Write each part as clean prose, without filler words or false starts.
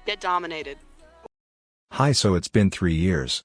Get dominated. Hi, so it's been 3 years.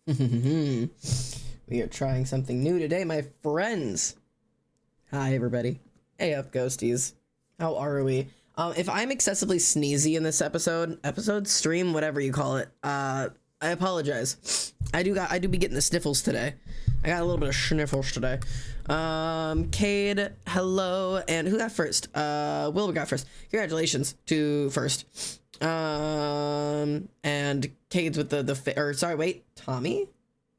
We are trying something new today, my friends. Hi, everybody. Hey up, ghosties. How are we? If I'm excessively sneezy in this episode, stream, whatever you call it, I apologize. I do be getting the sniffles today. I got a little bit of sniffles today. Cade, hello, and who got first? Wilbur got first. Congratulations to first. And Cade's with Tommy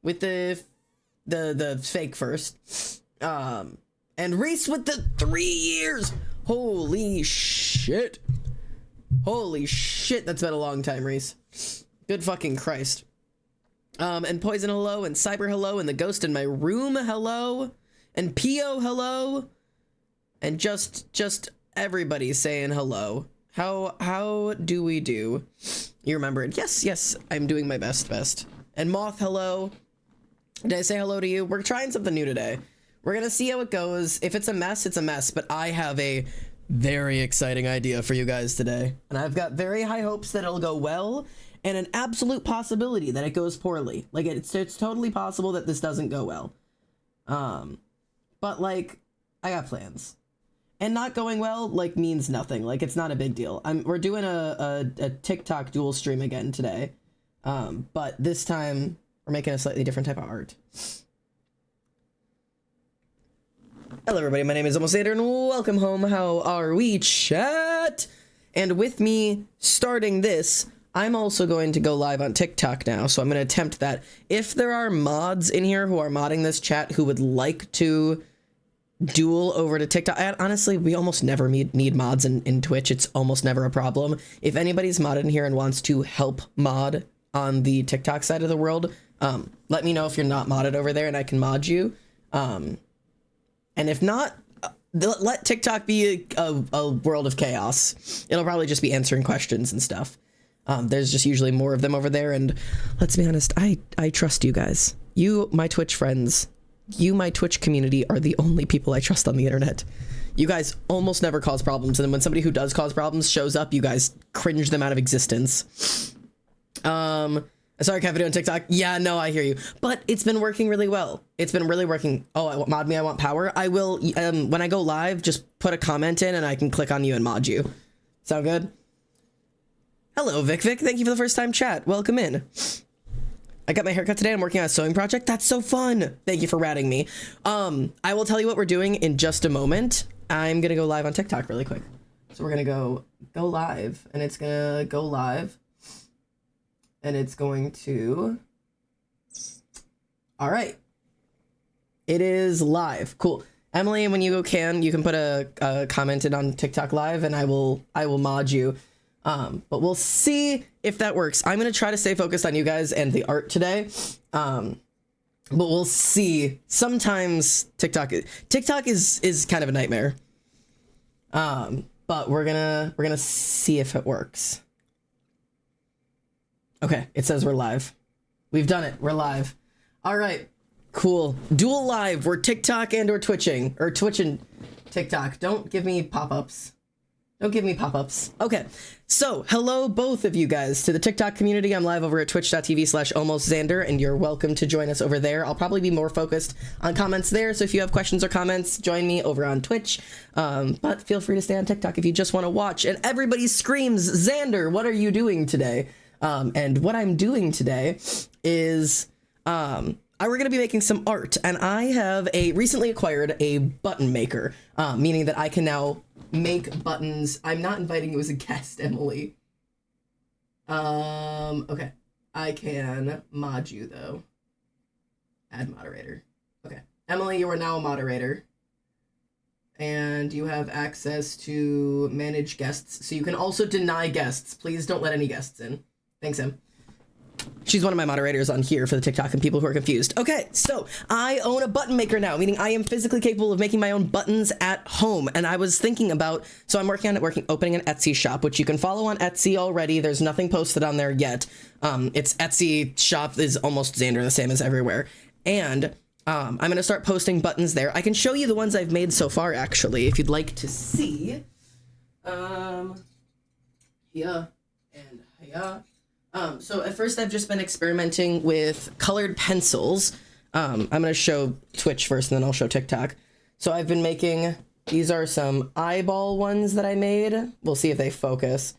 with the fake first. And Reese with the 3 years. Holy shit. Holy shit, that's been a long time, Reese. Good fucking Christ. And Poison, hello, and Cyber, hello, and the Ghost in my room, hello, and Pio, hello, and just everybody saying hello. How do we do? You remembered. Yes, I'm doing my best. And Moth, hello. Did I say hello to you? We're trying something new today. We're gonna see how it goes. If it's a mess, it's a mess, but I have a very exciting idea for you guys today. And I've got very high hopes that it'll go well, and an absolute possibility that it goes poorly. Like, it's totally possible that this doesn't go well. But, like, I got plans. And not going well, like, means nothing. Like, it's not a big deal. We're doing a TikTok dual stream again today. But this time, we're making a slightly different type of art. Hello, everybody. My name is Almost Later, and welcome home. How are we, chat? And with me starting this, I'm also going to go live on TikTok now, so I'm going to attempt that. If there are mods in here who are modding this chat who would like to duel over to TikTok, honestly, we almost never need mods in Twitch. It's almost never a problem. If anybody's modded in here and wants to help mod on the TikTok side of the world, let me know if you're not modded over there and I can mod you. And if not, let TikTok be a world of chaos. It'll probably just be answering questions and stuff. There's just usually more of them over there, and let's be honest, I trust you guys. You, my Twitch friends, you, my Twitch community, are the only people I trust on the internet. You guys almost never cause problems, and then when somebody who does cause problems shows up, you guys cringe them out of existence. Sorry, Kevin, on TikTok. Yeah, no, I hear you. But it's been working really well. It's been really working. Oh, mod me, I want power. I will, when I go live, just put a comment in and I can click on you and mod you. Sound good? Hello, Vic. Thank you for the first time chat. Welcome in. I got my haircut today. I'm working on a sewing project. That's so fun. Thank you for ratting me. I will tell you what we're doing in just a moment. I'm going to go live on TikTok really quick. So we're going to go live, and it's going to go live. And it's going to... All right. It is live. Cool. Emily, when you can put a comment in on TikTok live, and I will mod you. But we'll see if that works. I'm going to try to stay focused on you guys and the art today. but we'll see. Sometimes TikTok is kind of a nightmare. But we're gonna see if it works. Okay, it says we're live. We've done it. We're live. All right, cool. Dual live. We're TikTok and or Twitching, or Twitch and TikTok. Don't give me pop-ups. Don't give me pop-ups. Okay, so hello both of you guys to the TikTok community. I'm live over at twitch.tv/almostxander, and you're welcome to join us over there. I'll probably be more focused on comments there, so if you have questions or comments, join me over on Twitch. But feel free to stay on TikTok if you just want to watch. And everybody screams, Xander, what are you doing today? And what I'm doing today is we're going to be making some art, and I have recently acquired a button maker, meaning that I can now make buttons. I'm not inviting you as a guest, Emily. Okay. I can mod you, though. Add moderator. Okay. Emily, you are now a moderator. And you have access to manage guests, so you can also deny guests. Please don't let any guests in. Thanks, Em. She's one of my moderators on here for the TikTok and people who are confused. Okay, so I own a button maker now, meaning I am physically capable of making my own buttons at home. And I was thinking about, so I'm working on opening an Etsy shop, which you can follow on Etsy already. There's nothing posted on there yet. Its Etsy shop is almost Xander, the same as everywhere. And I'm going to start posting buttons there. I can show you the ones I've made so far, actually, if you'd like to see. Yeah, and yeah. So at first I've just been experimenting with colored pencils. I'm going to show Twitch first and then I'll show TikTok. So I've been making, these are some eyeball ones that I made. We'll see if they focus.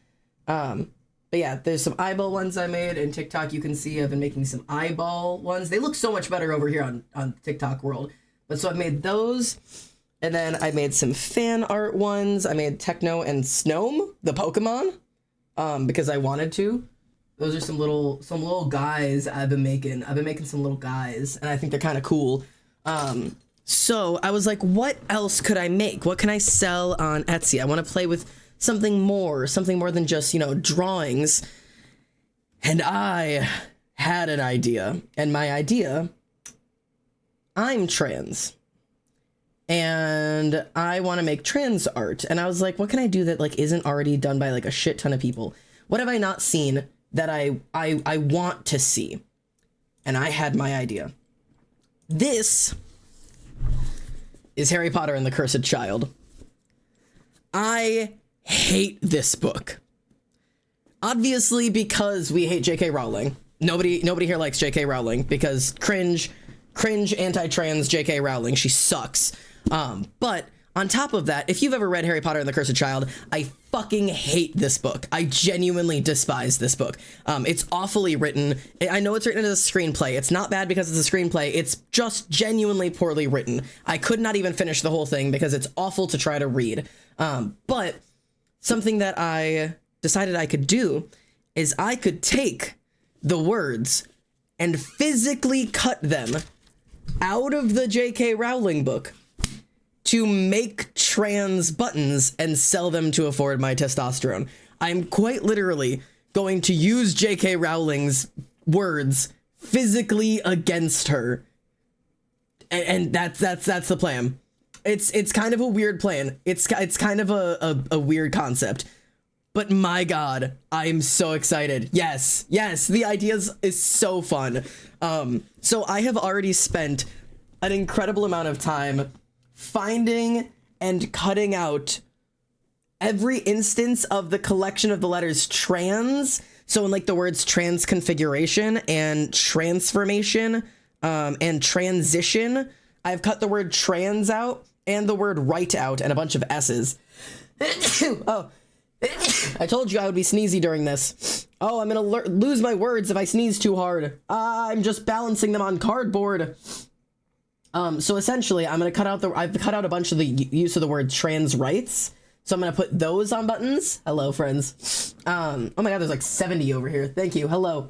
But yeah, there's some eyeball ones I made, and TikTok you can see I've been making some eyeball ones. They look so much better over here on TikTok world. But so I've made those, and then I made some fan art ones. I made Techno and Snome, the Pokemon, because I wanted to. Those are some little guys I've been making. I've been making some little guys, and I think they're kind of cool. So I was like, what else could I make? What can I sell on Etsy? I want to play with something more than just, drawings. And I had an idea, and my idea, I'm trans. And I want to make trans art. And I was like, what can I do that isn't already done by a shit ton of people? What have I not seen that I want to see? And I had my idea. This is Harry Potter and the Cursed Child. I hate this book. Obviously because we hate JK Rowling. Nobody here likes JK Rowling because cringe anti-trans JK Rowling. She sucks. But on top of that, if you've ever read Harry Potter and the Cursed Child, I fucking hate this book. I genuinely despise this book. It's awfully written. I know it's written as a screenplay. It's not bad because it's a screenplay. It's just genuinely poorly written. I could not even finish the whole thing because it's awful to try to read. But something that I decided I could do is I could take the words and physically cut them out of the JK Rowling book to make trans buttons and sell them to afford my testosterone. I'm quite literally going to use JK Rowling's words physically against her. And that's the plan. It's kind of a weird plan. It's kind of a weird concept. But my God, I'm so excited. Yes, the idea is so fun. So I have already spent an incredible amount of time finding and cutting out every instance of the collection of the letters trans. So in the words transconfiguration and transformation and transition, I've cut the word trans out and the word right out and a bunch of S's. Oh, I told you I would be sneezy during this. Oh, I'm gonna lose my words if I sneeze too hard. I'm just balancing them on cardboard. So essentially, I've cut out a bunch of the use of the word trans rights. So I'm gonna put those on buttons. Hello, friends. Oh my God, there's 70 over here. Thank you. Hello.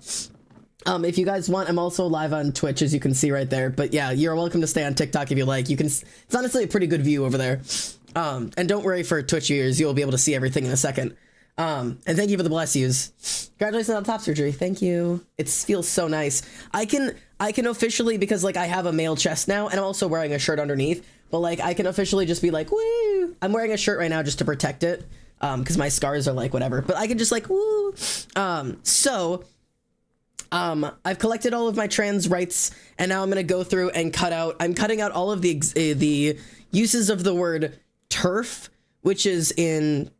If you guys want, I'm also live on Twitch, as you can see right there. But yeah, you're welcome to stay on TikTok if you like. It's honestly a pretty good view over there. And don't worry for Twitch viewers, you'll be able to see everything in a second. And thank you for the bless yous. Congratulations on top surgery. Thank you. It feels so nice. I I can officially, because like I have a male chest now and I'm also wearing a shirt underneath, but like I can officially just be like, woo. I'm wearing a shirt right now just to protect it, because my scars are like whatever, but I can just like, woo. I've collected all of my trans rights, and now I'm gonna go through and I'm cutting out all of the uses of the word turf, which is in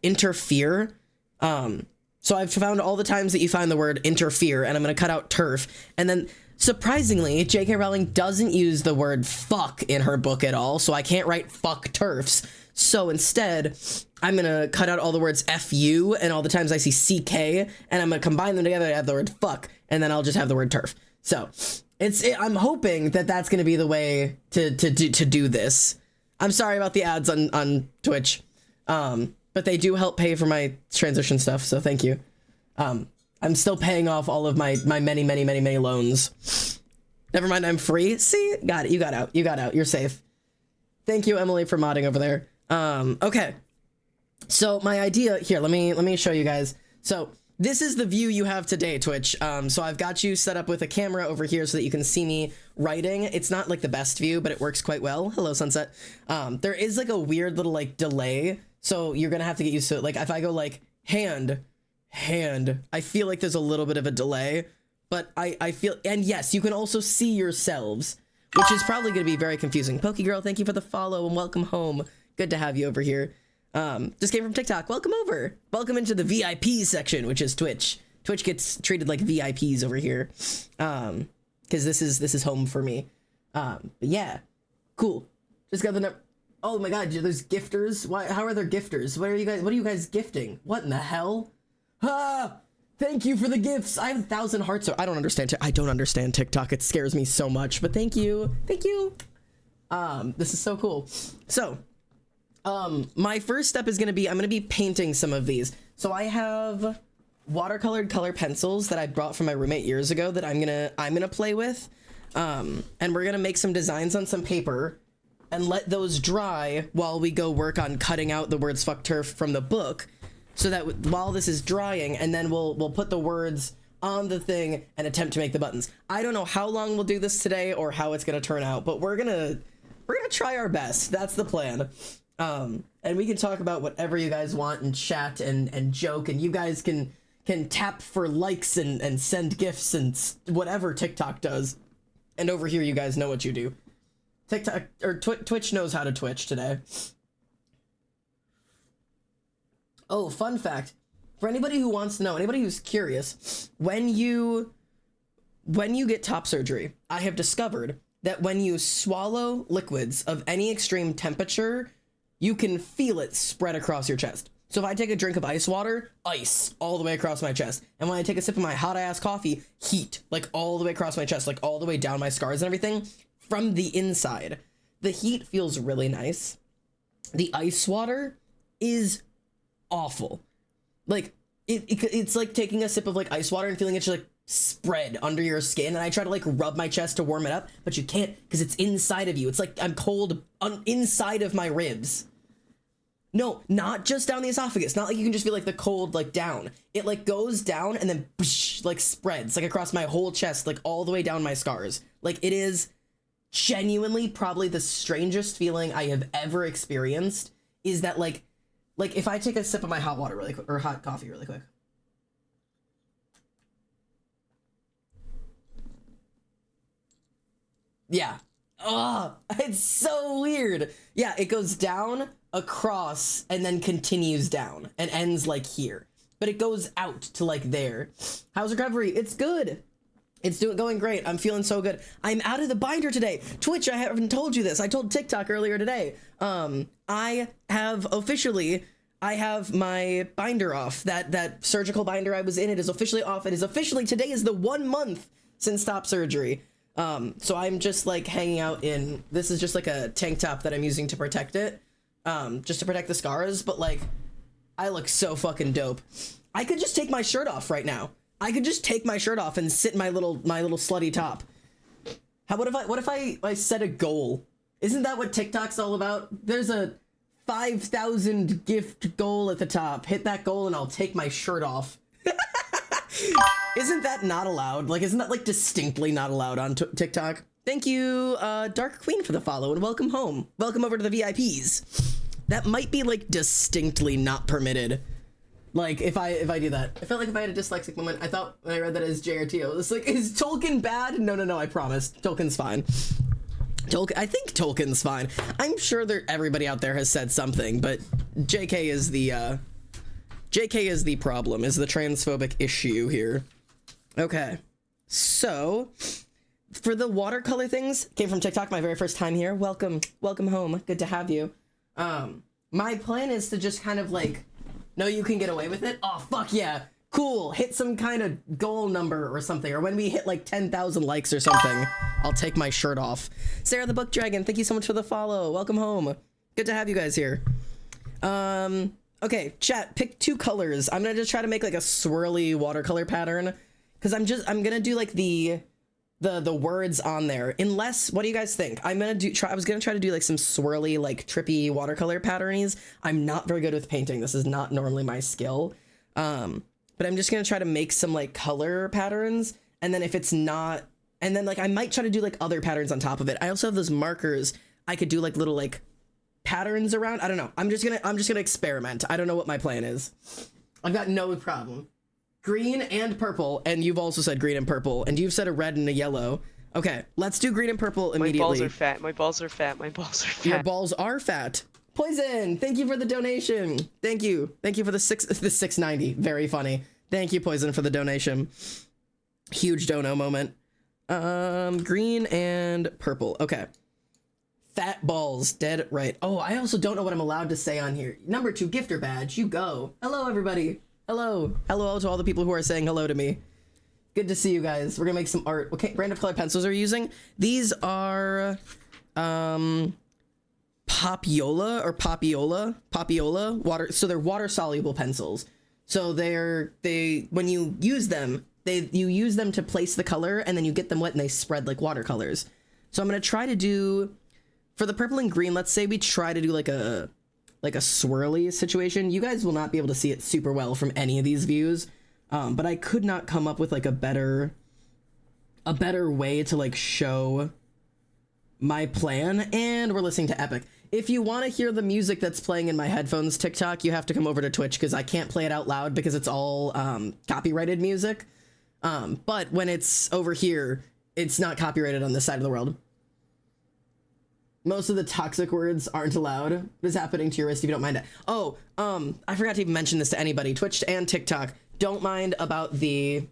interfere. So I've found all the times that you find the word interfere, and I'm gonna cut out turf. And then surprisingly, JK Rowling doesn't use the word fuck in her book at all, so I can't write fuck turfs. So instead, I'm gonna cut out all the words fu and all the times I see ck, and I'm gonna combine them together to have the word fuck, and then I'll just have the word turf. So I'm hoping that that's gonna be the way to do this. I'm sorry about the ads on Twitch, but they do help pay for my transition stuff, so thank you. I'm still paying off all of my many loans. Never mind, I'm free. See, got it. You got out. You're safe. Thank you, Emily, for modding over there. Okay. So my idea here, let me show you guys. So this is the view you have today, Twitch. So I've got you set up with a camera over here so that you can see me writing. It's not like the best view, but it works quite well. Hello, Sunset. There is like a weird little like delay, so you're gonna have to get used to it. Like if I go like hand, I feel like there's a little bit of a delay, but I feel, and yes, you can also see yourselves, which is probably going to be very confusing. Pokegirl, thank you for the follow and welcome home. Good to have you over here. Just came from TikTok. Welcome over. Welcome into the VIP section, which is Twitch. Twitch gets treated like VIPs over here, because this is home for me. But yeah, cool. Just got the number. Oh my God, there's gifters. Why? How are there gifters? What are you guys gifting? What in the hell? Ah! Thank you for the gifts. I have 1,000 hearts. So I don't understand TikTok. It scares me so much. But thank you. This is so cool. So, my first step is gonna be I'm gonna be painting some of these. So I have watercolored color pencils that I brought from my roommate years ago that I'm gonna play with. And we're gonna make some designs on some paper and let those dry while we go work on cutting out the words fuck turf from the book. So that while this is drying, and then we'll put the words on the thing and attempt to make the buttons. I don't know how long we'll do this today or how it's gonna turn out, but we're gonna try our best. That's the plan. And we can talk about whatever you guys want and chat and joke, and you guys can tap for likes and send gifts and whatever TikTok does. And over here, you guys know what you do. TikTok or Twitch knows how to Twitch today. Oh, fun fact. For anybody who wants to know, anybody who's curious, when you get top surgery, I have discovered that when you swallow liquids of any extreme temperature, you can feel it spread across your chest. So if I take a drink of ice water, ice all the way across my chest. And when I take a sip of my hot ass coffee, heat like all the way across my chest, like all the way down my scars and everything from the inside. The heat feels really nice. The ice water is awful. Like it's like taking a sip of like ice water and feeling it just like spread under your skin, and I try to like rub my chest to warm it up, but you can't because it's inside of you. It's like I'm cold inside of my ribs. No, not just down the esophagus. Not like you can just feel like the cold like down. It like goes down and then like spreads like across my whole chest, like all the way down my scars. Like it is genuinely probably the strangest feeling I have ever experienced. Is that like if I take a sip of my hot water really quick, or hot coffee really quick. Yeah. Oh, it's so weird. Yeah, it goes down, across, and then continues down, and ends like here. But it goes out to like there. How's recovery? It's good. It's going great. I'm feeling so good. I'm out of the binder today. Twitch, I haven't told you this. I told TikTok earlier today. I have my binder off. That surgical binder I was in, it is officially off. It is officially, today is the 1 month since top surgery. So I'm just like hanging out in, this is just like a tank top that I'm using to protect it. Just to protect the scars, but like, I look so fucking dope. I could just take my shirt off right now. I could just take my shirt off and sit in my little slutty top. What if I set a goal? Isn't that what TikTok's all about? There's a 5,000 gift goal at the top. Hit that goal and I'll take my shirt off. Isn't that not allowed? Like, isn't that like distinctly not allowed on TikTok? Thank you, Dark Queen, for the follow, and welcome home. Welcome over to the VIPs. That might be like distinctly not permitted. Like, if I do that. I felt like if I had a dyslexic moment, I thought when I read that as JRT, I was like, is Tolkien bad? No, I promise. Tolkien's fine. I think Tolkien's fine. I'm sure everybody out there has said something, but JK is the problem, is the transphobic issue here. Okay, so for the watercolor things, came from TikTok, my very first time here. Welcome home. Good to have you. My plan is to just kind of like, no, you can get away with it. Oh, fuck yeah. Cool. Hit some kind of goal number or something. Or when we hit like 10,000 likes or something, I'll take my shirt off. Sarah the Book Dragon, thank you so much for the follow. Welcome home. Good to have you guys here. Okay, chat, pick 2 colors. I'm gonna just try to make like a swirly watercolor pattern. Cause I'm gonna do like the words on there. Unless, what do you guys think? I was gonna try to do like some swirly, like trippy watercolor patternies. I'm not very good with painting. This is not normally my skill. But I'm just gonna try to make some like color patterns. And then if it's not, and then like I might try to do like other patterns on top of it. I also have those markers. I could do like little like patterns around. I don't know. I'm just gonna experiment. I don't know what my plan is. I've got no problem. Green and purple, and you've also said green and purple, and you've said a red and a yellow. Okay, let's do green and purple immediately. My balls are fat. My balls are fat. My balls are fat. Your balls are fat. Poison, thank you for the donation. Thank you for the 690. Very funny. Thank you, Poison, for the donation. Huge dono moment. Green and purple. Okay. Fat balls, dead right. Oh, I also don't know what I'm allowed to say on here. Number 2, gifter badge. You go. Hello, everybody. Hello to all the people who are saying hello to me. Good to see you guys. We're gonna make some art. What brand of color pencils are you using? These are Popiola water. So they're water soluble pencils. So when you use them, you use them to place the color, and then you get them wet and they spread like watercolors. So I'm gonna try to do, for the purple and green, let's say we try to do like a swirly situation. You guys will not be able to see it super well from any of these views, but I could not come up with like a better way to like show my plan. And we're listening to Epic. If you want to hear the music that's playing in my headphones, TikTok, you have to come over to Twitch, because I can't play it out loud because it's all copyrighted music. But when it's over here, it's not copyrighted on this side of the world. Most of the toxic words aren't allowed. What is happening to your wrist if you don't mind it? Oh, I forgot to even mention this to anybody. Twitch and TikTok, don't mind about the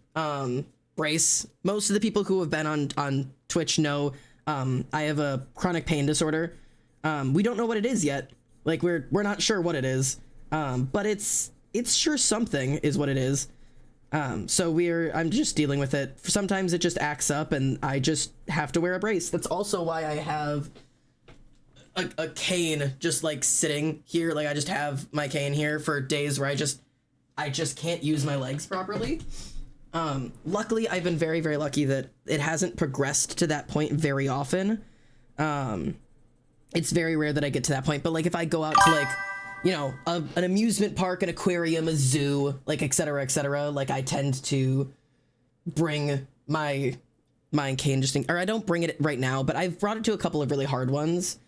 brace. Most of the people who have been on Twitch know I have a chronic pain disorder. We don't know what it is yet. Like, we're not sure what it is. But it's sure something is what it is. So I'm just dealing with it. Sometimes it just acts up and I just have to wear a brace. That's also why I have a cane just like sitting here. Like, I just have my cane here for days where I just can't use my legs properly. Luckily, I've been very, very lucky that it hasn't progressed to that point very often. It's very rare that I get to that point, but like if I go out to like, you know, an amusement park, an aquarium, a zoo, like et cetera, like I tend to bring my cane or I don't bring it right now, but I've brought it to a couple of really hard ones.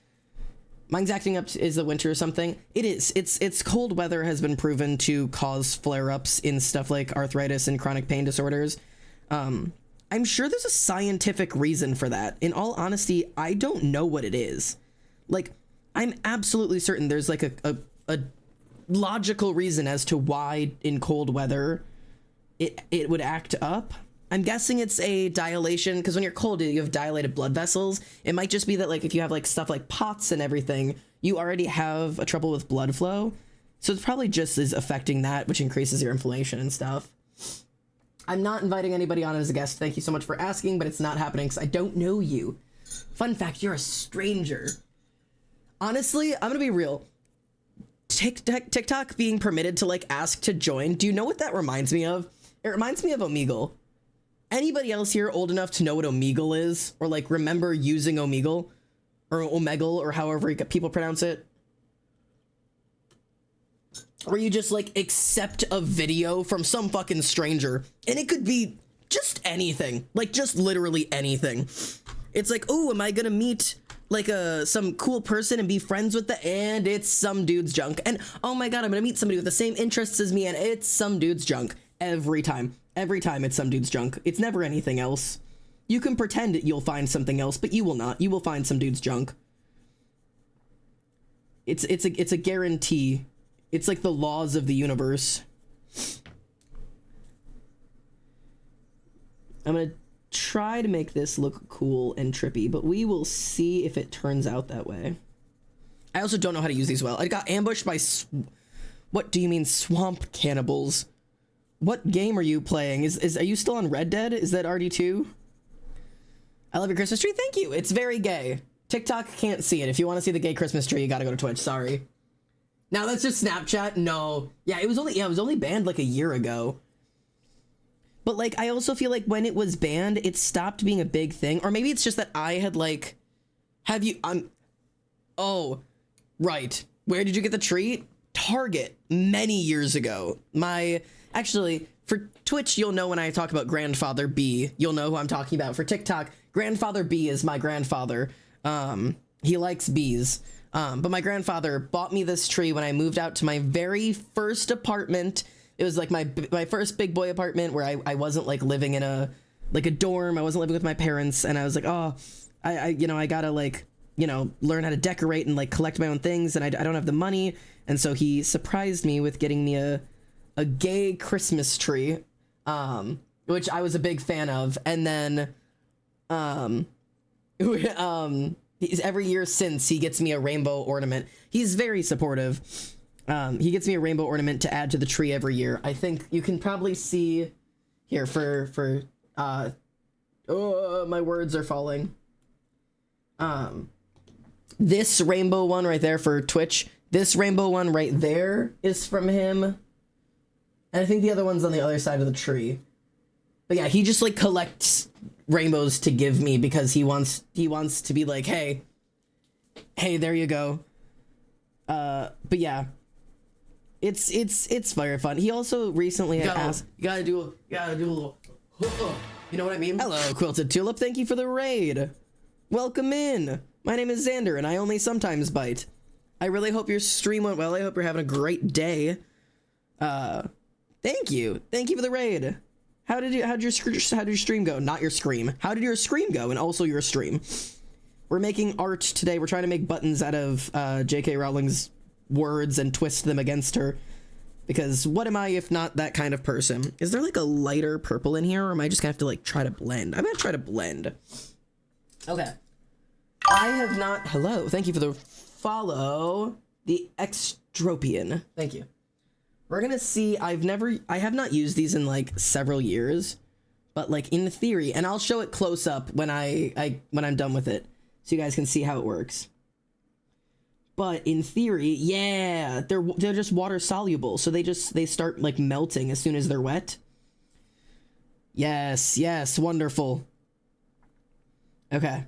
Mine's acting up is the winter or something. It is. It's cold weather has been proven to cause flare-ups in stuff like arthritis and chronic pain disorders. I'm sure there's a scientific reason for that. In all honesty, I don't know what it is. Like, I'm absolutely certain there's like a logical reason as to why in cold weather it would act up. I'm guessing it's a dilation, because when you're cold, you have dilated blood vessels. It might just be that, like, if you have, like, stuff like POTS and everything, you already have a trouble with blood flow. So it's probably just is affecting that, which increases your inflammation and stuff. I'm not inviting anybody on as a guest. Thank you so much for asking, but it's not happening because I don't know you. Fun fact, you're a stranger. Honestly, I'm gonna be real. TikTok being permitted to, like, ask to join, do you know what that reminds me of? It reminds me of Omegle. Anybody else here old enough to know what Omegle is? Or, like, remember using Omegle? Or Omegle, or however people pronounce it? Or you just, like, accept a video from some fucking stranger. And it could be just anything, like just literally anything. It's like, oh, am I gonna meet like some cool person and be friends with and it's some dude's junk. And oh my god, I'm gonna meet somebody with the same interests as me and it's some dude's junk. Every time it's some dude's junk. It's never anything else. You can pretend you'll find something else, but you will not. You will find some dude's junk. It's a guarantee. It's like the laws of the universe. I'm gonna try to make this look cool and trippy, but we will see if it turns out that way. I also don't know how to use these well. I got ambushed by what do you mean swamp cannibals? What game are you playing? Are you still on Red Dead? Is that RD2? I love your Christmas tree. Thank you. It's very gay. TikTok can't see it. If you want to see the gay Christmas tree, you gotta go to Twitch. Sorry. Now that's just Snapchat. No. Yeah, it was only banned like a year ago. But like, I also feel like when it was banned, it stopped being a big thing. Or maybe it's just that I had like, oh, right. Where did you get the tree? Target many years ago. Actually, for Twitch, you'll know when I talk about Grandfather B. You'll know who I'm talking about. For TikTok, Grandfather B is my grandfather. He likes bees. But my grandfather bought me this tree when I moved out to my very first apartment. It was like my first big boy apartment where I wasn't like living in a dorm. I wasn't living with my parents, and I was like, oh, I gotta like, learn how to decorate and like collect my own things, and I don't have the money. And so he surprised me with getting me a gay Christmas tree, which I was a big fan of. And then, every year since, he gets me a rainbow ornament. He's very supportive. He gets me a rainbow ornament to add to the tree every year. I think you can probably see here oh, my words are falling. This rainbow one right there for Twitch. This rainbow one right there is from him. And I think the other one's on the other side of the tree. But yeah, he just like collects rainbows to give me because he wants to be like, hey, there you go. But yeah. It's very fun. He also recently had asked, you gotta do a little, you know what I mean? Hello, Quilted Tulip. Thank you for the raid. Welcome in. My name is Xander, and I only sometimes bite. I really hope your stream went well. I hope you're having a great day. Thank you for the raid. How did your stream go? Not your scream. How did your scream go? And also your stream. We're making art today. We're trying to make buttons out of JK Rowling's words and twist them against her, because what am I if not that kind of person? Is there like a lighter purple in here, or am I just gonna have to like try to blend? I'm gonna try to blend. Okay. I have not. Hello, thank you for the follow. The Extropian. Thank you. We're gonna see. I have not used these in like several years, but like in theory, and I'll show it close up when when I'm done with it, so you guys can see how it works. But in theory, yeah, they're just water soluble, so they start like melting as soon as they're wet. Yes, wonderful. Okay.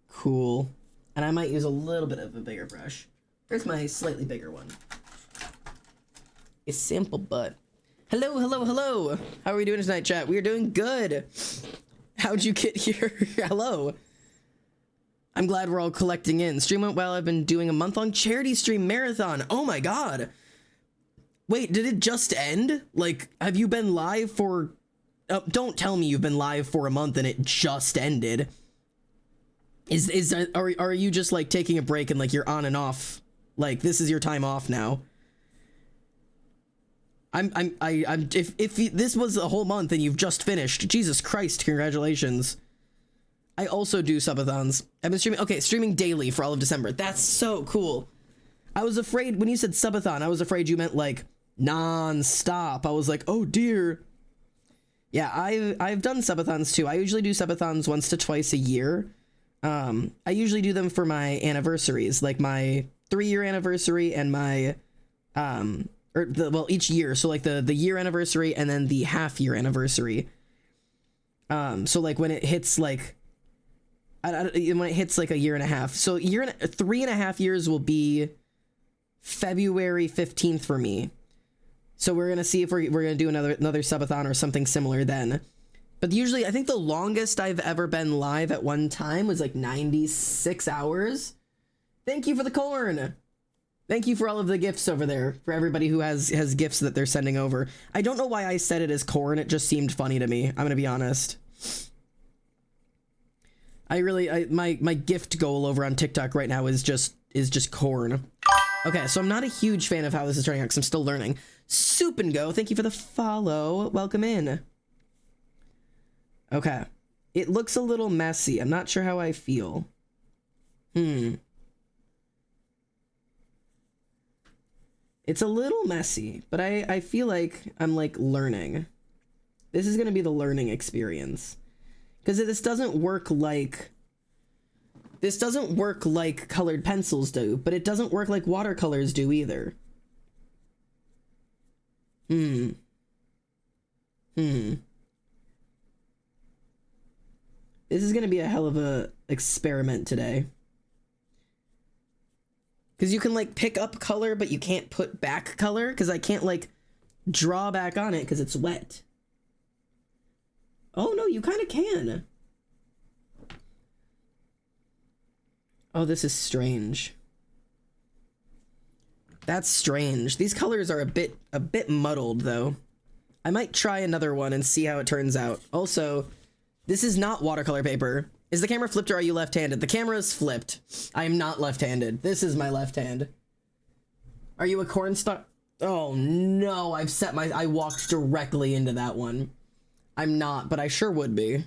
Cool. And I might use a little bit of a bigger brush. Here's my slightly bigger one. A simple butt. Hello. How are we doing tonight, chat? We are doing good. How'd you get here? Hello. I'm glad we're all collecting in. Stream went well. I've been doing a month-long charity stream marathon. Oh my god. Wait, did it just end? Like, have you been live for... don't tell me you've been live for a month and it just ended. Are you just like taking a break and like you're on and off? Like, this is your time off now? If this was a whole month and you've just finished, Jesus Christ, congratulations. I also do subathons. I've been streaming daily for all of December. That's so cool. I was afraid when you said subathon, I was afraid you meant like non-stop. I was like, oh dear. Yeah, I've done subathons too. I usually do subathons once to twice a year. I usually do them for my anniversaries, like my 3-year anniversary and my each year. So like the year anniversary and then the half-year anniversary. So like when it hits like when it hits like a year and a half. So 3.5 years will be February 15th for me. So we're gonna see if we're gonna do another subathon or something similar then. But usually, I think the longest I've ever been live at one time was like 96 hours. Thank you for the corn. Thank you for all of the gifts over there, for everybody who has gifts that they're sending over. I don't know why I said it as corn. It just seemed funny to me. I'm gonna be honest. My gift goal over on TikTok right now is just corn. Okay, so I'm not a huge fan of how this is turning out because I'm still learning. Soup and Go, thank you for the follow. Welcome in. Okay. It looks a little messy. I'm not sure how I feel. It's a little messy, but I feel like I'm like learning. This is gonna be the learning experience. Because this doesn't work like colored pencils do, but it doesn't work like watercolors do either. This is gonna be a hell of a experiment today. Because you can like pick up color, but you can't put back color, because I can't like draw back on it because it's wet. Oh no, you kind of can. Oh, this is strange. That's strange. These colors are a bit muddled though. I might try another one and see how it turns out. Also, this is not watercolor paper. Is the camera flipped or are you left-handed? The camera is flipped. I am not left-handed. This is my left hand. Are you a cornstalk? Oh no, I walked directly into that one. I'm not, but I sure would be.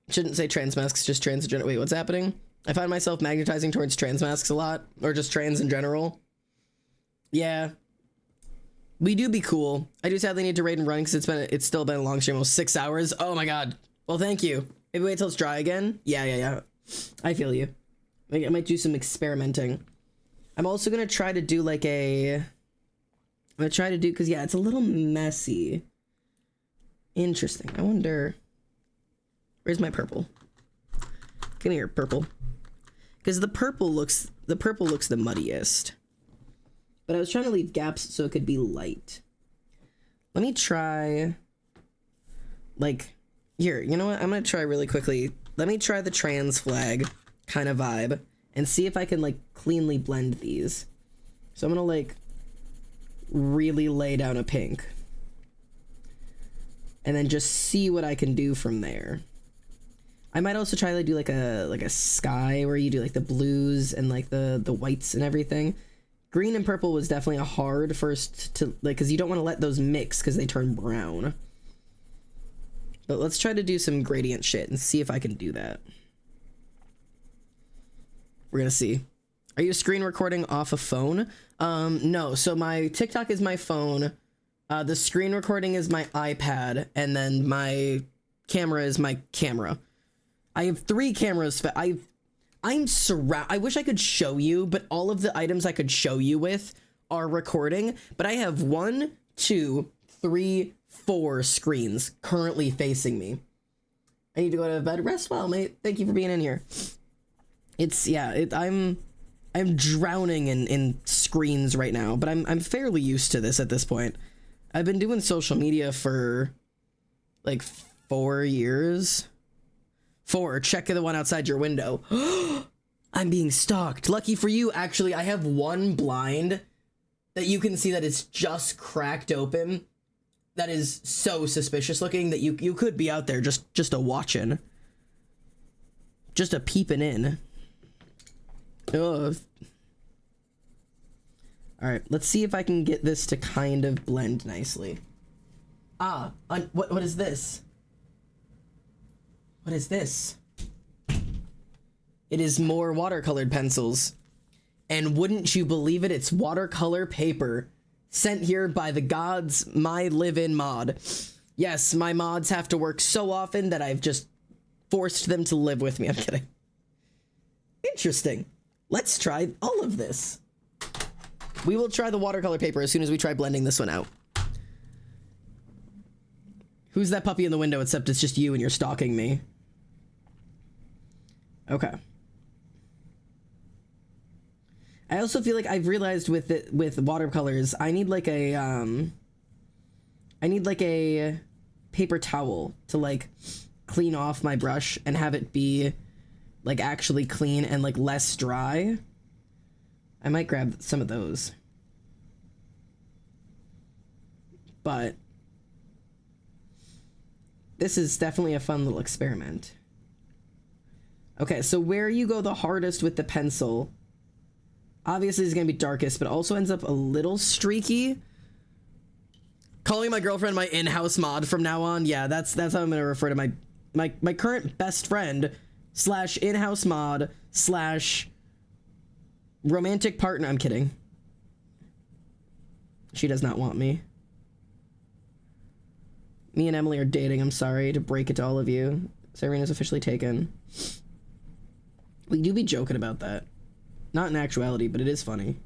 Shouldn't say trans masks, just transgender. Wait, what's happening? I find myself magnetizing towards trans masks a lot, or just trans in general. Yeah. We do be cool. I do sadly need to raid and run because it's still been a long stream, almost 6 hours. Oh my god. Well, thank you. Maybe wait till it's dry again. Yeah. I feel you. I might do some experimenting. I'm also gonna try to do like because yeah, it's a little messy. Interesting. I wonder. Where's my purple? Come here, purple. Because the purple looks the muddiest. But I was trying to leave gaps so it could be light. Let me try, like, here, you know what? I'm gonna try really quickly. Let me try the trans flag kind of vibe and see if I can, like, cleanly blend these. So I'm gonna, like, really lay down a pink. And then just see what I can do from there. I might also try to do, like a sky where you do, like, the blues and, like, the whites and everything. Green and purple was definitely a hard first to, like, because you don't want to let those mix because they turn brown. But let's try to do some gradient shit and see if I can do that. We're gonna see. Are you screen recording off a phone? No, so my TikTok is my phone, the screen recording is my iPad, and then my camera is my camera. I have 3 cameras. I wish I could show you, but all of the items I could show you with are recording. But I have 1, 2, 3, 4 screens currently facing me. I need to go to bed. Rest well, mate. Thank you for being in here. I'm drowning in screens right now, but I'm fairly used to this at this point. I've been doing social media for like 4 years. 4, check the one outside your window. I'm being stalked. Lucky for you, actually, I have 1 blind that you can see that it's just cracked open. That is so suspicious looking that you could be out there just a watching. Just a peeping in. Ugh. Alright, let's see if I can get this to kind of blend nicely. What is this? What is this? It is more watercolored pencils. And wouldn't you believe it, it's watercolor paper. Sent here by the gods, my live-in mod. Yes, my mods have to work so often that I've just forced them to live with me. I'm kidding. Interesting. Let's try all of this. We will try the watercolor paper as soon as we try blending this one out. Who's that puppy in the window except it's just you and you're stalking me? Okay. I also feel like I've realized with watercolors, I need like a paper towel to like clean off my brush and have it be like actually clean and like less dry. I might grab some of those. But this is definitely a fun little experiment. Okay, so where you go the hardest with the pencil, obviously is gonna be darkest, but also ends up a little streaky. Calling my girlfriend my in-house mod from now on, yeah, that's how I'm gonna refer to my current best friend / in-house mod / romantic partner. I'm kidding. She does not want me. Me and Emily are dating. I'm sorry to break it to all of you. Serena's officially taken. We do be joking about that. Not in actuality, but it is funny.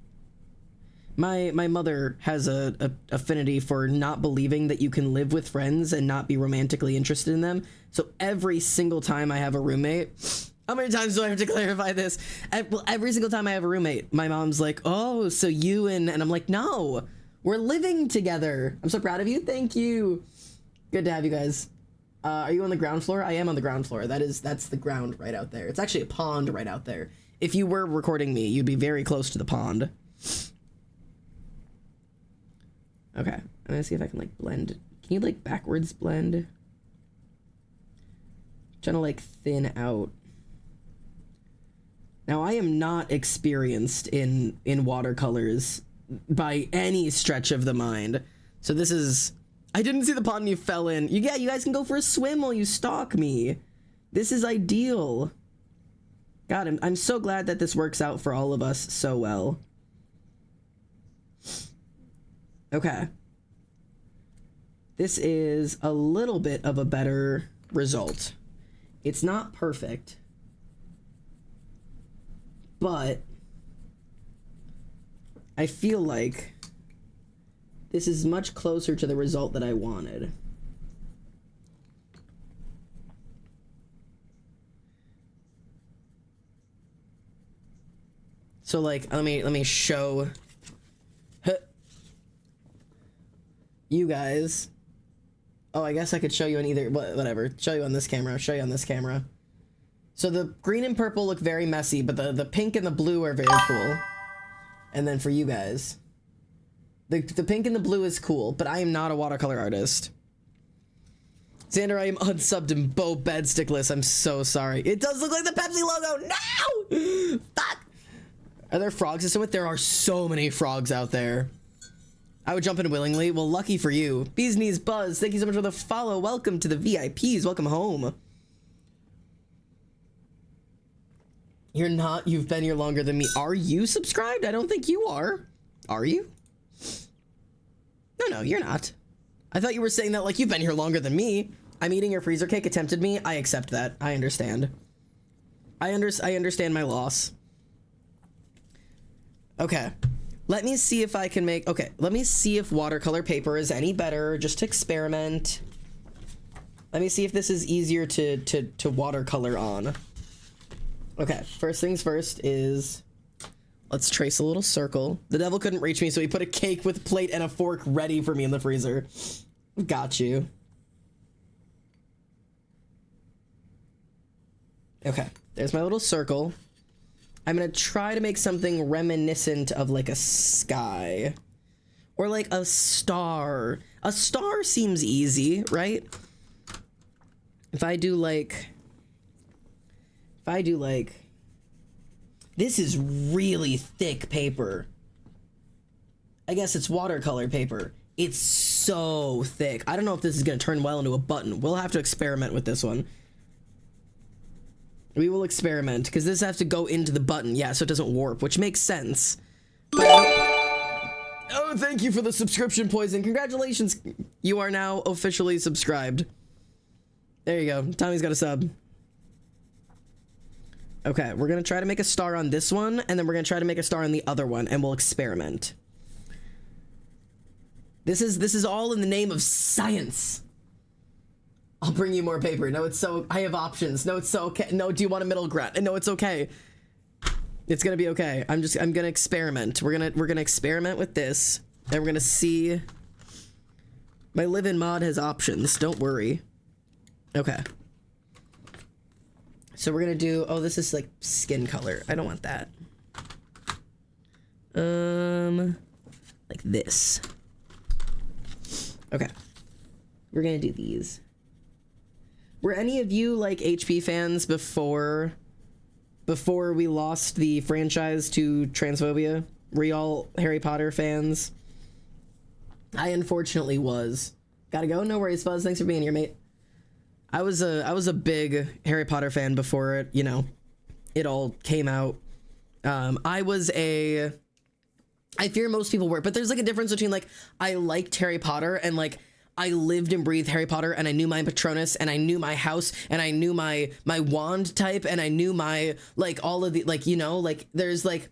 My mother has a affinity for not believing that you can live with friends and not be romantically interested in them. So every single time I have a roommate, how many times do I have to clarify this? Well, every single time I have a roommate, my mom's like, "Oh, so you and I'm like, "No, we're living together." I'm so proud of you. Thank you. Good to have you guys. Are you on the ground floor? I am on the ground floor. That's the ground right out there. It's actually a pond right out there. If you were recording me, you'd be very close to the pond. Okay, I'm gonna see if I can like blend. Can you like backwards blend? Trying to like thin out. Now I am not experienced in watercolors by any stretch of the mind. So this is, I didn't see the pond and you fell in. You guys can go for a swim while you stalk me. This is ideal. God, I'm so glad that this works out for all of us so well. Okay. This is a little bit of a better result. It's not perfect, but I feel like this is much closer to the result that I wanted. So like, let me show you guys. Oh, I guess I could show you on either, whatever. Show you on this camera, show you on this camera. So the green and purple look very messy, but the pink and the blue are very cool. And then for you guys, the pink and the blue is cool, but I am not a watercolor artist. Xander, I am unsubbed and Bo Bedstickless. I'm so sorry. It does look like the Pepsi logo. No! Fuck! Are there frogs to swim with? There are so many frogs out there. I would jump in willingly. Well, lucky for you. Bees Knees Buzz, thank you so much for the follow. Welcome to the VIPs. Welcome home. You're not. You've been here longer than me. Are you subscribed? I don't think you are. Are you? No, you're not. I thought you were saying that like you've been here longer than me. I'm eating your freezer cake. It tempted me. I accept that. I understand. I understand my loss. Okay. Let me see if I can make... Okay, let me see if watercolor paper is any better, just to experiment. Let me see if this is easier to watercolor on. Okay, first things first is... Let's trace a little circle. The devil couldn't reach me, so he put a cake with a plate and a fork ready for me in the freezer. Got you. Okay, there's my little circle. I'm gonna try to make something reminiscent of like a sky. Or like a star. A star seems easy, right? If I do like... This is really thick paper. I guess it's watercolor paper. It's so thick. I don't know if this is gonna turn well into a button. We'll have to experiment with this one. We will experiment, because this has to go into the button, yeah, so it doesn't warp, which makes sense. But oh, thank you for the subscription, Poison. Congratulations. You are now officially subscribed. There you go. Tommy's got a sub. Okay, we're gonna try to make a star on this one, and then we're gonna try to make a star on the other one, and we'll experiment. This is all in the name of science. I'll bring you more paper. No, it's so... I have options. No, it's so okay. No, do you want a middle ground? No, it's okay. It's gonna be okay. I'm gonna experiment. We're gonna experiment with this, and we're gonna see. My live-in mod has options. Don't worry. Okay. So we're gonna do. Oh, this is like skin color. I don't want that. Like this. Okay. We're gonna do these. Were any of you like HP fans before we lost the franchise to transphobia? Were y'all Harry Potter fans? I unfortunately was. Gotta go. No worries, Fuzz. Thanks for being here, mate. I was a big Harry Potter fan before it, you know, it all came out. I fear most people were, but there's like a difference between like I liked Harry Potter and like I lived and breathed Harry Potter, and I knew my Patronus, and I knew my house, and I knew my wand type, and I knew my like all of the like, you know, like there's like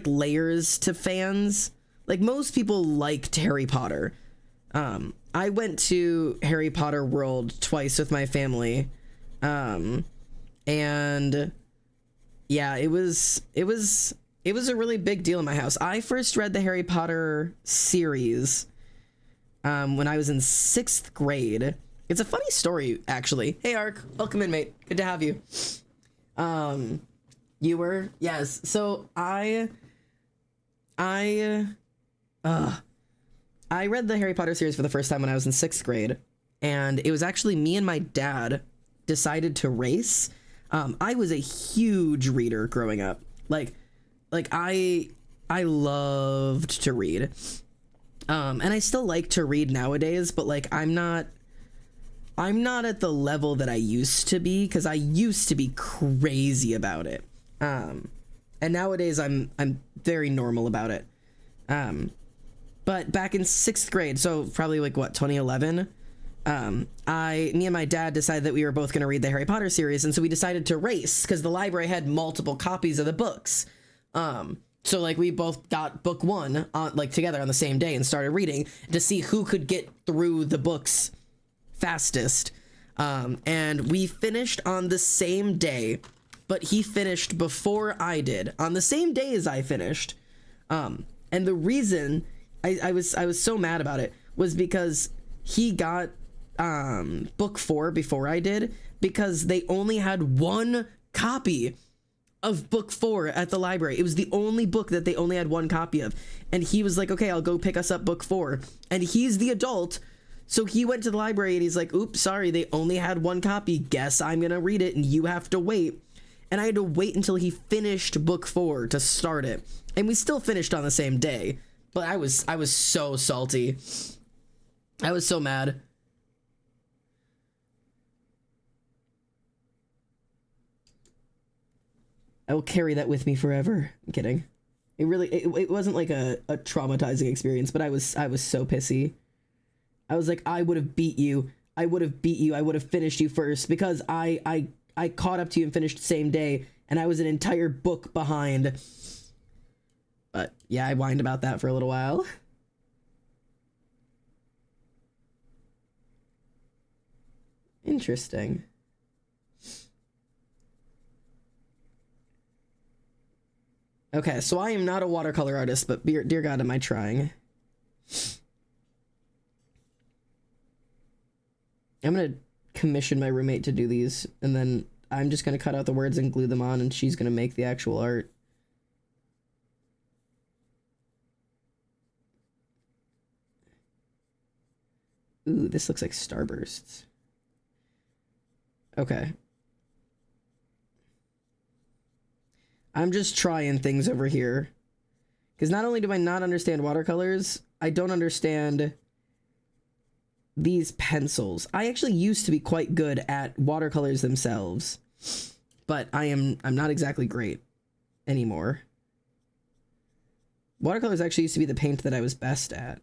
layers to fans. Like most people liked Harry Potter. I went to Harry Potter World twice with my family, and yeah, it was a really big deal in my house. I first read the Harry Potter series when I was in 6th grade. It's a funny story, actually. Hey, Ark. Welcome in, mate. Good to have you. You were? Yes. So I read the Harry Potter series for the first time when I was in 6th grade. And it was actually me and my dad decided to race. I was a huge reader growing up. Like I loved to read. And I still like to read nowadays, but like I'm not at the level that I used to be, because I used to be crazy about it. And nowadays I'm very normal about it. But back in 6th grade, so probably like what, 2011, me and my dad decided that we were both going to read the Harry Potter series, and so we decided to race because the library had multiple copies of the books. So like we both got book 1 on like together on the same day and started reading to see who could get through the books fastest. And we finished on the same day, but he finished before I did on the same day as I finished. And the reason I was so mad about it was because he got book 4 before I did, because they only had one copy of book 4 at the library. It was the only book that they only had one copy of. And he was like, okay, I'll go pick us up book 4. And he's the adult. So he went to the library and he's like, oops, sorry, they only had one copy. Guess I'm going to read it and you have to wait. And I had to wait until he finished book 4 to start it. And we still finished on the same day. But I was so salty. I was so mad. I will carry that with me forever. I'm kidding. It wasn't like a traumatizing experience, but I was so pissy. I was like, I would have beat you. I would have finished you first, because I caught up to you and finished the same day, and I was an entire book behind. But yeah, I whined about that for a little while. Interesting. Okay, so I am not a watercolor artist, but dear God, am I trying. I'm gonna commission my roommate to do these, and then I'm just gonna cut out the words and glue them on, and she's gonna make the actual art. Ooh, this looks like starbursts. Okay. I'm just trying things over here. Because not only do I not understand watercolors, I don't understand these pencils. I actually used to be quite good at watercolors themselves, but I'm not exactly great anymore. Watercolors actually used to be the paint that I was best at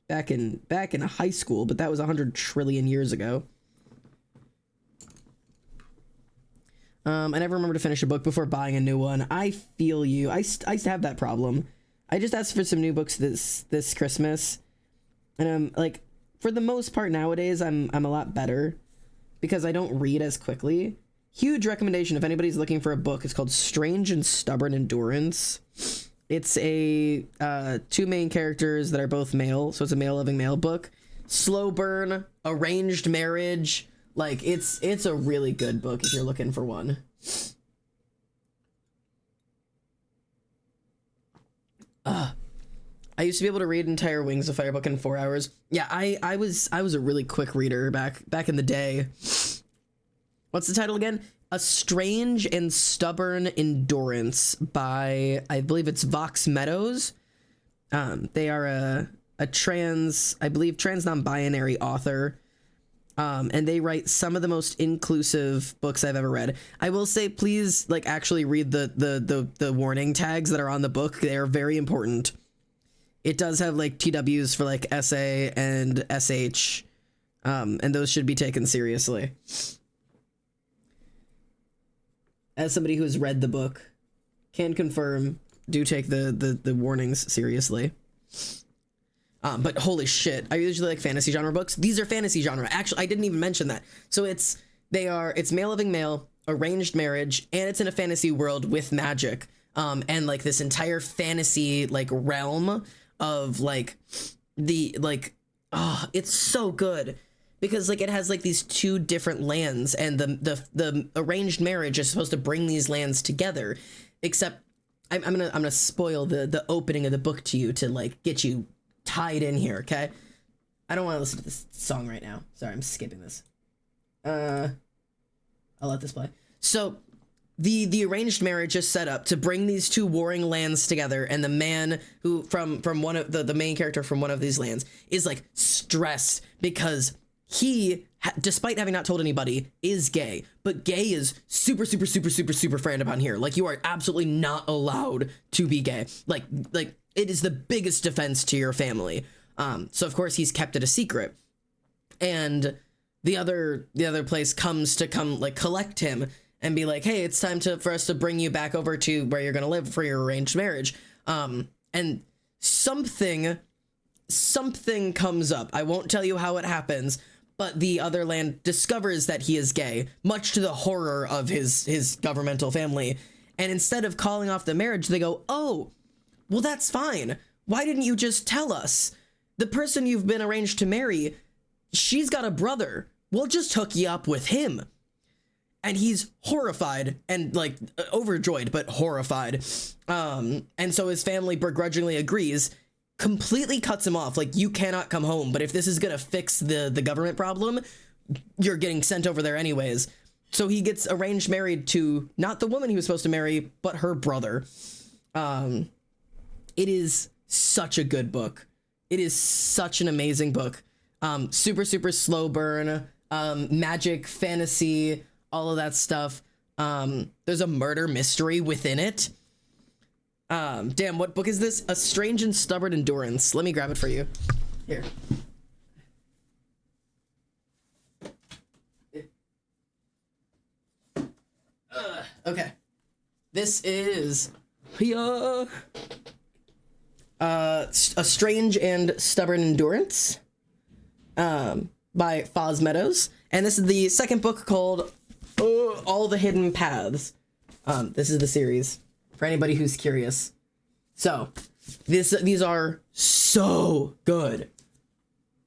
back in high school, but that was 100 trillion years ago. I never remember to finish a book before buying a new one. I feel you. I used to have that problem. I just asked for some new books this Christmas, and like, for the most part nowadays, I'm a lot better because I don't read as quickly, huge recommendation if anybody's looking for a book. It's called Strange and Stubborn Endurance. It's a two main characters that are both male, so it's a male loving male book. Slow burn, arranged marriage. Like, it's a really good book if you're looking for one. I used to be able to read entire Wings of Fire book in 4 hours. Yeah, I was a really quick reader back in the day. What's the title again? A Strange and Stubborn Endurance by, I believe it's Vox Meadows. They are a trans non-binary author. And they write some of the most inclusive books I've ever read. I will say, please, like, actually read the warning tags that are on the book. They are very important. It does have, like, TWs for, like, SA and SH, and those should be taken seriously. As somebody who has read the book, can confirm, do take the warnings seriously. But holy shit, I usually like fantasy genre books. These are fantasy genre. Actually, I didn't even mention that. So it's male loving male, arranged marriage, and it's in a fantasy world with magic. And like this entire fantasy like realm of like it's so good because like it has like these two different lands, and the arranged marriage is supposed to bring these lands together. Except I'm gonna spoil the opening of the book to you to like get you tied in here, okay? I don't want to listen to this song right now. Sorry, I'm skipping this. I'll let this play. So the arranged marriage is set up to bring these two warring lands together, and the man who from one of the main character from one of these lands is like stressed because he, despite having not told anybody, is gay, but gay is super frowned upon here. Like, you are absolutely not allowed to be gay. Like it is the biggest defense to your family. So of course he's kept it a secret, and the other place comes to collect him and be like, hey, it's time for us to bring you back over to where you're gonna live for your arranged marriage. And something comes up. I won't tell you how it happens, but the other land discovers that he is gay, much to the horror of his governmental family. And instead of calling off the marriage, they go, oh, well, that's fine. Why didn't you just tell us? The person you've been arranged to marry, she's got a brother. We'll just hook you up with him. And he's horrified and like overjoyed, but horrified. And so his family begrudgingly agrees, completely cuts him off. Like, you cannot come home, but if this is gonna fix the government problem, you're getting sent over there anyways. So he gets arranged married to not the woman he was supposed to marry, but her brother. It is such a good book. It is such an amazing book. Super slow burn, magic, fantasy, all of that stuff. There's a murder mystery within it. Damn, what book is this? A Strange and Stubborn Endurance. Let me grab it for you. Here. Okay. This is A Strange and Stubborn Endurance by Foz Meadows. And this is the second book called All the Hidden Paths. This is the series for anybody who's curious. So these are so good.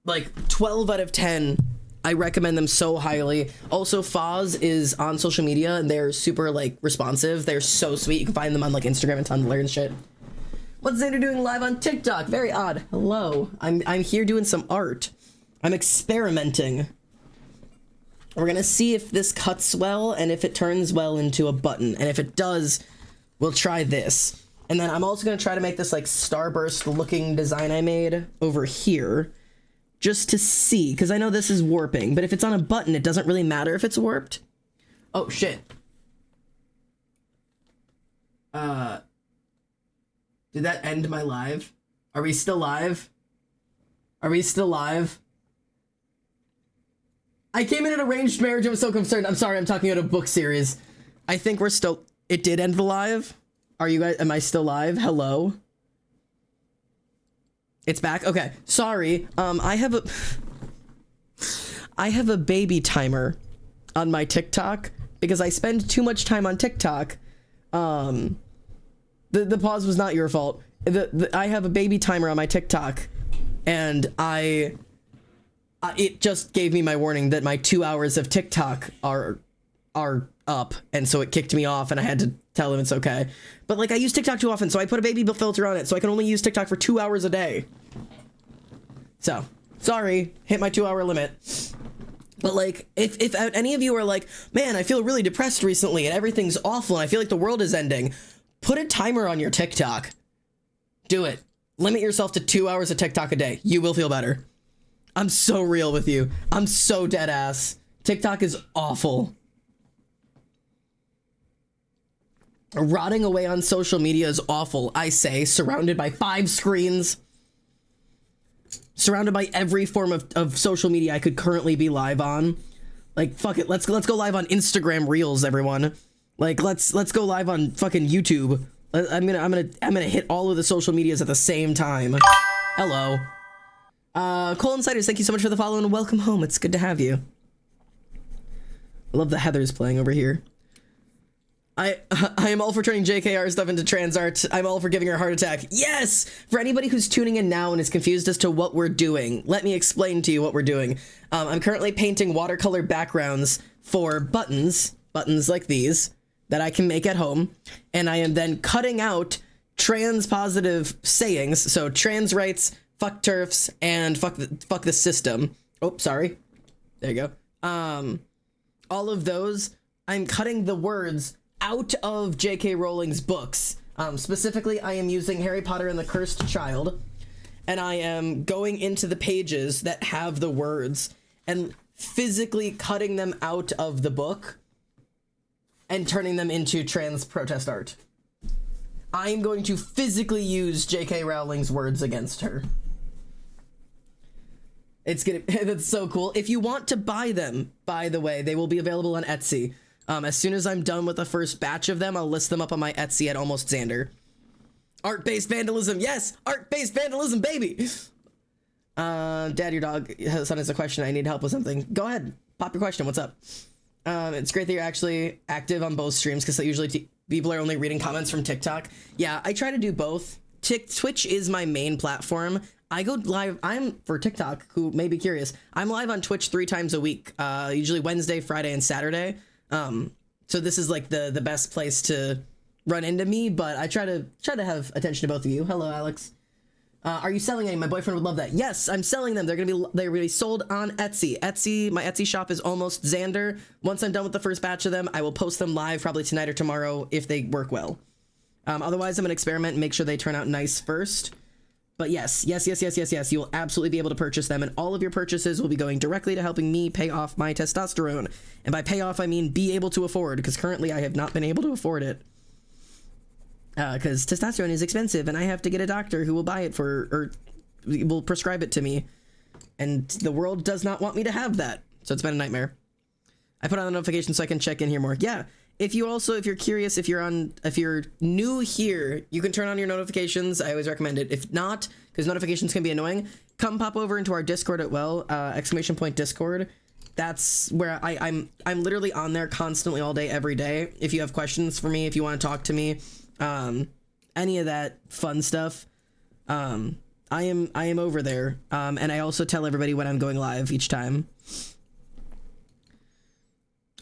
Like 12 out of 10. I recommend them so highly. Also, Foz is on social media and they're super like responsive. They're so sweet. You can find them on like Instagram and Tumblr and shit. What's Xander doing live on TikTok? Very odd. Hello. I'm here doing some art. I'm experimenting. We're gonna see if this cuts well and if it turns well into a button. And if it does, we'll try this. And then I'm also gonna try to make this like starburst looking design I made over here. Just to see, because I know this is warping, but if it's on a button, it doesn't really matter if it's warped. Oh, shit. Did that end my live? Are we still live? Are we still live? I came in an arranged marriage. I was so concerned. I'm sorry. I'm talking about a book series. I think we're still... It did end the live? Are you guys... Am I still live? Hello? It's back? Okay. Sorry. I have a baby timer on my TikTok because I spend too much time on TikTok. The pause was not your fault. I have a baby timer on my TikTok, and it just gave me my warning that my 2 hours of TikTok are up, and so it kicked me off, and I had to tell them it's okay. But like, I use TikTok too often, so I put a baby filter on it, so I can only use TikTok for 2 hours a day. So sorry, hit my 2 hour limit. But like, if any of you are like, man, I feel really depressed recently and everything's awful and I feel like the world is ending, put a timer on your TikTok. Do it. Limit yourself to 2 hours of TikTok a day. You will feel better. I'm so real with you. I'm so dead ass. TikTok is awful. Rotting away on social media is awful, I say, surrounded by 5 screens. Surrounded by every form of social media I could currently be live on. Like, fuck it, let's go live on Instagram Reels, everyone. Like, let's go live on fucking YouTube. I'm gonna hit all of the social medias at the same time. Hello. Cole Insiders, thank you so much for the follow and welcome home. It's good to have you. I love the Heather's playing over here. I am all for turning JKR stuff into trans art. I'm all for giving her a heart attack. Yes! For anybody who's tuning in now and is confused as to what we're doing, let me explain to you what we're doing. I'm currently painting watercolor backgrounds for buttons like these, that I can make at home, and I am then cutting out trans positive sayings, so trans rights, fuck turfs, and fuck the system. Oh, sorry. There you go. All of those, I'm cutting the words out of J.K. Rowling's books. Specifically, I am using Harry Potter and the Cursed Child, and I am going into the pages that have the words and physically cutting them out of the book and turning them into trans protest art. I'm going to physically use J.K. Rowling's words against her. That's so cool. If you want to buy them, by the way, they will be available on Etsy. As soon as I'm done with the first batch of them, I'll list them up on my Etsy at Almost Xander. Art-based vandalism, yes! Art-based vandalism, baby! Dad, your son has a question. I need help with something. Go ahead, pop your question. What's up? It's great that you're actually active on both streams, because usually people are only reading comments from TikTok. Yeah, I try to do both. Twitch is my main platform. I go live, for TikTok, who may be curious, I'm live on Twitch 3 times a week, usually Wednesday, Friday, and Saturday. So this is like the best place to run into me, but I try to have attention to both of you. Hello, Alex. Are you selling any? My boyfriend would love that. Yes, I'm selling them. They're gonna be sold on Etsy. My Etsy shop is Almost Xander. Once I'm done with the first batch of them, I will post them live probably tonight or tomorrow if they work well. Otherwise, I'm gonna experiment and make sure they turn out nice first. But yes, you will absolutely be able to purchase them, and all of your purchases will be going directly to helping me pay off my testosterone. And by pay off, I mean be able to afford, because currently I have not been able to afford it. Because testosterone is expensive, and I have to get a doctor who will buy it or will prescribe it to me. And the world does not want me to have that, so it's been a nightmare. I put on the notifications so I can check in here more. Yeah. If you're curious, if you're new here, you can turn on your notifications. I always recommend it. If not, because notifications can be annoying, come pop over into our Discord !Discord. That's where I'm literally on there constantly all day, every day. If you have questions for me, if you want to talk to me, any of that fun stuff, I am over there. And I also tell everybody when I'm going live each time.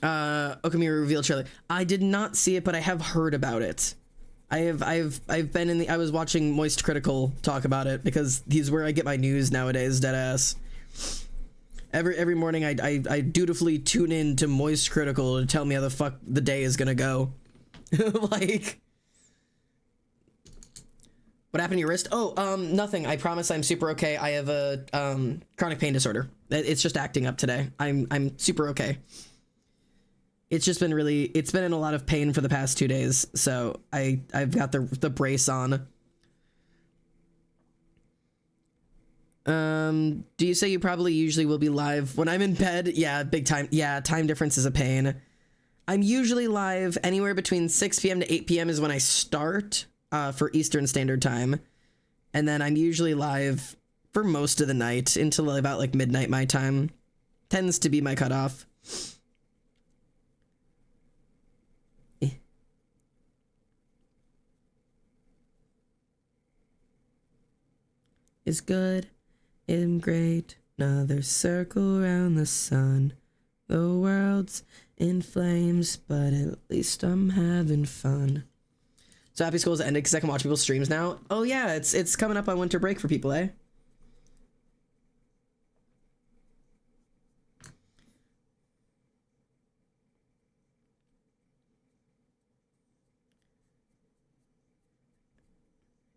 Okamura revealed trailer. I did not see it, but I have heard about it. I've been I was watching Moist Critical talk about it, because he's where I get my news nowadays, deadass. Every morning I dutifully tune in to Moist Critical to tell me how the fuck the day is gonna go. Like, what happened to your wrist? Oh, nothing. I promise I'm super okay. I have a chronic pain disorder. It's just acting up today. I'm super okay. It's just been it's been in a lot of pain for the past 2 days, so I've got the brace on. Do you say you probably usually will be live when I'm in bed? Yeah, big time. Yeah, time difference is a pain. I'm usually live anywhere between 6 p.m. to 8 p.m. is when I start, for Eastern Standard Time. And then I'm usually live for most of the night until about like midnight my time. Tends to be my cutoff. is good and great. Another circle around the sun. The world's in flames, but at least I'm having fun. So happy school's ended because I can watch people's streams now. Oh yeah, it's coming up on winter break for people, eh?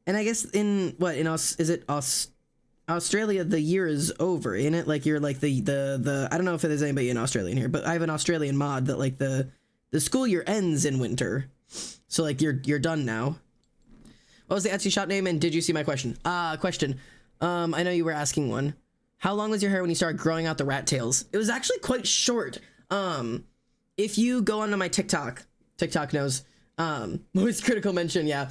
And I guess in what in Australia the year is over, ain't it? Like you're like the I don't know if there's anybody in Australia in here, but I have an Australian mod that like the school year ends in winter. So like you're done now. What was the Etsy shop name and did you see my question? Question. I know you were asking one. How long was your hair when you started growing out the rat tails? It was actually quite short. If you go onto my TikTok knows. Voice critical mention, yeah.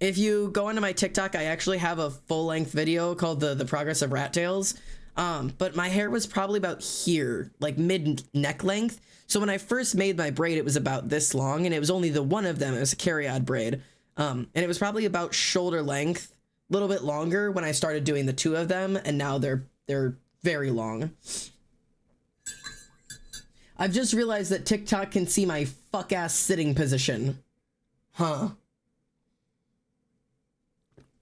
If you go onto my TikTok, I actually have a full-length video called the progress of rat tails. But my hair was probably about here, like mid neck length. So when I first made my braid, it was about this long, and it was only the one of them. It was a carry-on braid. And it was probably about shoulder length, a little bit longer when I started doing the two of them, and now they're very long. I've just realized that TikTok can see my fuck-ass sitting position. Huh.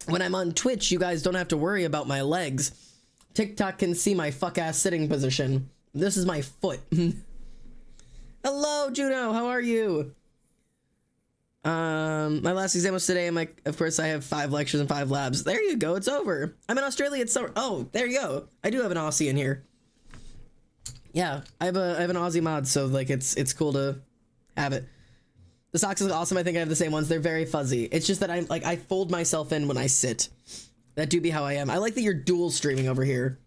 When I'm on Twitch, you guys don't have to worry about my legs. TikTok can see my fuck-ass sitting position. This is my foot. Hello, Juno. How are you? My last exam was today. I'm like, of course, I have 5 lectures and 5 labs. There you go. It's over. I'm in Australia. It's summer. Oh, there you go. I do have an Aussie in here. Yeah, I have an Aussie mod, so like it's cool to have it. The socks is awesome. I think I have the same ones. They're very fuzzy. It's just that I'm like I fold myself in when I sit. That do be how I am. I like that you're dual streaming over here.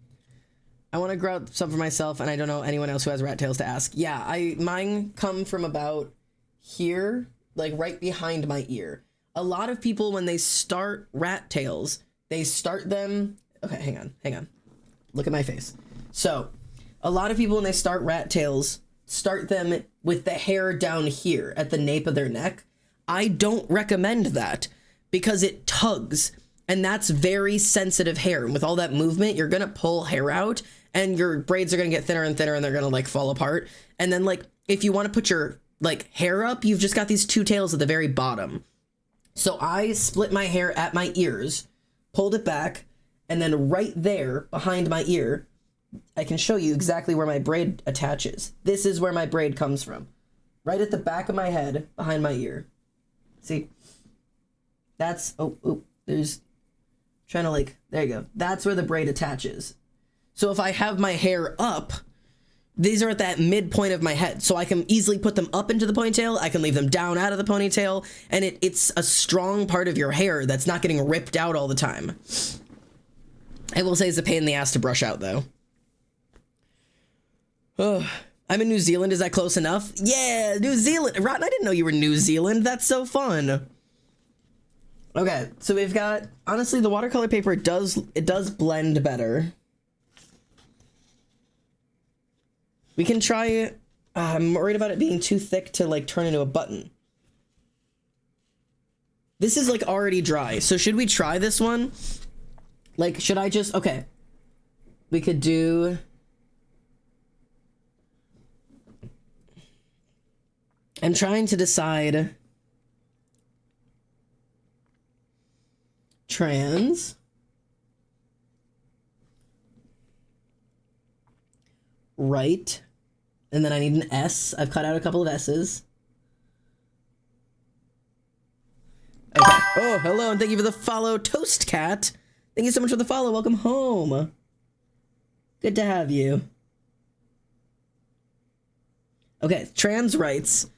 I want to grow out some for myself, and I don't know anyone else who has rat tails to ask. Yeah, mine come from about here, like right behind my ear. A lot of people, when they start rat tails, they start them. Okay, hang on. Look at my face. So, a lot of people when they start rat tails start them with the hair down here at the nape of their neck. I don't recommend that because it tugs, and that's very sensitive hair. And with all that movement, you're gonna pull hair out, and your braids are gonna get thinner and thinner, and they're gonna like fall apart. And then like if you want to put your like hair up, you've just got these 2 tails at the very bottom. So I split my hair at my ears, pulled it back, and then right there behind my ear, I can show you exactly where my braid attaches. This is where my braid comes from. Right at the back of my head, behind my ear. See? That's, there's, trying to like, there you go. That's where the braid attaches. So if I have my hair up, these are at that midpoint of my head. So I can easily put them up into the ponytail. I can leave them down out of the ponytail. And it's a strong part of your hair that's not getting ripped out all the time. I will say it's a pain in the ass to brush out though. Oh, I'm in New Zealand. Is that close enough? Yeah, New Zealand. Rotten, I didn't know you were New Zealand. That's so fun. Okay, so we've got, honestly, the watercolor paper, it does blend better. We can try it. I'm worried about it being too thick to like turn into a button. This is like already dry. So should we try this one? Like, should I just, okay. We could do, I'm trying to decide. Trans. Right. And then I need an S. I've cut out a couple of S's. Okay. Oh, hello, and thank you for the follow, Toast Cat. Thank you so much for the follow. Welcome home. Good to have you. Okay, trans rights.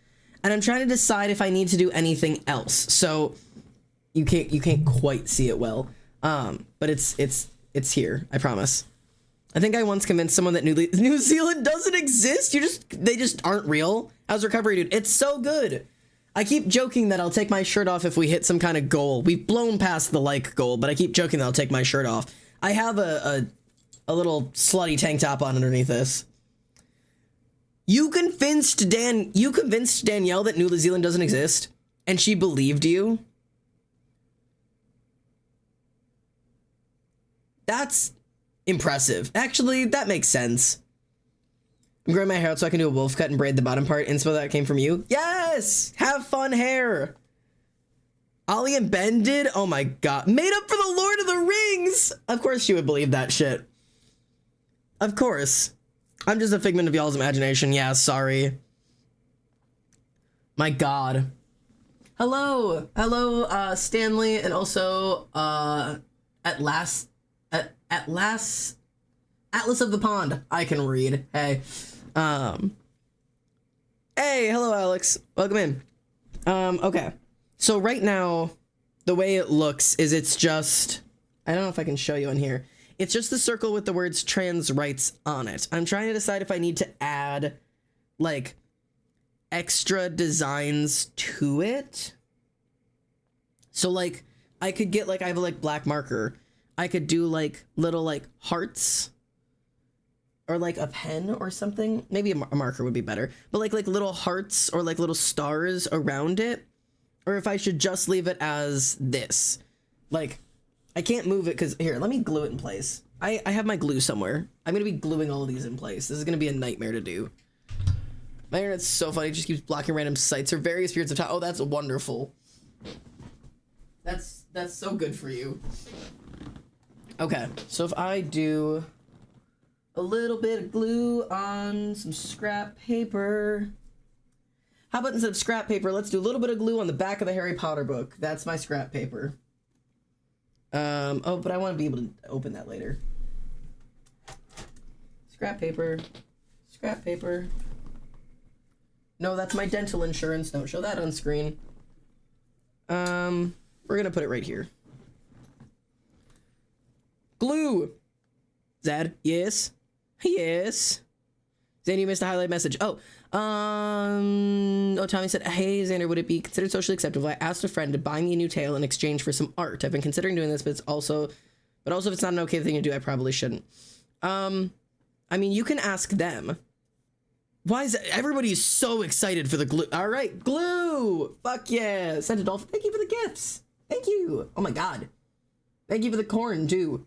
And I'm trying to decide if I need to do anything else. So you can't quite see it well. But it's here, I promise. I think I once convinced someone that New Zealand doesn't exist. They just aren't real. How's recovery, dude? It's so good. I keep joking that I'll take my shirt off if we hit some kind of goal. We've blown past the like goal, but I keep joking that I'll take my shirt off. I have a little slutty tank top on underneath this. You convinced Danielle that New Zealand doesn't exist, and she believed you? That's impressive. Actually, that makes sense. I'm growing my hair out so I can do a wolf cut and braid the bottom part. Inspo that came from you. Yes! Have fun hair. Ollie and Ben did? Oh my god. Made up for the Lord of the Rings! Of course you would believe that shit. Of course. I'm just a figment of y'all's imagination. Yeah, sorry. My god. Hello. Hello, Stanley, and also, Atlas of the Pond. I can read. Hey. Hey, hello, Alex. Welcome in. Okay. So right now, the way it looks is it's just, I don't know if I can show you on here. It's just the circle with the words trans rights on it. I'm trying to decide if I need to add, like, extra designs to it. So, like, I could get, like, I have a, like, black marker. I could do, like, little, like, hearts. Or, like, a pen or something. Maybe a marker would be better. But, like, little hearts or, like, little stars around it. Or if I should just leave it as this. Like, I can't move it because, here, let me glue it in place. I have my glue somewhere. I'm going to be gluing all of these in place. This is going to be a nightmare to do. My internet's so funny. It just keeps blocking random sites or various periods of time. Oh, that's wonderful. That's so good for you. Okay, so if I do a little bit of glue on some scrap paper. How about instead of scrap paper, let's do a little bit of glue on the back of the Harry Potter book. That's my scrap paper. Oh, but I want to be able to open that later. Scrap paper. Scrap paper. No, that's my dental insurance. Don't show that on screen. We're gonna put it right here. Glue! Zad, yes? Yes? Xander, you missed a highlight message. Oh, Tommy said, hey, Xander, would it be considered socially acceptable? I asked a friend to buy me a new tail in exchange for some art. I've been considering doing this, but also if it's not an okay thing to do, I probably shouldn't. I mean, you can ask them. Why is everybody so excited for the glue? All right, glue! Fuck yeah! Send a dolphin. Thank you for the gifts. Thank you. Oh my god. Thank you for the corn too.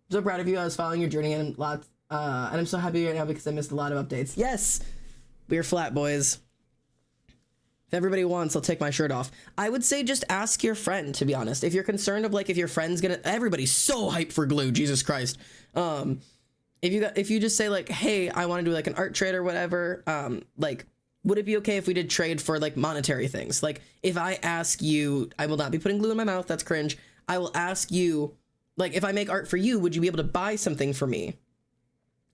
I'm so proud of you. I was following your journey and I'm so happy right now because I missed a lot of updates. Yes, we're flat boys. If everybody wants, I'll take my shirt off. I would say just ask your friend, to be honest. If you're concerned of like if your friend's gonna, everybody's so hyped for glue. Jesus Christ. If you just say like, hey, I want to do like an art trade or whatever, like, would it be okay if we did trade for like monetary things? Like if I ask you, I will not be putting glue in my mouth. That's cringe. I will ask you, like, if I make art for you, would you be able to buy something for me?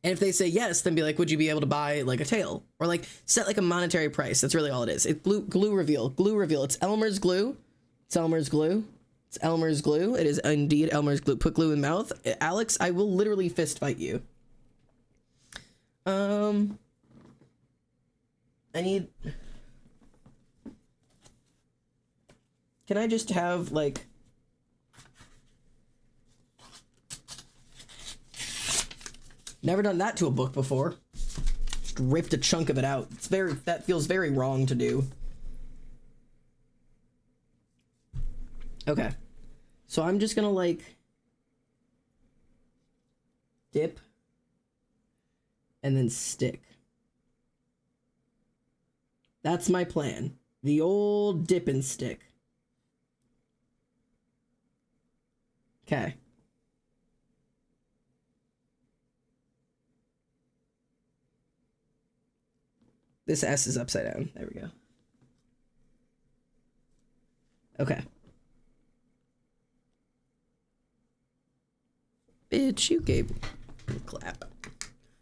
And if they say yes, then be like, would you be able to buy like a tail or like set like a monetary price? That's really all it is. It's glue reveal. It's Elmer's glue. It's Elmer's glue. It's Elmer's glue. It is indeed Elmer's glue. Put glue in mouth. Alex, I will literally fist fight you. I need... Can I just have, like... Never done that to a book before. Just ripped a chunk of it out. That feels very wrong to do. Okay. So I'm just gonna, like... dip. And then stick. That's my plan. The old dip and stick. Okay. This S is upside down. There we go. Okay. Bitch, you gave me a clap.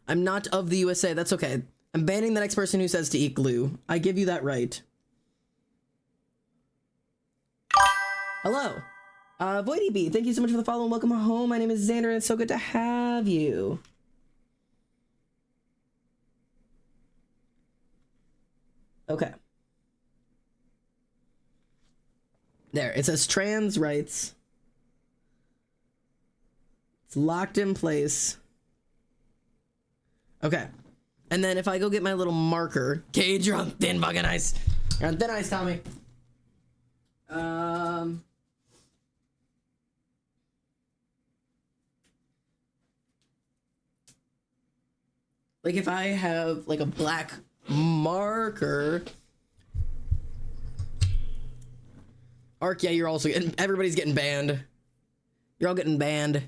I'm not of the USA. That's okay. I'm banning the next person who says to eat glue. I give you that right. Hello. Voidy B, thank you so much for the follow and welcome home. My name is Xander and it's so good to have you. Okay. There, it says trans rights. It's locked in place. Okay. And then if I go get my little marker, Cage, you're on thin fucking ice. You're on thin ice, Tommy. Like if I have like a black marker. Arc, yeah, you're also getting, everybody's getting banned. You're all getting banned.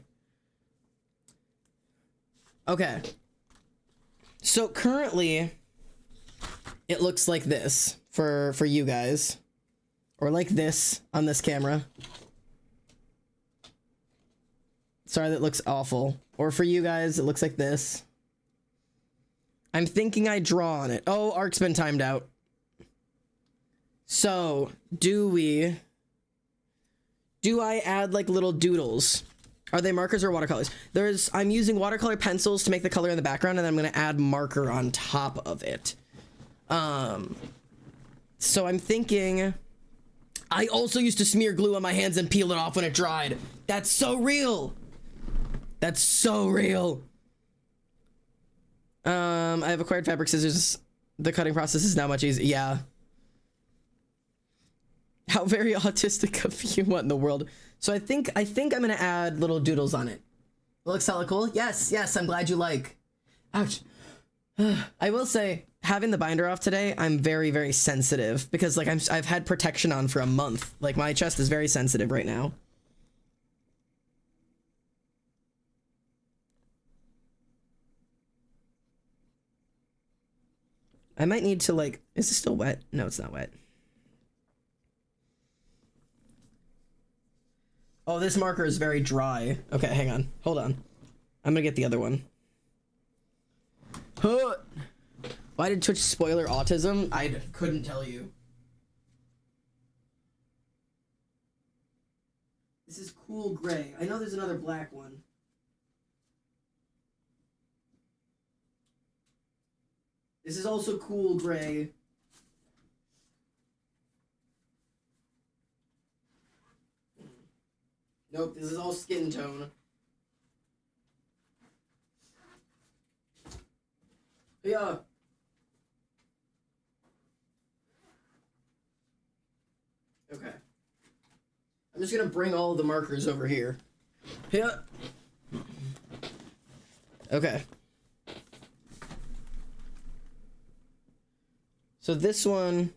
Okay. So currently, it looks like this for you guys. Or like this on this camera. Sorry, that looks awful. Or for you guys, it looks like this. I'm thinking I draw on it. Oh, Arc's been timed out. So, do I add like little doodles? Are they markers or watercolors? I'm using watercolor pencils to make the color in the background, and then I'm gonna add marker on top of it. So I'm thinking, I also used to smear glue on my hands and peel it off when it dried. That's so real. That's so real. I have acquired fabric scissors. The cutting process is now much easier. Yeah. How very autistic of you. What in the world? So I think I'm gonna add little doodles on it. Looks hella cool. Yes, I'm glad you like. Ouch. I will say, having the binder off today, I'm very, very sensitive because like I've had protection on for a month. Like my chest is very sensitive right now. I might need to like, is this still wet? No, it's not wet. Oh, this marker is very dry. Okay, hang on. Hold on. I'm gonna get the other one. Huh. Why did Twitch spoiler autism? I couldn't tell you. This is cool gray. I know there's another black one. This is also cool gray. Nope, this is all skin tone. Yeah. Okay. I'm just gonna bring all of the markers over here. Yeah. Okay. So this one...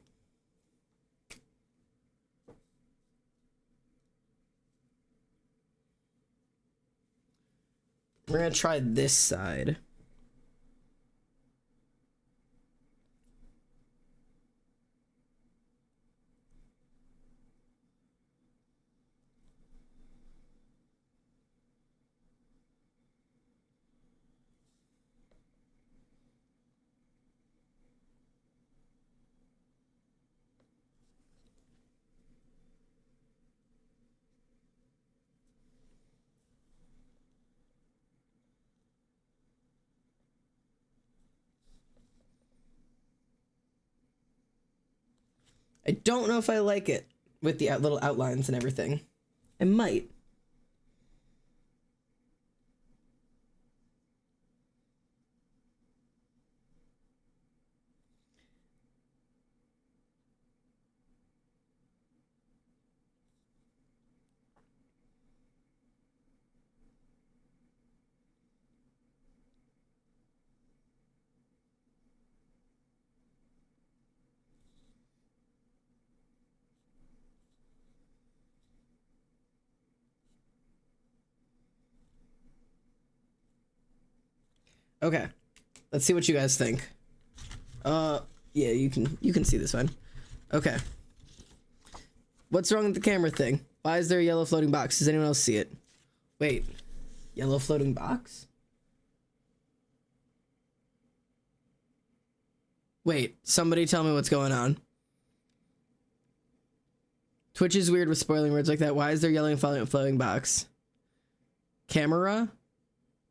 We're gonna try this side. I don't know if I like it with the little outlines and everything. I might. Okay. Let's see what you guys think. Yeah, you can see this one. Okay. What's wrong with the camera thing? Why is there a yellow floating box? Does anyone else see it? Wait. Yellow floating box? Wait, somebody tell me what's going on. Twitch is weird with spoiling words like that. Why is there yellow floating box? Camera?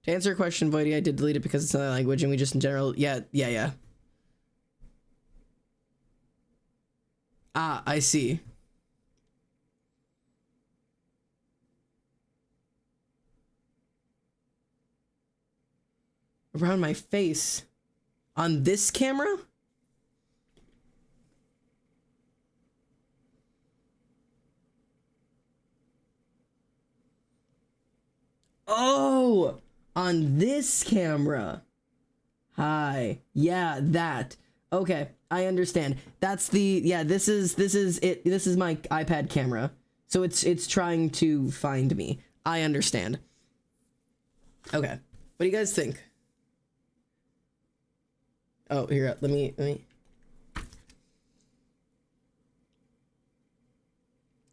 To answer your question, Voidy, I did delete it because it's another language and we just in general... Yeah. Ah, I see. Around my face? On this camera? Oh! On this camera. Hi. Yeah, that. Okay, I understand. That's the, yeah, this is it. This is my iPad camera. So it's trying to find me. I understand. Okay. What do you guys think? Oh, here, let me.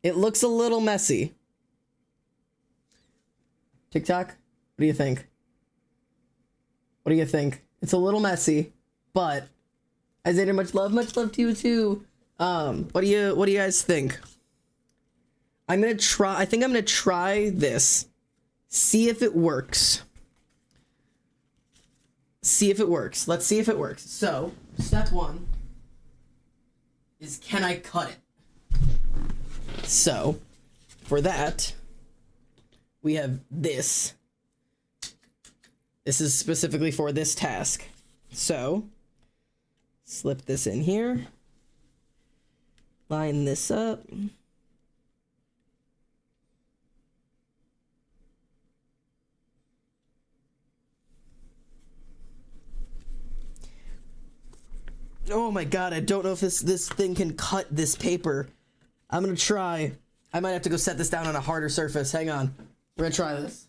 It looks a little messy. TikTok, what do you think? What do you think? It's a little messy, but Isaiah, much love to you too. What do you guys think? I think I'm gonna try this. See if it works. See if it works. Let's see if it works. So, step 1 is, can I cut it? So, for that, we have this. This is specifically for this task. So, slip this in here. Line this up. Oh my god, I don't know if this thing can cut this paper. I'm gonna try. I might have to go set this down on a harder surface. Hang on. We're gonna try this.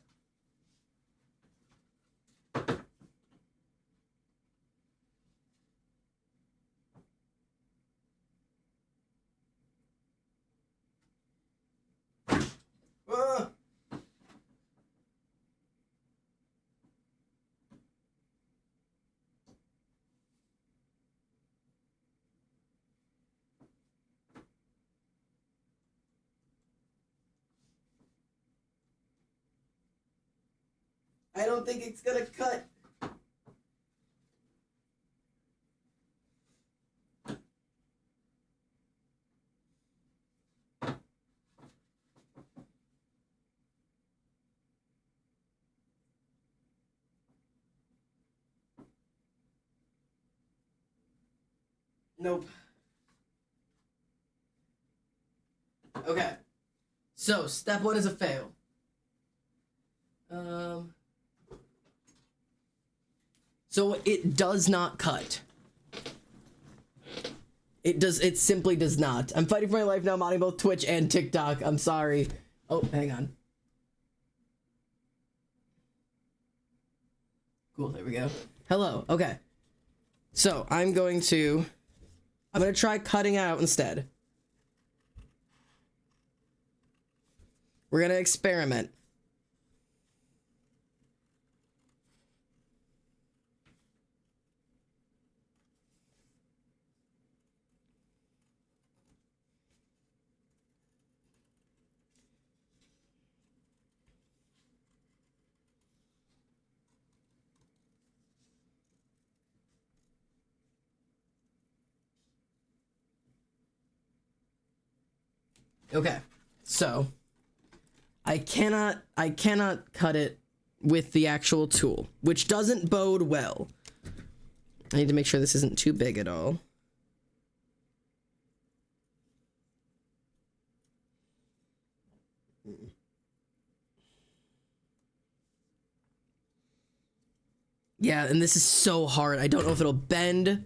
I don't think it's gonna cut. Nope. Okay. So, step 1 is a fail. So it does not cut. It simply does not. I'm fighting for my life now, modding both Twitch and TikTok. I'm sorry. Oh, hang on. Cool, there we go. Hello, okay. So, I'm gonna try cutting out instead. We're gonna experiment. Okay, so I cannot cut it with the actual tool, which doesn't bode well. I need to make sure this isn't too big at all. Yeah, and this is so hard. I don't know if it'll bend.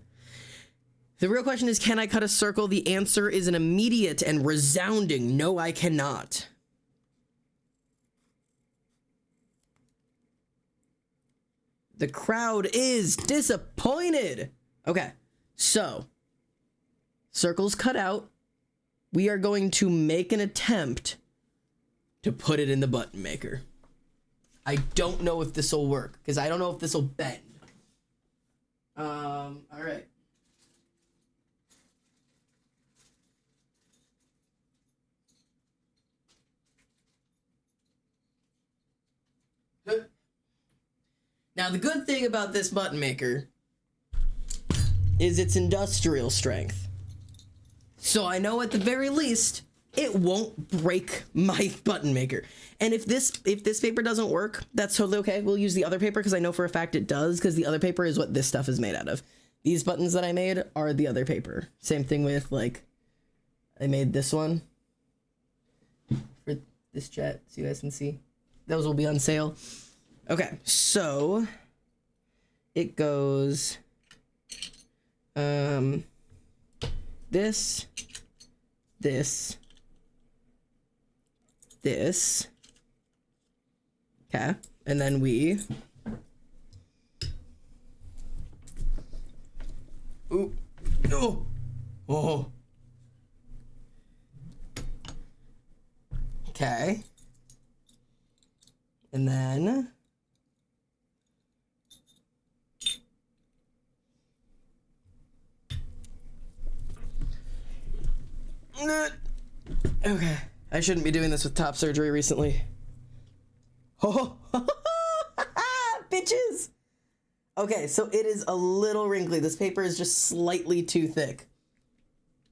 The real question is, can I cut a circle? The answer is an immediate and resounding no, I cannot. The crowd is disappointed. Okay, so circles cut out. We are going to make an attempt to put it in the button maker. I don't know if this will work because I don't know if this will bend. All right. Now, the good thing about this button maker is its industrial strength. So I know at the very least, it won't break my button maker. And if this paper doesn't work, that's totally okay. We'll use the other paper because I know for a fact it does, because the other paper is what this stuff is made out of. These buttons that I made are the other paper. Same thing with, like, I made this one for this jet, so you guys can see. Those will be on sale. Okay, so it goes this, this, this. Okay, and then we ooh, no, oh, okay, and then okay, I shouldn't be doing this with top surgery recently. Oh, bitches. Okay, so it is a little wrinkly. This paper is just slightly too thick.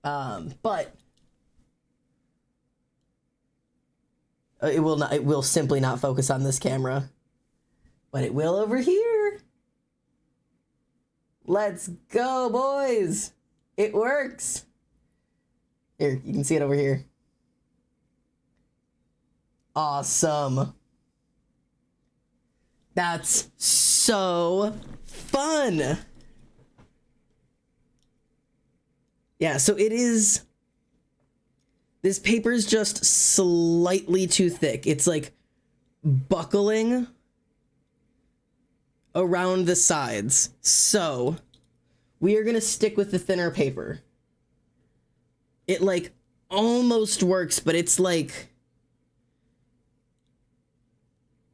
But it will simply not focus on this camera. But it will over here. Let's go, boys. It works. Here, you can see it over here. Awesome. That's so fun. Yeah, so it is. This paper is just slightly too thick. It's like buckling around the sides. So we are going to stick with the thinner paper. It like almost works, but it's like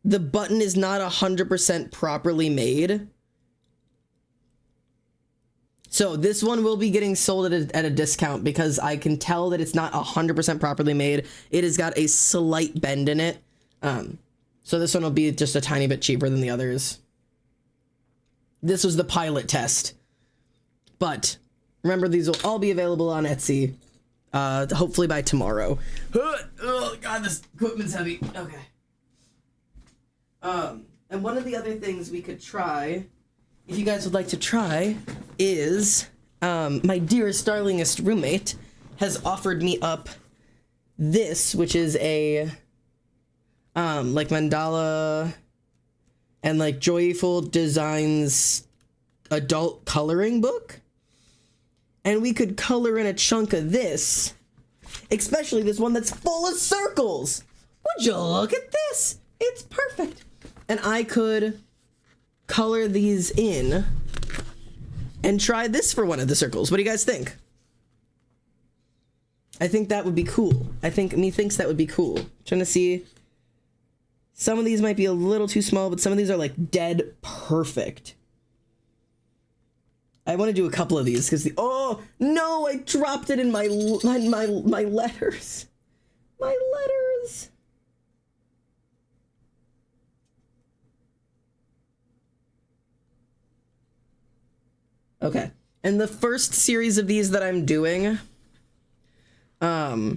the button is not 100% properly made. So this one will be getting sold at a discount because I can tell that it's not 100% properly made. It has got a slight bend in it. So this one will be just a tiny bit cheaper than the others. This was the pilot test. But remember, these will all be available on Etsy. Hopefully by tomorrow. Oh god, this equipment's heavy. Okay. And one of the other things we could try, if you guys would like to try, is my dearest, darlingest roommate has offered me up this, which is a like mandala and like joyful designs adult coloring book. And we could color in a chunk of this, especially this one that's full of circles. Would you look at this? It's perfect. And I could color these in and try this for one of the circles. What do you guys think? I think that would be cool. I think methinks that would be cool. Trying to see. Some of these might be a little too small, but some of these are like dead perfect. I want to do a couple of these because oh no, I dropped it in my letters. My letters. Okay. And the first series of these that I'm doing, yeah,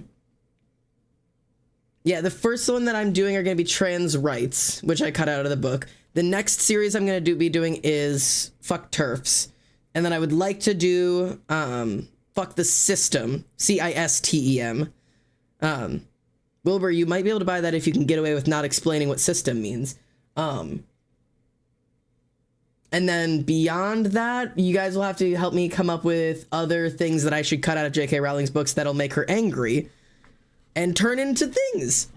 the first one that I'm doing are going to be trans rights, which I cut out of the book. The next series I'm going to be doing is fuck turfs. And then I would like to do fuck the system, CISTEM. Wilbur, you might be able to buy that if you can get away with not explaining what system means. And then beyond that, you guys will have to help me come up with other things that I should cut out of J.K. Rowling's books that'll make her angry and turn into things.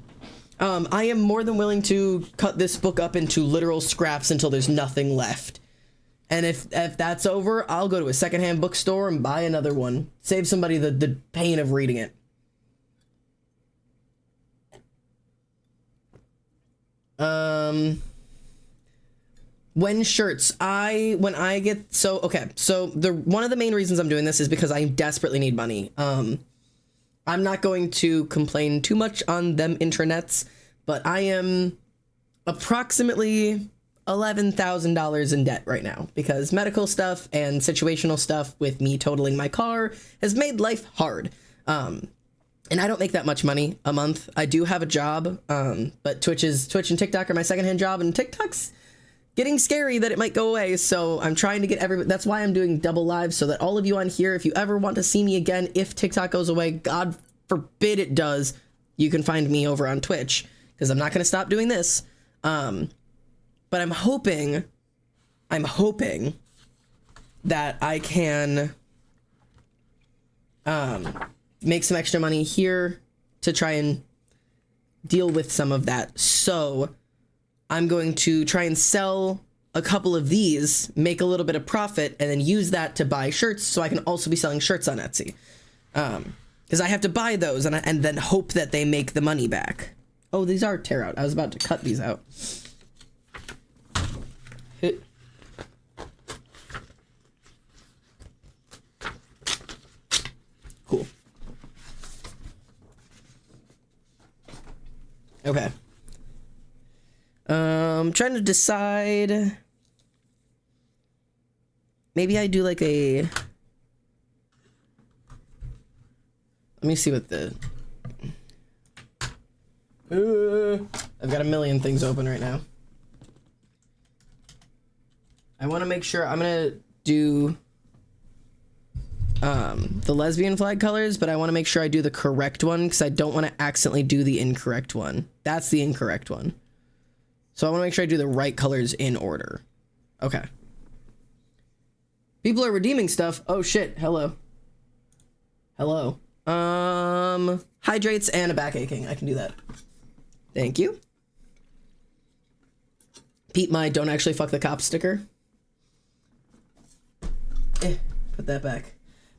I am more than willing to cut this book up into literal scraps until there's nothing left. And if that's over, I'll go to a secondhand bookstore and buy another one. Save somebody the pain of reading it. When shirts, when I get, so, okay, so one of the main reasons I'm doing this is because I desperately need money. I'm not going to complain too much on them intranets, but I am approximately $11,000 in debt right now because medical stuff and situational stuff with me totaling my car has made life hard. And I don't make that much money a month. I do have a job, but Twitch and TikTok are my secondhand job, and TikTok's getting scary that it might go away. So I'm trying to get that's why I'm doing double lives, so that all of you on here, if you ever want to see me again, if TikTok goes away, God forbid it does, you can find me over on Twitch because I'm not going to stop doing this. But I'm hoping I'm hoping that I can make some extra money here to try and deal with some of that. So I'm going to try and sell a couple of these, make a little bit of profit, and then use that to buy shirts so I can also be selling shirts on Etsy. Because I have to buy those and then hope that they make the money back. Oh, these are tear out. I was about to cut these out. Cool. Okay. Trying to decide. Maybe I do like a. Let me see what the. I've got a million things open right now. I want to make sure I'm gonna do the lesbian flag colors, but I want to make sure I do the correct one because I don't want to accidentally do the incorrect one. That's the incorrect one. So I want to make sure I do the right colors in order. Okay. People are redeeming stuff. Oh shit. Hello. Hello. Hydrates and a back aching. I can do that. Thank you. Pete my don't actually fuck the cop sticker. Put that back.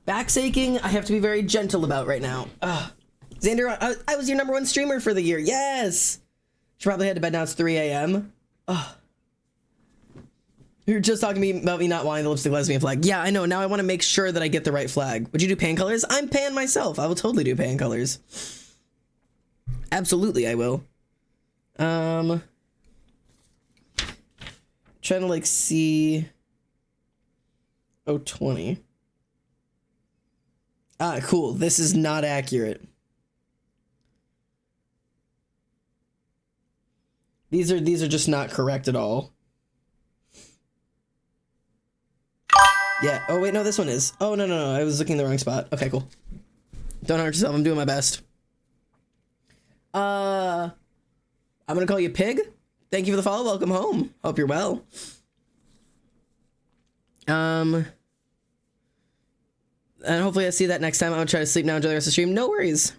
Back's aching, I have to be very gentle about right now. Xander, I was your #1 streamer for the year. Yes! Should probably head to bed now. It's 3 a.m. You're just talking to me about me not wanting the lipstick lesbian flag. Yeah, I know. Now I want to make sure that I get the right flag. Would you do pan colors? I'm pan myself. I will totally do pan colors. Absolutely, I will. Trying to like see. Oh, 20. Ah, cool. This is not accurate. These are just not correct at all. Yeah. Oh, wait, no, this one is. Oh, no. I was looking in the wrong spot. Okay, cool. Don't hurt yourself. I'm doing my best. I'm gonna call you Pig. Thank you for the follow. Welcome home. Hope you're well. And hopefully I see that next time. I'm gonna try to sleep now, enjoy the rest of the stream. No worries.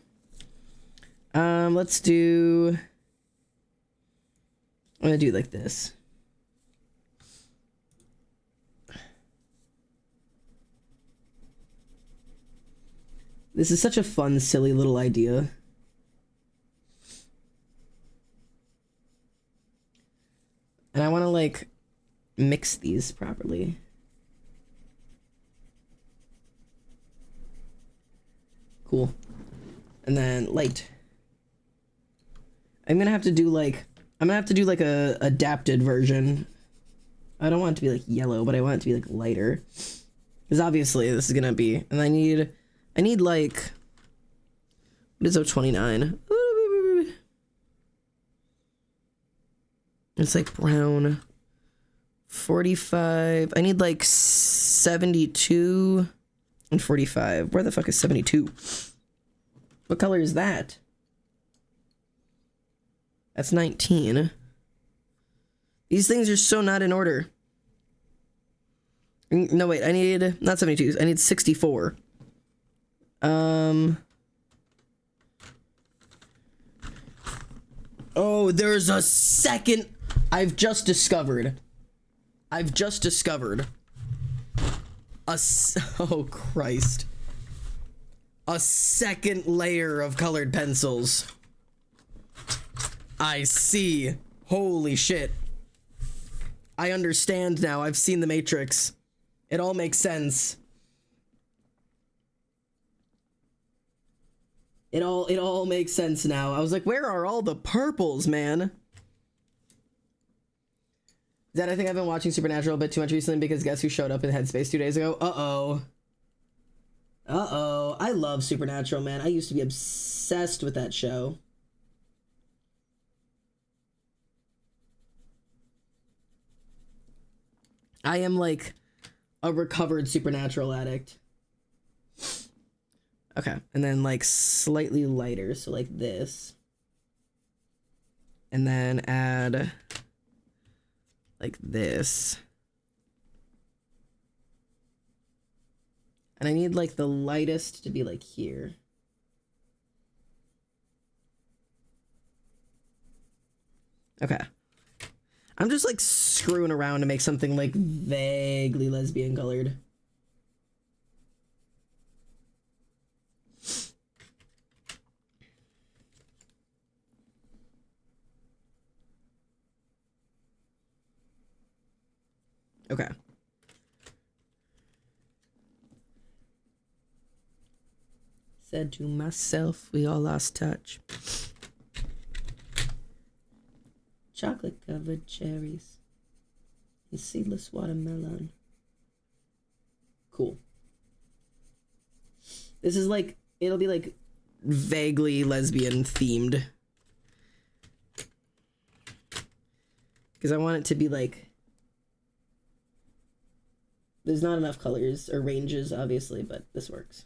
Let's do. I'm gonna do like this. This is such a fun, silly little idea. And I want to like mix these properly. Cool. And then light. I'm gonna have to do like a adapted version. I don't want it to be like yellow, but I want it to be like lighter. Because obviously this is gonna be, and I need like, what is 029? It's like brown. 45. I need like 72 and 45. Where the fuck is 72? What color is that? That's 19. These things are so not in order. No, wait, I need, not 72, I need 64. Oh, there's a second. I've just discovered. Oh, Christ. A second layer of colored pencils. I see. Holy shit. I understand now. I've seen the Matrix. It all makes sense. It all makes sense now. I was like, where are all the purples, man? Dad, I think I've been watching Supernatural a bit too much recently because guess who showed up in Headspace 2 days ago? Uh-oh. I love Supernatural, man. I used to be obsessed with that show. I am like a recovered Supernatural addict. Okay, and then like slightly lighter, so like this. And then add like this. And I need like the lightest to be like here. Okay. I'm just like screwing around to make something like vaguely lesbian colored. Okay. Said to myself, we all lost touch. Chocolate covered cherries and seedless watermelon. Cool. This is like, it'll be like vaguely lesbian themed. Because I want it to be like, there's not enough colors or ranges, obviously, but this works.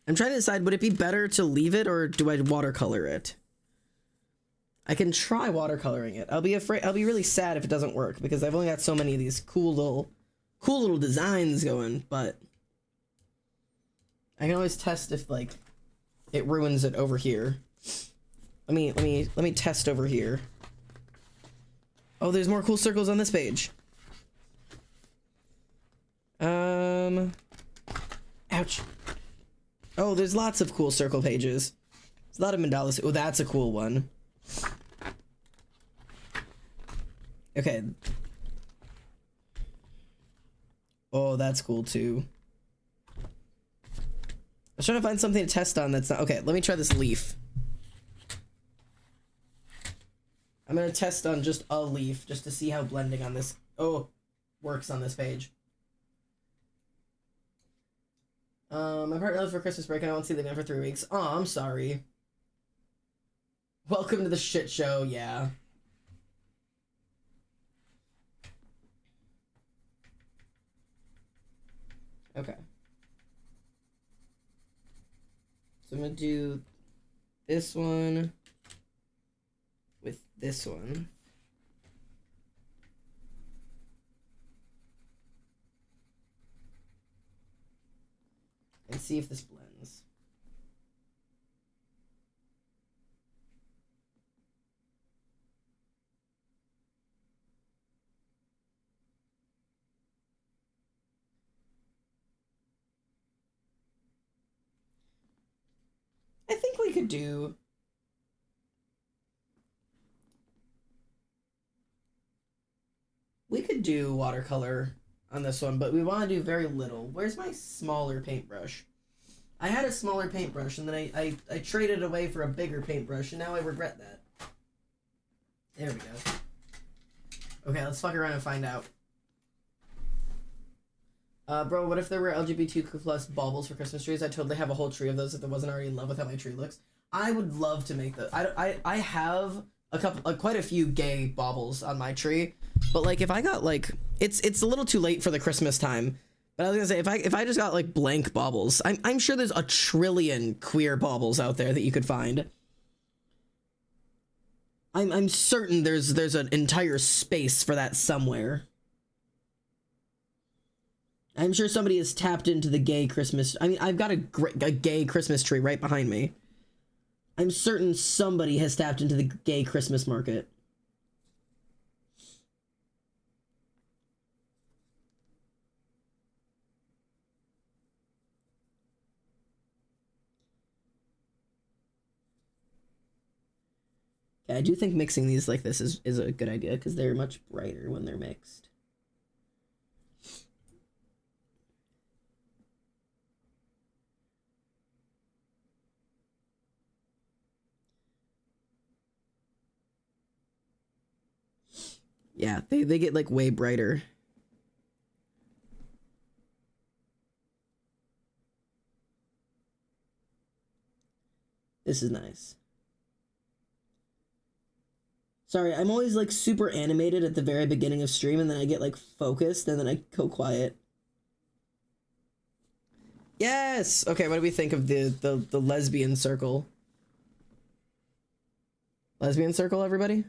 I'm trying to decide, would it be better to leave it or do I watercolor it? I can try watercoloring it. I'll be really sad if it doesn't work because I've only got so many of these cool little designs going, but I can always test if like it ruins it over here. Let me test over here. Oh, there's more cool circles on this page. Ouch. Oh, there's lots of cool circle pages. There's a lot of mandalas. Oh, that's a cool one. Okay. Oh, that's cool too. I was trying to find something to test on that's not... Okay, let me try this leaf. I'm gonna test on just a leaf, just to see how blending on this... Oh, works on this page. My partner left for Christmas break and I won't see them again for 3 weeks. Oh, I'm sorry. Welcome to the shit show, yeah. Okay. So I'm gonna do this one with this one. And see if this blends. I think we could do... We could do watercolor on this one, but we want to do very little. Where's my smaller paintbrush? I had a smaller paintbrush, and then I traded it away for a bigger paintbrush, and now I regret that. There we go. Okay, let's fuck around and find out. Bro, what if there were LGBTQ plus baubles for Christmas trees? I'd totally have a whole tree of those if I wasn't already in love with how my tree looks. I would love to make those. I have a couple, quite a few gay baubles on my tree, but like if I got like, it's a little too late for the Christmas time. But I was gonna say if I just got like blank baubles, I'm sure there's a trillion queer baubles out there that you could find. I'm certain there's an entire space for that somewhere. I'm sure somebody has tapped into the gay Christmas. I mean, I've got a gay Christmas tree right behind me. I'm certain somebody has tapped into the gay Christmas market. Yeah, I do think mixing these like this is a good idea because they're much brighter when they're mixed. Yeah, they get like way brighter. This is nice. Sorry, I'm always like super animated at the very beginning of stream and then I get like focused and then I go quiet. Yes! Okay, what do we think of the lesbian circle? Lesbian circle, everybody?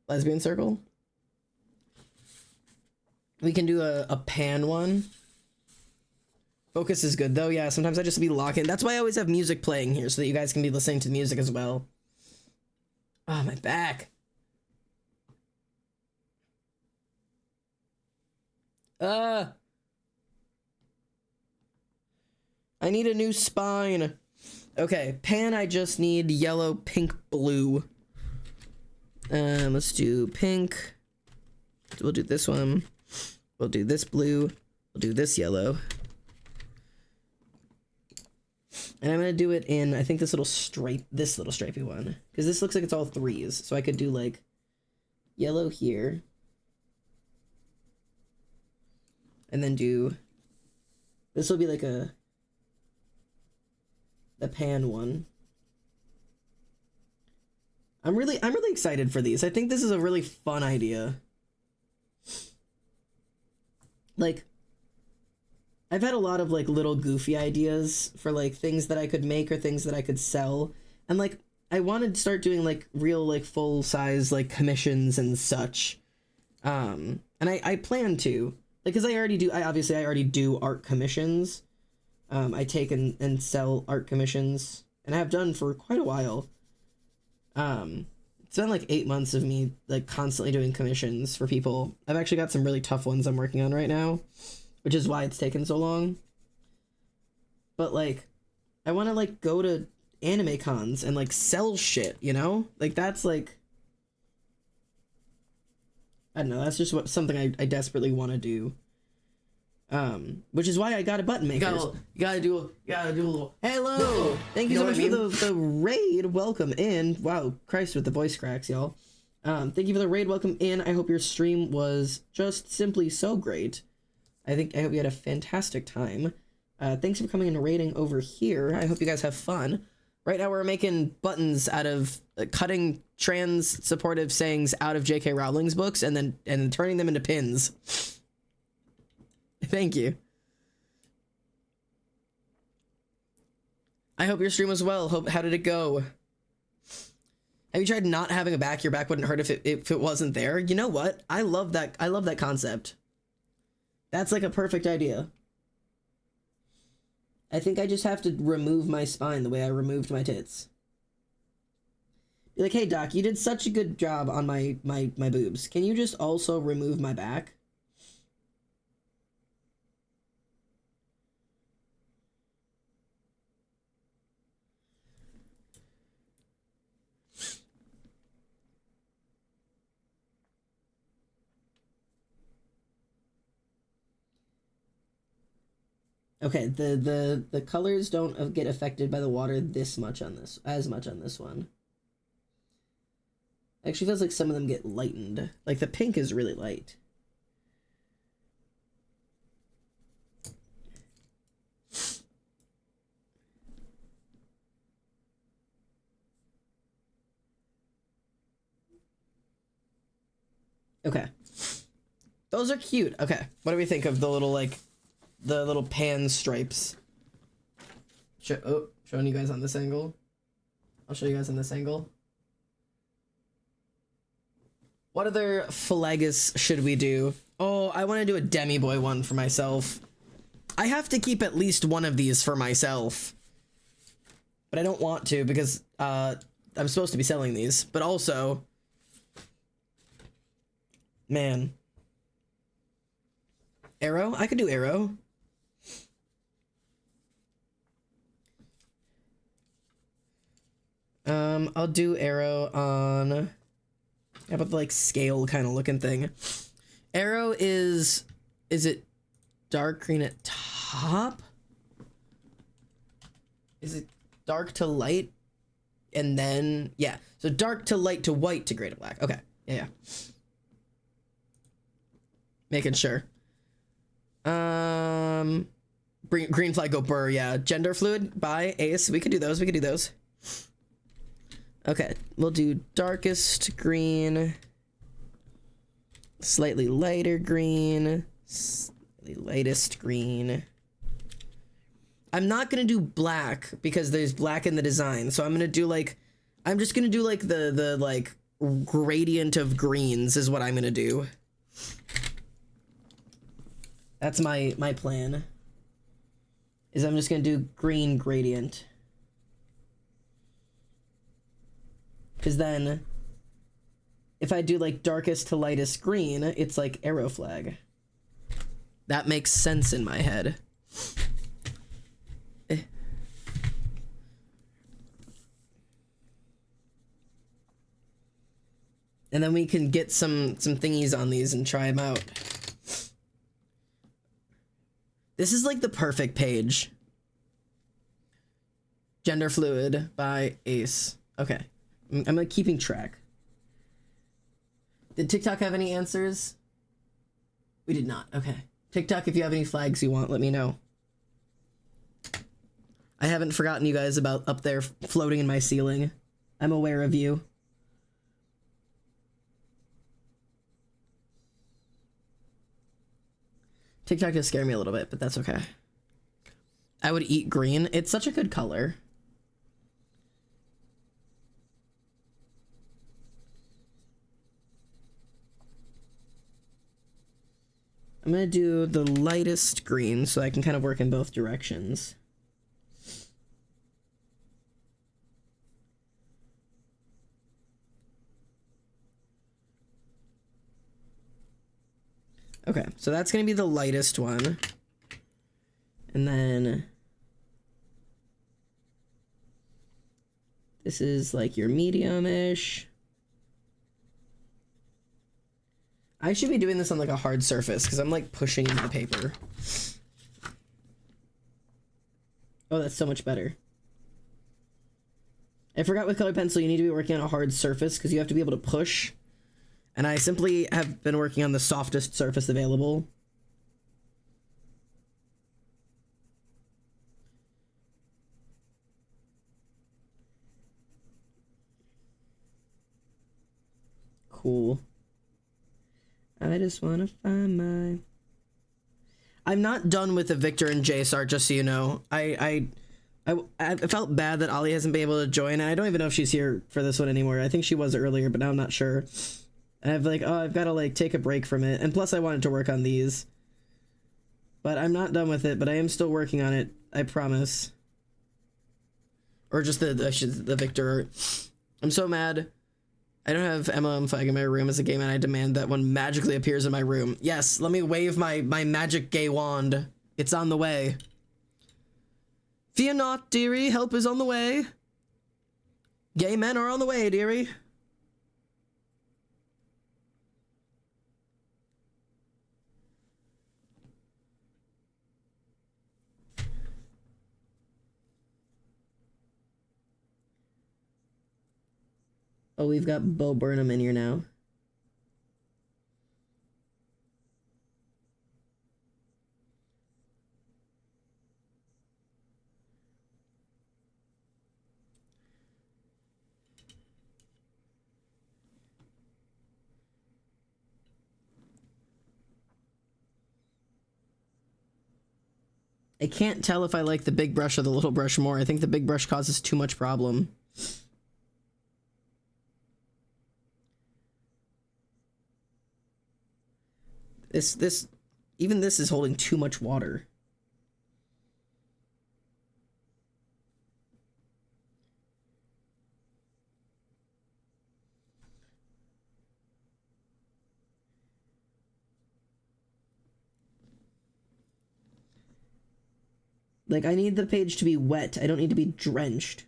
Lesbian circle? We can do a pan one. Focus is good though. Yeah, sometimes I just be locking. That's why I always have music playing here so that you guys can be listening to the music as well. Oh, my back. I need a new spine. Okay, pan, I just need yellow, pink, blue. Let's do pink. We'll do this one. We'll do this blue. We'll do this yellow. And I'm gonna do it in, I think this little stripy one. Because this looks like it's all threes. So I could do like yellow here. And then do, this will be like the pan one. I'm really excited for these. I think this is a really fun idea. Like, I've had a lot of like little goofy ideas for like things that I could make or things that I could sell. And like, I wanted to start doing like real like full size like commissions and such. And I plan to, like, cause I already do art commissions. I take and sell art commissions, and I have done for quite a while. It's been like 8 months of me like constantly doing commissions for people. I've actually got some really tough ones I'm working on right now, which is why it's taken so long. But like, I want to like go to anime cons and like sell shit, you know? Like that's like, I don't know, that's just something I desperately want to do. Which is why I got a button maker. You gotta do a little hello. Thank you so much for the raid. Welcome in. Wow, Christ with the voice cracks, y'all. Thank you for the raid. Welcome in. I hope your stream was just simply so great. I hope you had a fantastic time. Thanks for coming and raiding over here. I hope you guys have fun. Right now we're making buttons out of cutting trans supportive sayings out of JK Rowling's books and then turning them into pins. Thank you. I hope your stream was well. How did it go? Have you tried not having a back? Your back wouldn't hurt if it wasn't there. You know what? I love that concept. That's like a perfect idea. I think I just have to remove my spine the way I removed my tits. Be like, hey doc, you did such a good job on my boobs. Can you just also remove my back? Okay, the colors don't get affected by the water as much on this one. Actually feels like some of them get lightened. Like the pink is really light. Okay. Those are cute. Okay. What do we think of the little pan stripes? Showing you guys on this angle. I'll show you guys on this angle. What other flagus should we do? Oh, I want to do a Demi Boy one for myself. I have to keep at least one of these for myself. But I don't want to because I'm supposed to be selling these. But also, man. Arrow? I could do arrow. I'll do arrow on, how about the like scale kind of looking thing? Arrow is it dark green at top? Is it dark to light? And then, yeah. So dark to light to white to gray to black. Okay. Yeah. Making sure. Green flag go burr, yeah. Gender fluid by Ace. We could do those. Okay, we'll do darkest green, slightly lighter green, slightly lightest green. I'm not gonna do black because there's black in the design, so I'm gonna do like, I'm just gonna do like the like gradient of greens is what I'm gonna do. That's my plan. Is I'm just gonna do green gradient. Because then, if I do like darkest to lightest green, it's like arrow flag. That makes sense in my head. And then we can get some thingies on these and try them out. This is like the perfect page. Gender fluid by Ace. Okay. I'm like keeping track. Did TikTok have any answers? We did not. Okay. TikTok, if you have any flags you want, let me know. I haven't forgotten you guys about up there floating in my ceiling. I'm aware of you. TikTok does scare me a little bit, but that's okay. I would eat green. It's such a good color. I'm gonna do the lightest green so I can kind of work in both directions. Okay, so that's gonna be the lightest one. And then this is like your medium-ish. I should be doing this on like a hard surface because I'm like pushing into the paper. Oh, that's so much better. I forgot with colored pencil you need to be working on a hard surface because you have to be able to push. And I simply have been working on the softest surface available. Cool. I just want to find my... I'm not done with the Victor and Jace art, just so you know. I felt bad that Ollie hasn't been able to join, and I don't even know if she's here for this one anymore. I think she was earlier, but now I'm not sure. And I've like, oh, I've got to like take a break from it. And plus I wanted to work on these. But I'm not done with it, but I am still working on it. I promise. Or just the Victor art. I'm so mad. I don't have MLM flag in my room as a gay man. I demand that one magically appears in my room. Yes, let me wave my magic gay wand. It's on the way. Fear not, dearie. Help is on the way. Gay men are on the way, dearie. Oh, we've got Bo Burnham in here now. I can't tell if I like the big brush or the little brush more. I think the big brush causes too much problem. Even this is holding too much water. Like, I need the page to be wet. I don't need to be drenched.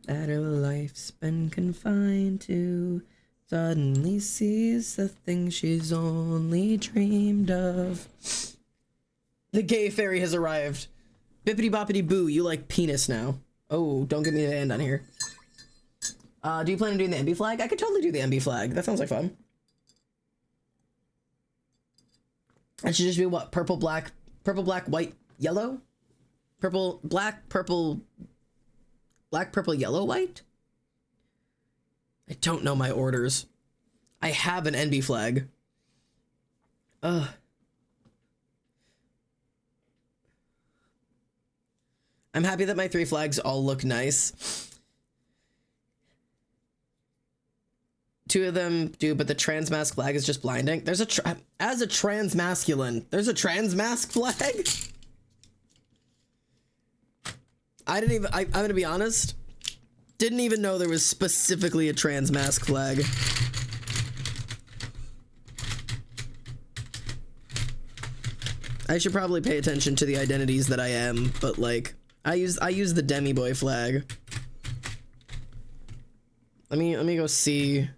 That her life's been confined to, suddenly sees the things she's only dreamed of. The gay fairy has arrived. Bippity boppity boo, you like penis now. Oh, don't get me the end on here. Do you plan on doing the MB flag? I could totally do the MB flag. That sounds like fun. That should just be what? Purple, black, white, yellow? Purple, black, purple, yellow, white? I don't know my orders. I have an NB flag. Ugh. I'm happy that my 3 flags all look nice. Two of them do, but the trans mask flag is just blinding. There's as a trans masculine, there's a trans mask flag. I'm gonna be honest, didn't even know there was specifically a trans mask flag. I should probably pay attention to the identities that I am, but like, I use the demi boy flag. Let me go see.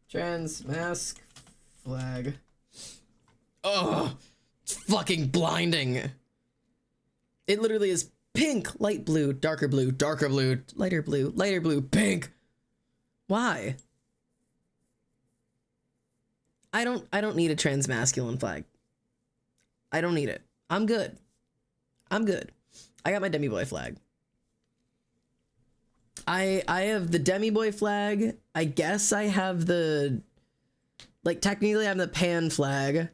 Trans mask flag. Oh, it's fucking blinding. It literally is pink, light blue, darker blue, lighter blue, pink. Why? I don't need a trans masculine flag. I don't need it. I'm good. I got my demi boy flag. I have the demi boy flag. I guess I have the, like, technically I'm the pan flag.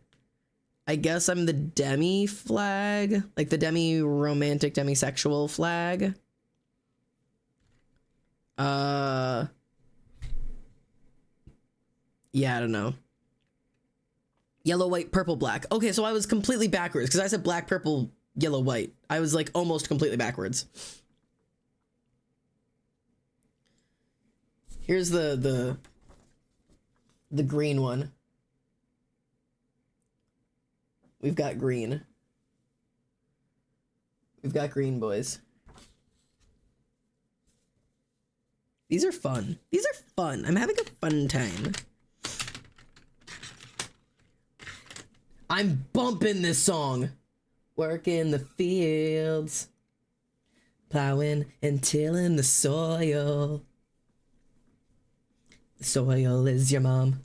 I guess I'm the demi flag, like the demi romantic, demisexual flag. Yeah, I don't know. Yellow, white, purple, black. Okay, so I was completely backwards because I said black, purple, yellow, white. I was like almost completely backwards. Here's the green one. We've got green. We've got green, boys. These are fun. These are fun. I'm having a fun time. I'm bumping this song. Work in the fields. Plowing and tilling the soil. The soil is your mom.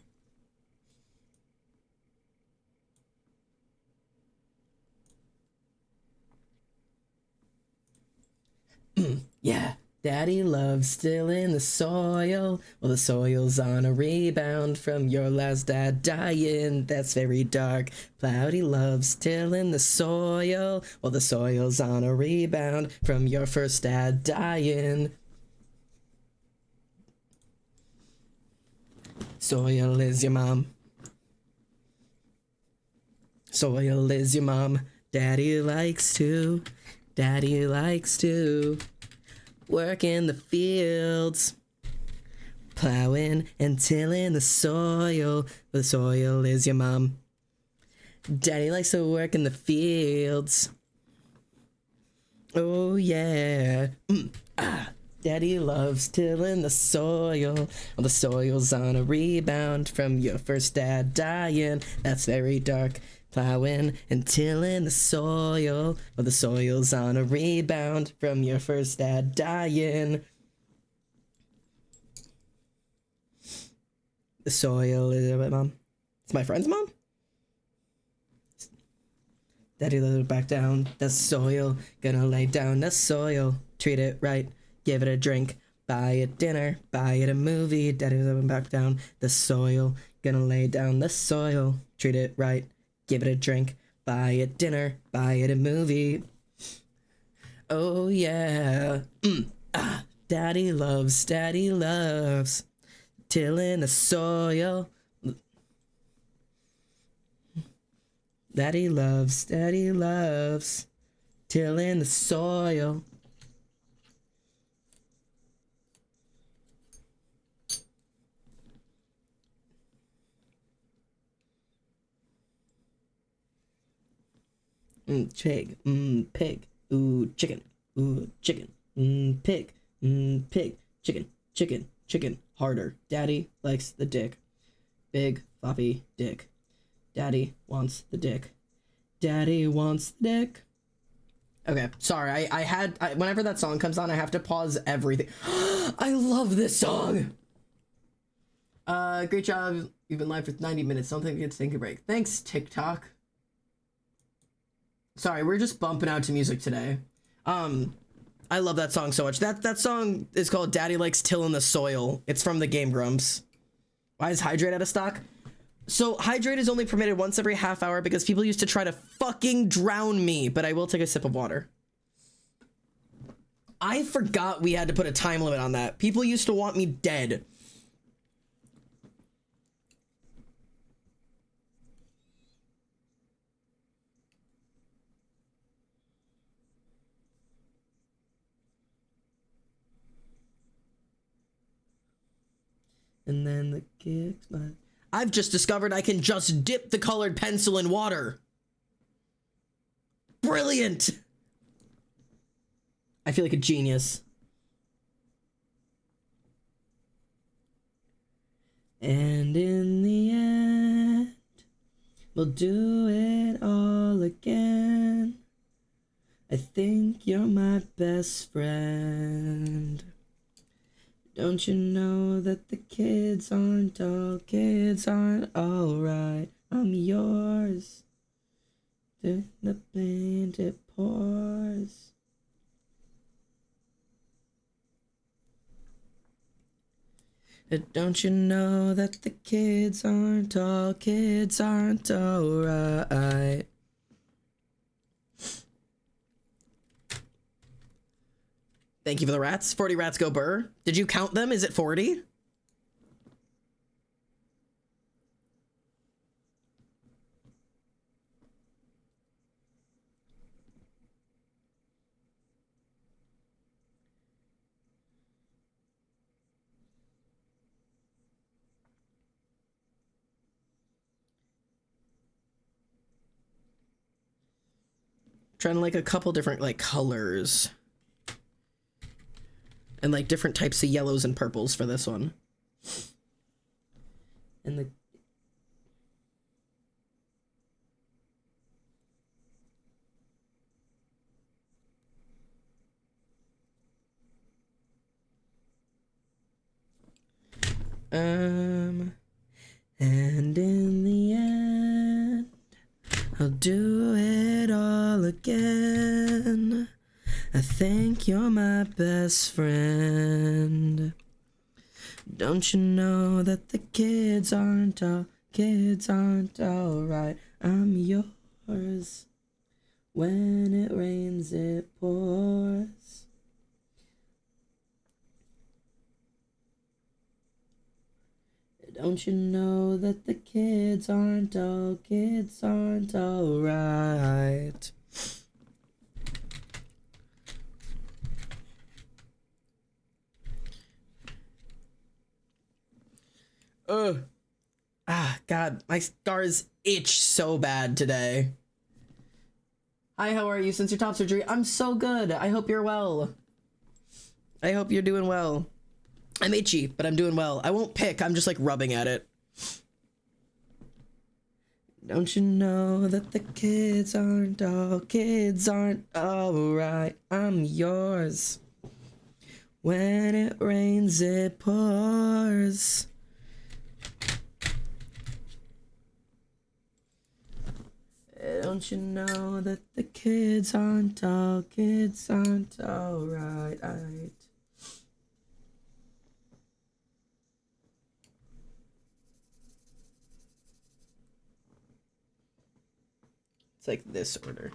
Yeah, Daddy loves tilling the soil. Well, the soil's on a rebound from your last dad dying. That's very dark. Cloudy loves tilling the soil. Well, the soil's on a rebound from your first dad dying. Soil is your mom. Soil is your mom. Daddy likes to work in the fields, plowing and tilling the soil. The soil is your mom. Daddy likes to work in the fields. Oh yeah. Daddy loves tilling the soil. Well, the soil's on a rebound from your first dad dying. That's very dark. Plowing and tilling the soil. Well, the soil's on a rebound from your first dad dying. The soil is my mom. It's my friend's mom? Daddy let it back down. The soil. Gonna lay down the soil. Treat it right. Give it a drink. Buy it dinner. Buy it a movie. Daddy let it back down. The soil. Gonna lay down the soil. Treat it right. Give it a drink, buy it dinner, buy it a movie. Oh yeah. Daddy loves tilling the soil. Daddy loves tilling the soil. Pig, pig, ooh, chicken, pig, pig, chicken, harder. Daddy likes the dick. Big, floppy dick. Daddy wants the dick. Daddy wants the dick. Okay, sorry, whenever that song comes on, I have to pause everything. I love this song! Great job. You've been live for 90 minutes. Don't think you get to take a break. Thanks, TikTok. Sorry, we're just bumping out to music today. I love that song so much. That song is called Daddy Likes Tilling the Soil. It's from the game Grumps. Why is Hydrate out of stock? So Hydrate is only permitted once every half hour because people used to try to fucking drown me, but I will take a sip of water. I forgot we had to put a time limit on that. People used to want me dead. And then the kicks, but I've just discovered I can just dip the colored pencil in water. Brilliant! I feel like a genius. And in the end, we'll do it all again. I think you're my best friend. Don't you know that the kids aren't alright? I'm yours. Through the paint it pours. Don't you know that the kids aren't alright? Thank you for the rats. 40 rats go burr. Did you count them? Is it 40? Trying like a couple different like colors. And like different types of yellows and purples for this one. And the and in the end, I'll do it all again. I think you're my best friend. Don't you know that the kids aren't alright? I'm yours. When it rains, it pours. Don't you know that the kids aren't alright? Ugh. Ah, God, my scars itch so bad today. Hi, how are you since your top surgery? I'm so good. I hope you're well. I hope you're doing well. I'm itchy, but I'm doing well. I won't pick, I'm just like rubbing at it. Don't you know that the kids aren't alright? I'm yours. When it rains, it pours. Don't you know that the kids aren't alright? It's like this order.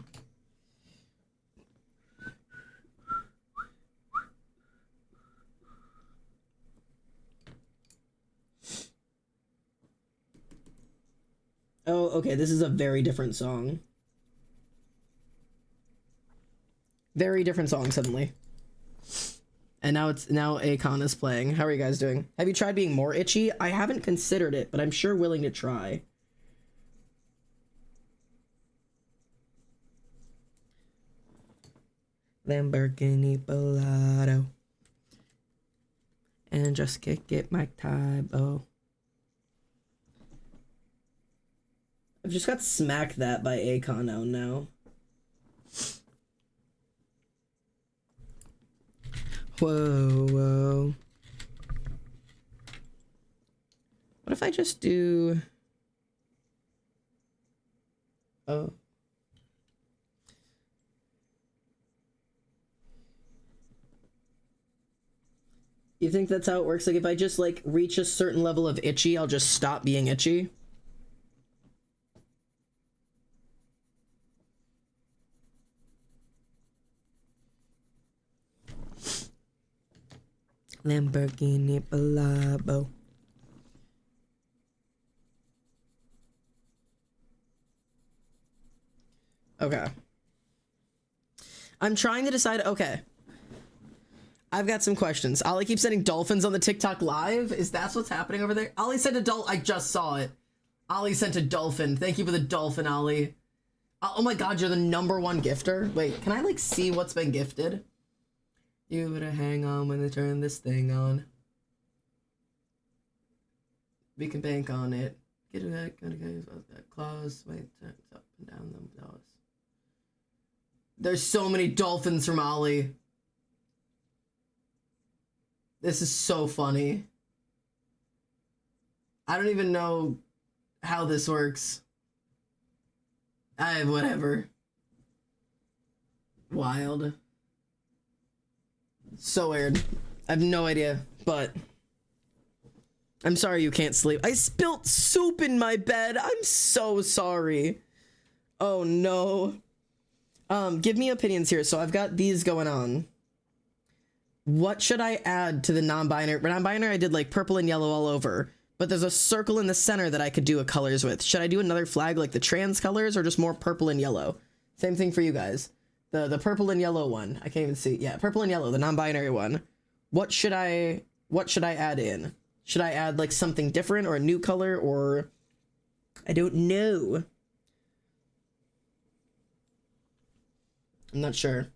Oh, okay, this is a very different song. Very different song suddenly. And now Akon is playing. How are you guys doing? Have you tried being more itchy? I haven't considered it, but I'm sure willing to try. Lamborghini Bellado. And just kick it, Mike Tybo. I've just got Smack That by Akon out now. Whoa, whoa. What if I just do... Oh. You think that's how it works? Like if I just like reach a certain level of itchy, I'll just stop being itchy? Lamborghini Palabo. Okay. I'm trying to decide. Okay. I've got some questions. Ollie keeps sending dolphins on the TikTok live. Is that what's happening over there? Ollie sent a dolphin. I just saw it. Ollie sent a dolphin. Thank you for the dolphin, Ollie. Oh my god, you're the #1 gifter. Wait, can I like see what's been gifted? You better hang on when they turn this thing on. We can bank on it. Get it back, gotta go claws, wait, up and down them claws. There's so many dolphins from Ollie. This is so funny. I don't even know how this works. Whatever. Wild. So weird. I have no idea, but I'm sorry you can't sleep. I spilt soup in my bed. I'm so sorry. Oh no. Give me opinions here. So I've got these going on. What should I add to the non-binary? Non-binary, I did like purple and yellow all over, but there's a circle in the center that I could do a colors with. Should I do another flag like the trans colors or just more purple and yellow? Same thing for you guys. The purple and yellow one. I can't even see. Yeah, purple and yellow, the non-binary one. What should I add in? Should I add like something different or a new color or I don't know. I'm not sure.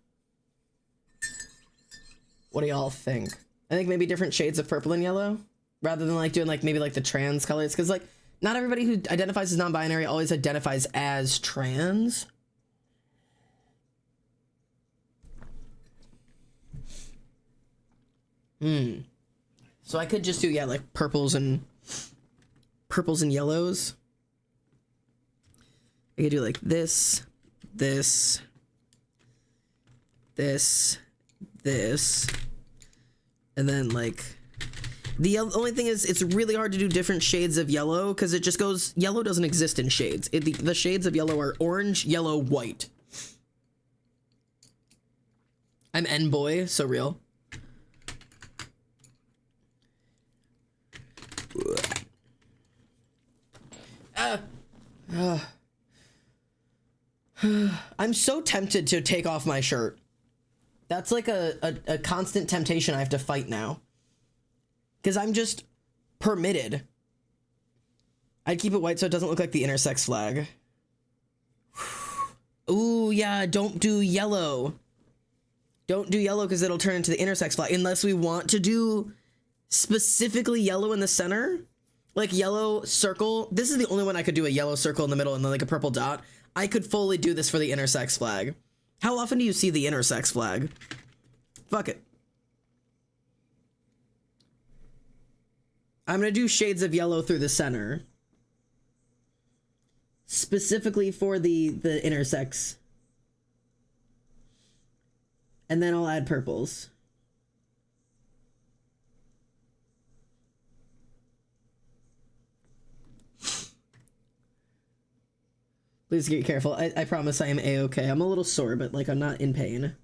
What do y'all think? I think maybe different shades of purple and yellow rather than like doing like maybe like the trans colors, because like not everybody who identifies as non-binary always identifies as trans. So I could just do, yeah, like purples and yellows. I could do like this, and then like the only thing is it's really hard to do different shades of yellow because it just goes, yellow doesn't exist in shades. The shades of yellow are orange, yellow, white. I'm N-boy, so real. I'm so tempted to take off my shirt. That's like a constant temptation I have to fight now. Because I'm just permitted. I'd keep it white so it doesn't look like the intersex flag. Ooh, yeah, don't do yellow. Don't do yellow because it'll turn into the intersex flag. Unless we want to do specifically yellow in the center. Like yellow circle. This is the only one I could do a yellow circle in the middle and then like a purple dot. I could fully do this for the intersex flag. How often do you see the intersex flag? Fuck it. I'm gonna do shades of yellow through the center. Specifically for the intersex. And then I'll add purples. Please get careful. I promise I am A-okay. I'm a little sore, but like I'm not in pain.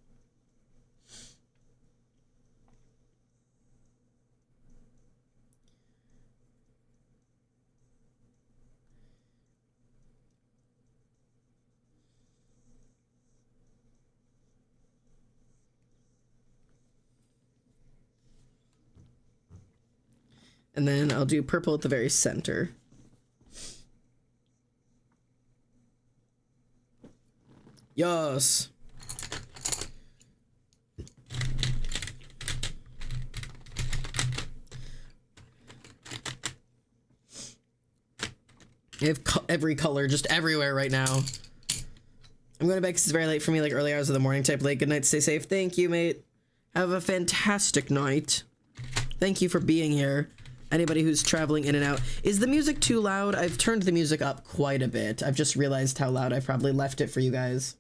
And then I'll do purple at the very center. Yes. I have every color just everywhere right now. I'm going to bed because it's very late for me, like early hours of the morning type late. Good night, stay safe. Thank you, mate. Have a fantastic night. Thank you for being here. Anybody who's traveling in and out. Is the music too loud? I've turned the music up quite a bit. I've just realized how loud I've probably left it for you guys.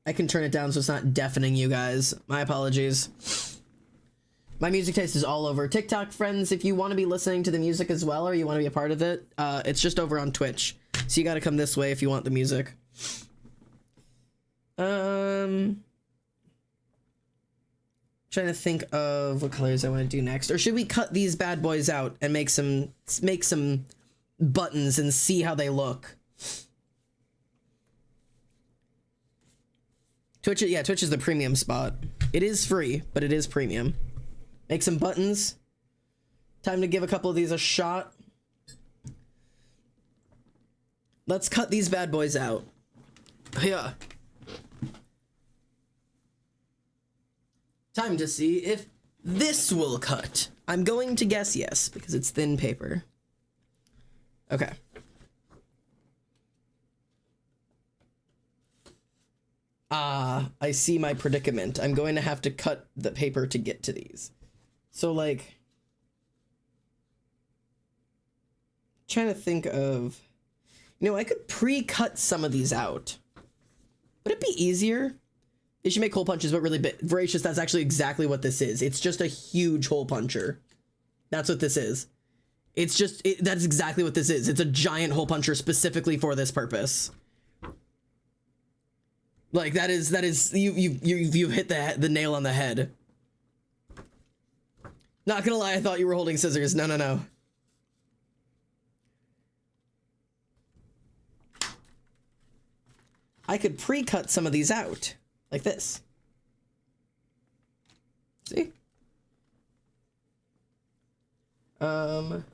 I can turn it down so it's not deafening you guys. My apologies. My music taste is all over. TikTok friends, if you want to be listening to the music as well or you want to be a part of it, it's just over on Twitch. So you got to come this way if you want the music. Trying to think of what colors I want to do next. Or should we cut these bad boys out and make some buttons and see how they look? Twitch, yeah, Twitch is the premium spot. It is free, but it is premium. Make some buttons. Time to give a couple of these a shot. Let's cut these bad boys out. Yeah. Time to see if this will cut. I'm going to guess yes, because it's thin paper. Okay. I see my predicament. I'm going to have to cut the paper to get to these. So, like, trying to think of, you know, I could pre-cut some of these out. Would it be easier? They should make hole punches, but really big. Voracious, that's actually exactly what this is. It's just a huge hole puncher. That's what this is. It's just, that's exactly what this is. It's a giant hole puncher specifically for this purpose. Like, that is, you've hit the nail on the head. Not gonna lie, I thought you were holding scissors. No, no, no. I could pre-cut some of these out, like this. See? Because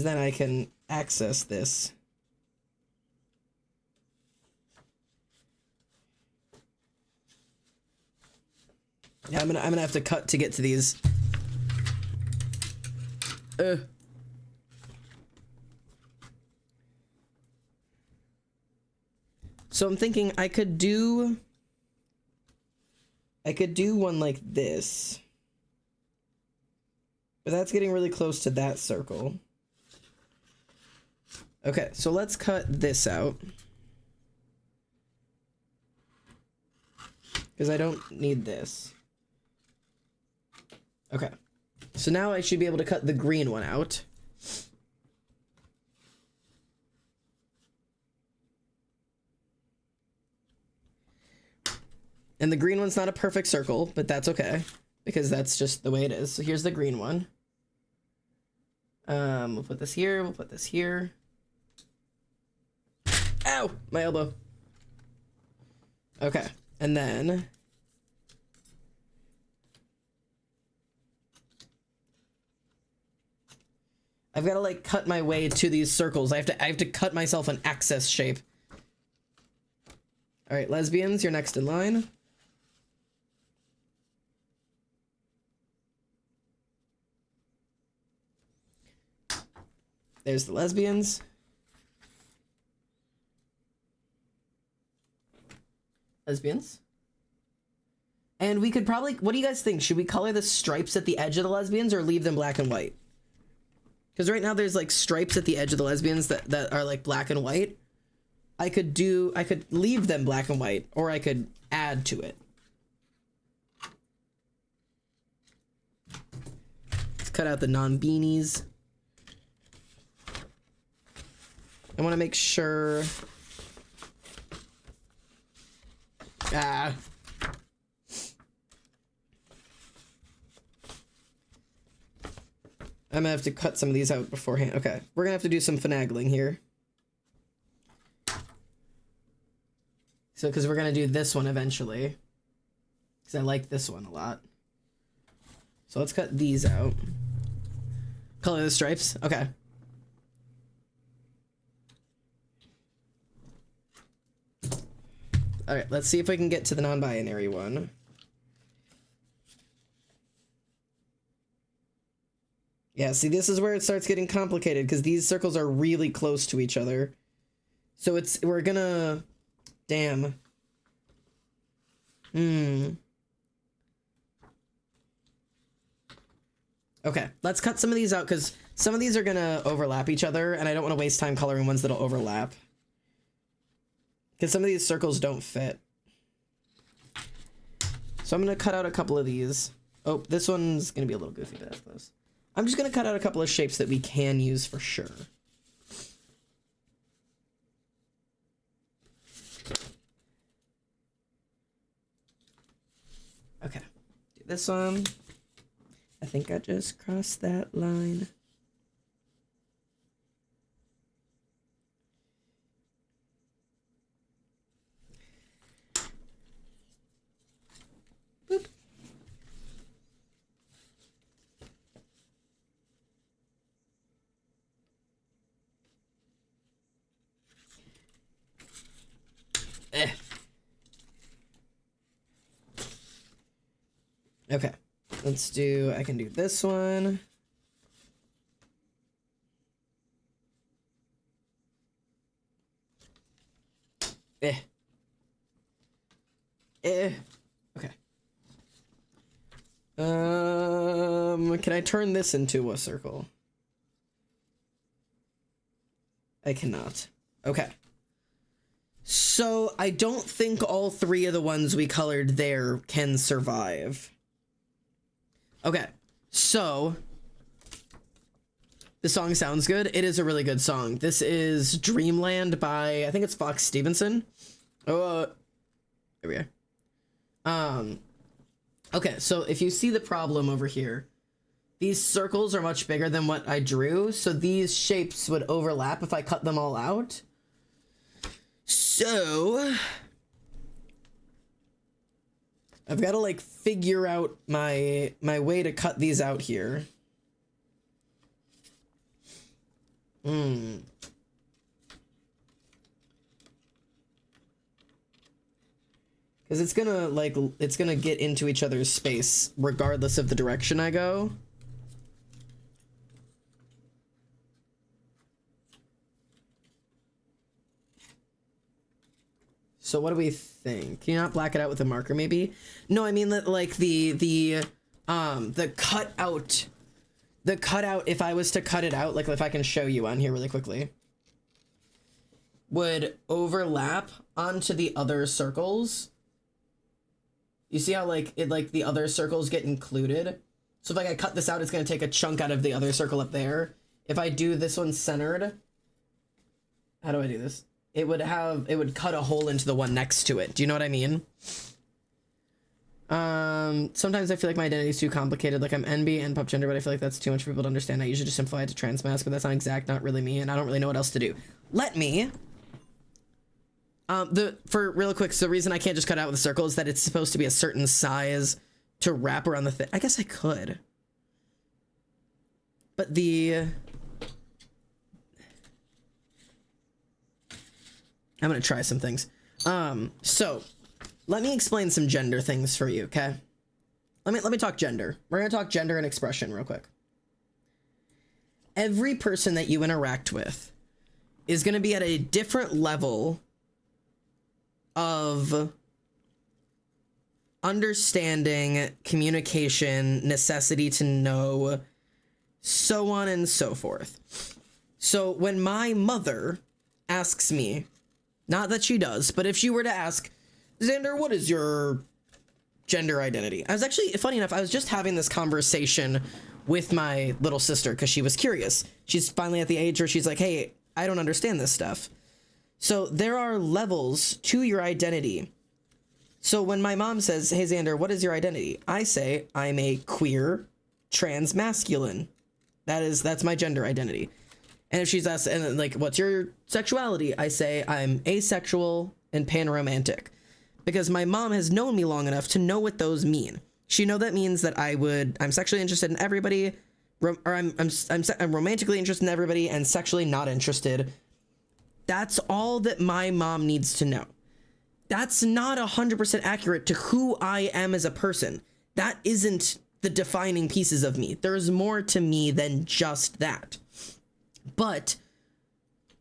then I can access this. Yeah, I'm gonna have to cut to get to these. So I'm thinking I could do one like this. But that's getting really close to that circle. Okay, so let's cut this out. Because I don't need this. Okay. So now I should be able to cut the green one out. And the green one's not a perfect circle, but that's okay. Because that's just the way it is. So here's the green one. We'll put this here, we'll put this here. Ow! My elbow. Okay, and then I've got to like cut my way to these circles. I have to cut myself an access shape. All right, lesbians, you're next in line. There's the lesbians. Lesbians. And we could probably, what do you guys think? Should we color the stripes at the edge of the lesbians or leave them black and white? Because right now there's like stripes at the edge of the lesbians that are like black and white. I could leave them black and white, or I could add to it. Let's cut out the non-beanies. I want to make sure. I'm gonna have to cut some of these out beforehand. Okay, we're gonna have to do some finagling here. So, because we're gonna do this one eventually. Because I like this one a lot. So let's cut these out. Color the stripes. Okay. All right, let's see if we can get to the non-binary one. Yeah, see, this is where it starts getting complicated because these circles are really close to each other. So we're gonna, damn. Okay, let's cut some of these out because some of these are gonna overlap each other and I don't want to waste time coloring ones that'll overlap. Because some of these circles don't fit. So I'm going to cut out a couple of these. Oh, this one's going to be a little goofy, but that's close. I'm just going to cut out a couple of shapes that we can use for sure. this one. I think I just crossed that line. Boop. Okay, let's do, I can do this one. Okay. Can I turn this into a circle? I cannot. Okay. So I don't think all three of the ones we colored there can survive. Okay, so the song sounds good. It is a really good song. This is Dreamland by, I think it's Fox Stevenson. Oh, there we are. Okay, so if you see the problem over here, these circles are much bigger than what I drew, so these shapes would overlap if I cut them all out. So I've got to like figure out my way to cut these out here. Because it's gonna get into each other's space regardless of the direction I go. So what do we think? Can you not black it out with a marker maybe? No, I mean that like the cutout, if I was to cut it out, like if I can show you on here really quickly, would overlap onto the other circles. You see how like the other circles get included? So if like I cut this out, it's gonna take a chunk out of the other circle up there. If I do this one centered, how do I do this? It would cut a hole into the one next to it. Do you know what I mean? Sometimes I feel like my identity is too complicated. Like I'm NB and pop gender, but I feel like that's too much for people to understand. I usually just simplify it to trans mask, but that's not exact, not really me, and I don't really know what else to do. Let me. For real quick, so the reason I can't just cut out with a circle is that it's supposed to be a certain size to wrap around the thing. I guess I could. But I'm gonna try some things. So let me explain some gender things for you, okay? Let me talk gender. We're gonna talk gender and expression real quick. Every person that you interact with is gonna be at a different level of understanding, communication, necessity to know, so on and so forth. So when my mother asks me, not that she does, but if she were to ask, Xander, what is your gender identity? I was actually, funny enough, I was just having this conversation with my little sister because she was curious. She's finally at the age where she's like, hey, I don't understand this stuff. So there are levels to your identity. So when my mom says, hey, Xander, what is your identity? I say, I'm a queer trans masculine. That's my gender identity. And if she's asked, and like, what's your sexuality? I say I'm asexual and panromantic, because my mom has known me long enough to know what those mean. She know that means that I'm sexually interested in everybody, or I'm romantically interested in everybody and sexually not interested. That's all that my mom needs to know. That's not 100% accurate to who I am as a person. That isn't the defining pieces of me. There's more to me than just that. But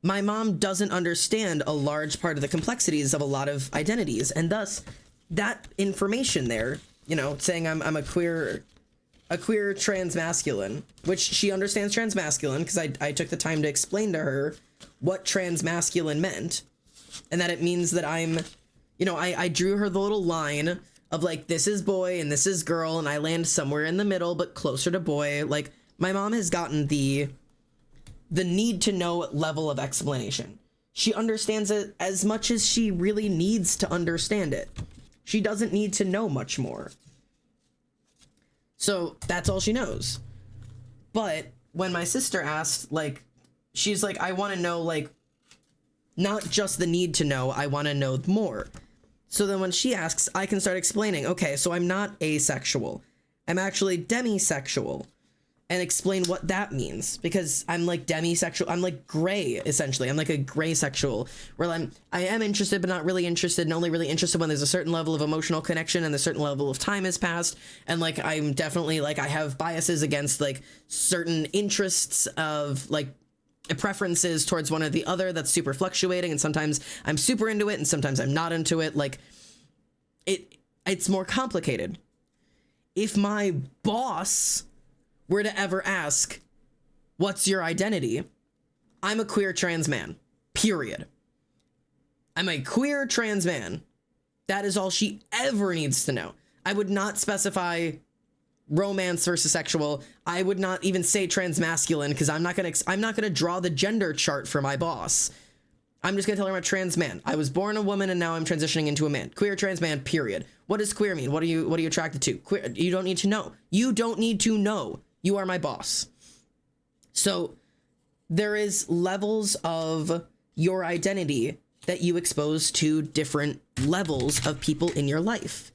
my mom doesn't understand a large part of the complexities of a lot of identities, and thus that information there, you know, saying I'm a queer trans masculine, which she understands trans masculine because I took the time to explain to her what trans masculine meant, and that it means that I'm, you know, I drew her the little line of like, this is boy and this is girl, and I land somewhere in the middle but closer to boy. Like, my mom has gotten the need to know level of explanation. She understands it as much as she really needs to understand it. She doesn't need to know much more. So that's all she knows. But when my sister asked, like, she's like, I want to know, like, not just the need to know, I want to know more. So then when she asks, I can start explaining, okay, so I'm not asexual. I'm actually demisexual. And explain what that means. Because I'm like demisexual, I'm like gray, essentially. I'm like a gray sexual, where I am interested, but not really interested, and only really interested when there's a certain level of emotional connection and a certain level of time has passed. And like, I'm definitely like, I have biases against like certain interests of like, preferences towards one or the other that's super fluctuating, and sometimes I'm super into it and sometimes I'm not into it. Like it's more complicated. If my boss were to ever ask, what's your identity? I'm a queer trans man, period. I'm a queer trans man. That is all she ever needs to know. I would not specify romance versus sexual. I would not even say transmasculine, because I'm not gonna draw the gender chart for my boss. I'm just gonna tell her I'm a trans man. I was born a woman and now I'm transitioning into a man. Queer trans man, period. What does queer mean? What are you attracted to? Queer, you don't need to know. You don't need to know. You are my boss. So there is levels of your identity that you expose to different levels of people in your life.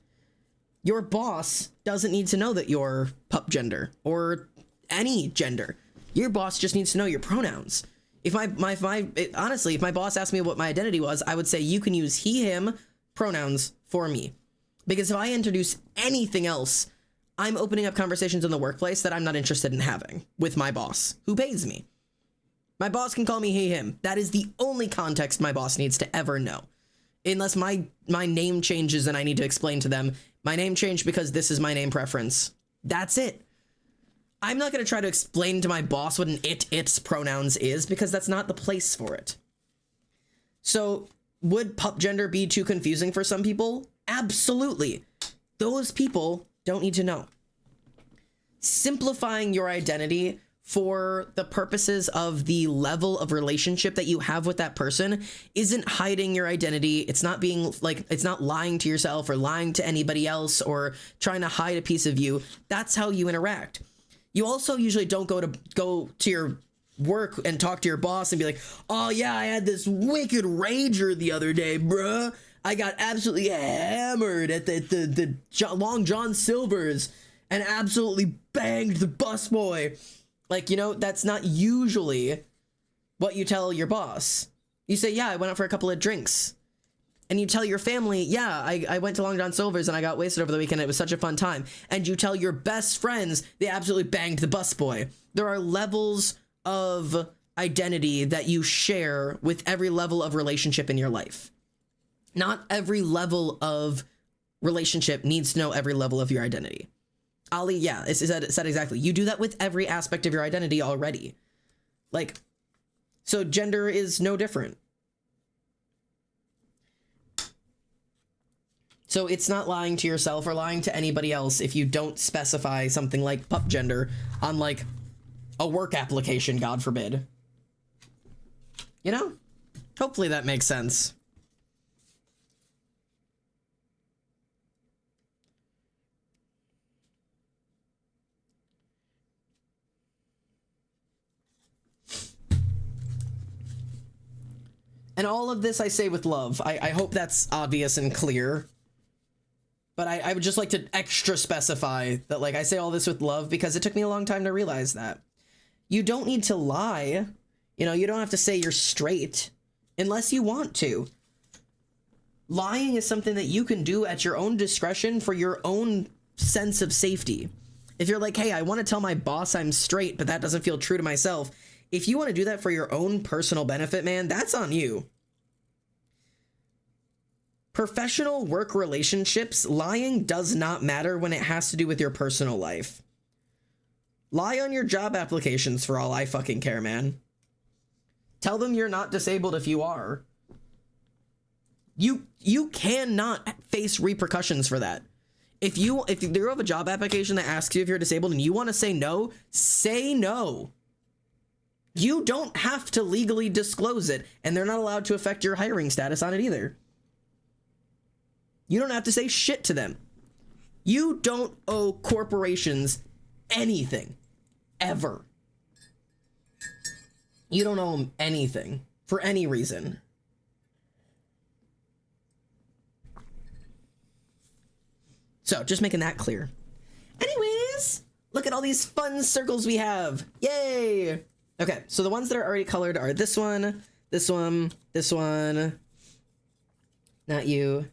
Your boss doesn't need to know that you're pup gender or any gender. Your boss just needs to know your pronouns. If honestly, if my boss asked me what my identity was, I would say you can use he, him pronouns for me. Because if I introduce anything else, I'm opening up conversations in the workplace that I'm not interested in having with my boss, who pays me. My boss can call me he, him. That is the only context my boss needs to ever know. Unless my name changes and I need to explain to them, my name changed because this is my name preference. That's it. I'm not going to try to explain to my boss what an its pronouns is, because that's not the place for it. So would pup gender be too confusing for some people? Absolutely. Those people don't need to know. Simplifying your identity for the purposes of the level of relationship that you have with that person isn't hiding your identity. It's not being like, it's not lying to yourself or lying to anybody else or trying to hide a piece of you. That's how you interact. You also usually don't go to your work and talk to your boss and be like, oh yeah, I had this wicked rager the other day, bruh. I got absolutely hammered at the Long John Silver's and absolutely banged the busboy. Like, you know, that's not usually what you tell your boss. You say, yeah, I went out for a couple of drinks. And you tell your family, yeah, I went to Long John Silver's and I got wasted over the weekend. It was such a fun time. And you tell your best friends they absolutely banged the busboy. There are levels of identity that you share with every level of relationship in your life. Not every level of relationship needs to know every level of your identity. Ali, yeah, it said exactly. You do that with every aspect of your identity already. Like, so gender is no different. So it's not lying to yourself or lying to anybody else if you don't specify something like pup gender on like a work application, God forbid. You know? Hopefully that makes sense. And all of this I say with love. I hope that's obvious and clear. But I would just like to extra specify that, like, I say all this with love because it took me a long time to realize that. You don't need to lie. You know, you don't have to say you're straight unless you want to. Lying is something that you can do at your own discretion for your own sense of safety. If you're like, hey, I want to tell my boss I'm straight, but that doesn't feel true to myself. If you want to do that for your own personal benefit, man, that's on you. Professional work relationships, lying does not matter when it has to do with your personal life. Lie on your job applications for all I fucking care, man. Tell them you're not disabled if you are. You cannot face repercussions for that. If you have a job application that asks you if you're disabled and you want to say no, say no. You don't have to legally disclose it, and they're not allowed to affect your hiring status on it either. You don't have to say shit to them. You don't owe corporations anything. Ever. You don't owe them anything. For any reason. So, just making that clear. Anyways, look at all these fun circles we have. Yay! Okay, so the ones that are already colored are this one, this one, this one. Not you.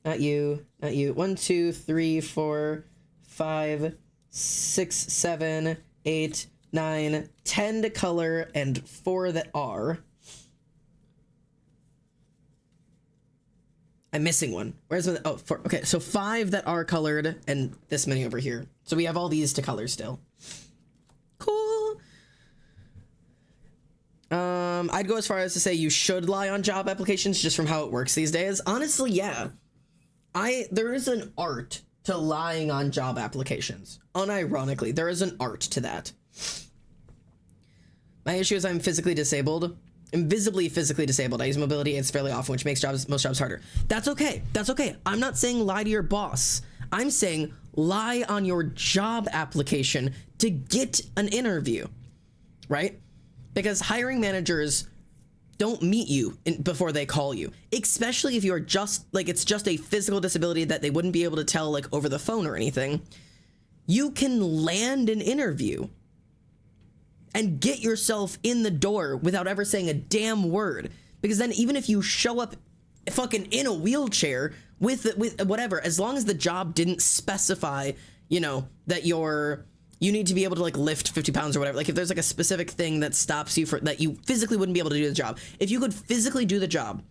Not you. Not you. 1, 2, 3, 4, 5, 6, 7, 8, 9, 10 to color, and 4 that are. I'm missing one. Where's the, oh, 4. Okay, so 5 that are colored, and this many over here. So we have all these to color still. Cool. I'd go as far as to say you should lie on job applications just from how it works these days. Honestly, yeah. There is an art to lying on job applications. Unironically, there is an art to that. My issue is I'm physically disabled. I'm visibly physically disabled. I use mobility aids fairly often, which makes most jobs harder. That's okay. That's okay. I'm not saying lie to your boss. I'm saying lie on your job application to get an interview, right? Because hiring managers don't meet you before they call you, especially if you're just like, it's just a physical disability that they wouldn't be able to tell like over the phone or anything. You can land an interview and get yourself in the door without ever saying a damn word. Because then even if you show up fucking in a wheelchair with whatever, as long as the job didn't specify, you know, that you need to be able to like lift 50 pounds or whatever. Like if there's like a specific thing that stops you that you physically wouldn't be able to do the job. If you could physically do the job,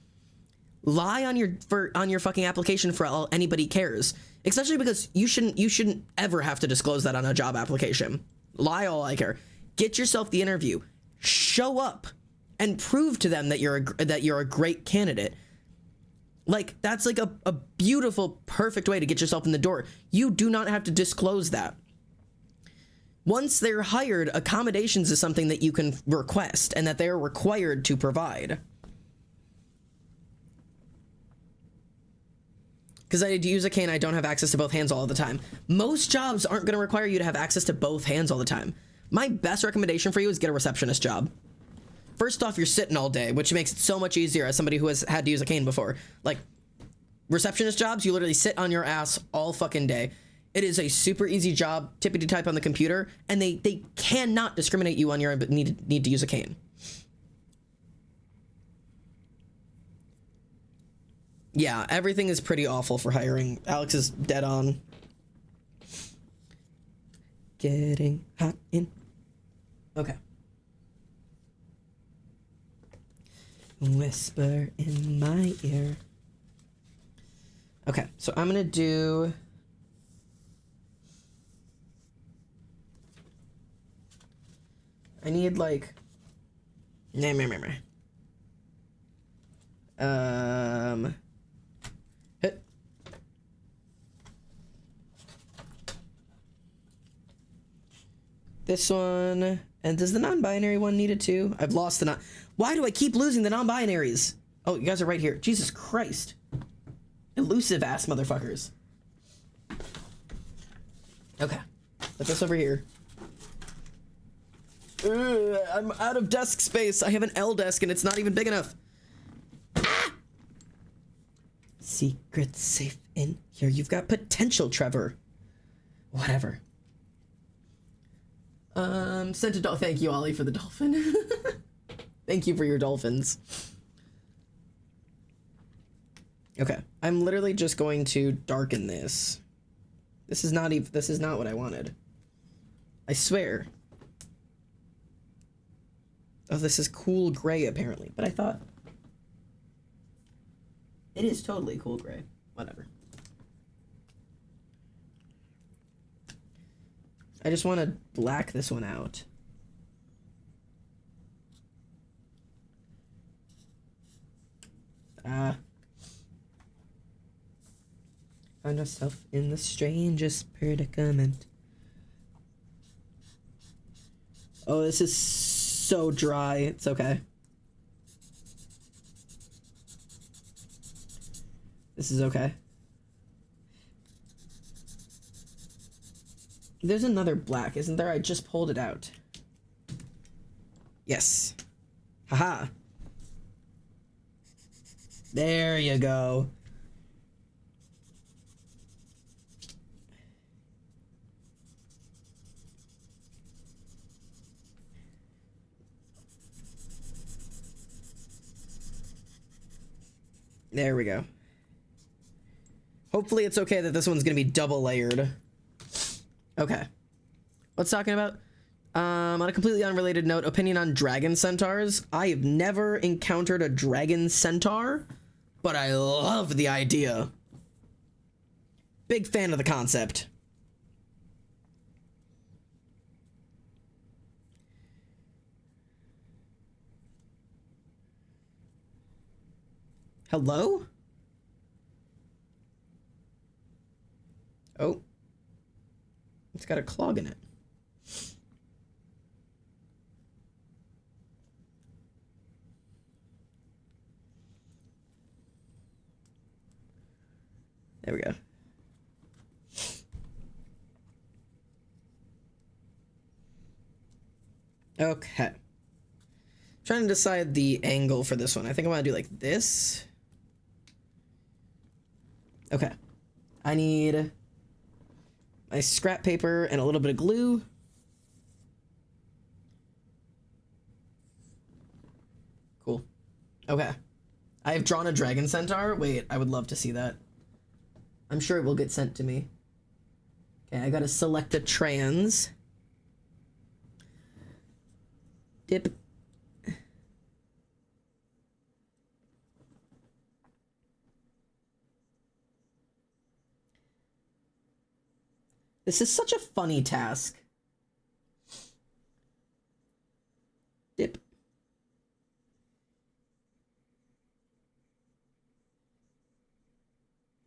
lie on your fucking application for all anybody cares. Especially because you shouldn't ever have to disclose that on a job application. Lie all I care. Get yourself the interview. Show up and prove to them that you're a great candidate. Like that's like a beautiful, perfect way to get yourself in the door. You do not have to disclose that. Once they're hired, accommodations is something that you can request and that they're required to provide. Because I use a cane, I don't have access to both hands all the time. Most jobs aren't going to require you to have access to both hands all the time. My best recommendation for you is get a receptionist job. First off, you're sitting all day, which makes it so much easier as somebody who has had to use a cane before. Like, receptionist jobs, you literally sit on your ass all fucking day. It is a super easy job, tippity type on the computer, and they cannot discriminate you on your need to use a cane. Yeah, everything is pretty awful for hiring. Alex is dead on. Getting hot in. Okay. Whisper in my ear. Okay, so I'm gonna do... I need like... Hit. This one. And does the non-binary one need it too? I've lost the non... Why do I keep losing the non-binaries? Oh, you guys are right here. Jesus Christ. Elusive ass motherfuckers. Okay. Put this over here. I'm out of desk space. I have an L desk and it's not even big enough. Ah! Secret safe in here. You've got potential, Trevor. Whatever. Sent a dolphin. Thank you, Ollie, for the dolphin. Thank you for your dolphins. Okay, I'm literally just going to darken this. This is not even. This is not what I wanted. I swear. Oh, this is cool gray apparently, but I thought it is totally cool gray. Whatever. I just want to black this one out. Found myself in the strangest predicament. Oh, this is so dry. It's okay. This is okay. There's another black, isn't there? I just pulled it out. Yes. Haha. There you go. There we go. Hopefully it's okay that this one's gonna be double layered. Okay. What's talking about? On a completely unrelated note, opinion on dragon centaurs. I have never encountered a dragon centaur, but I love the idea. Big fan of the concept. Hello? Oh. It's got a clog in it. There we go. Okay. Trying to decide the angle for this one. I think I want to do like this. Okay. I need my scrap paper and a little bit of glue. Cool. Okay. I have drawn a dragon centaur. Wait, I would love to see that. I'm sure it will get sent to me. Okay, I gotta select a trans. Dip. This is such a funny task. Dip.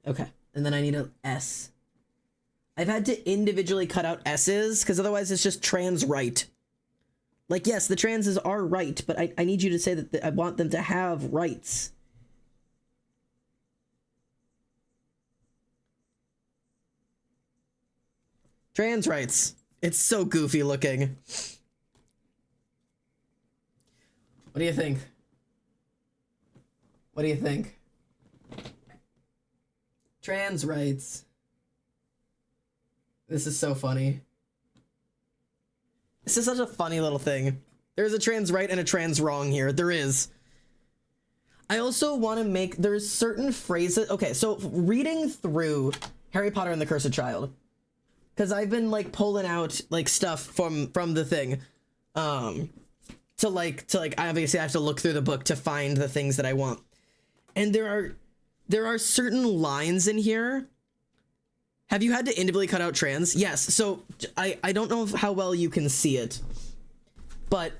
Okay, and then I need a S. I've had to individually cut out S's because otherwise it's just trans right. Like, yes, the transes are right, but I need you to say that I want them to have rights. Trans rights. It's so goofy looking. What do you think? What do you think? Trans rights. This is so funny. This is such a funny little thing. There's a trans right and a trans wrong here. There is. I also want to make, there's certain phrases. Okay, so reading through Harry Potter and the Cursed Child, because I've been like pulling out like stuff from the thing, to like obviously I have to look through the book to find the things that I want, and there are certain lines in here. Have you had to individually cut out trans? Yes. So I don't know how well you can see it, but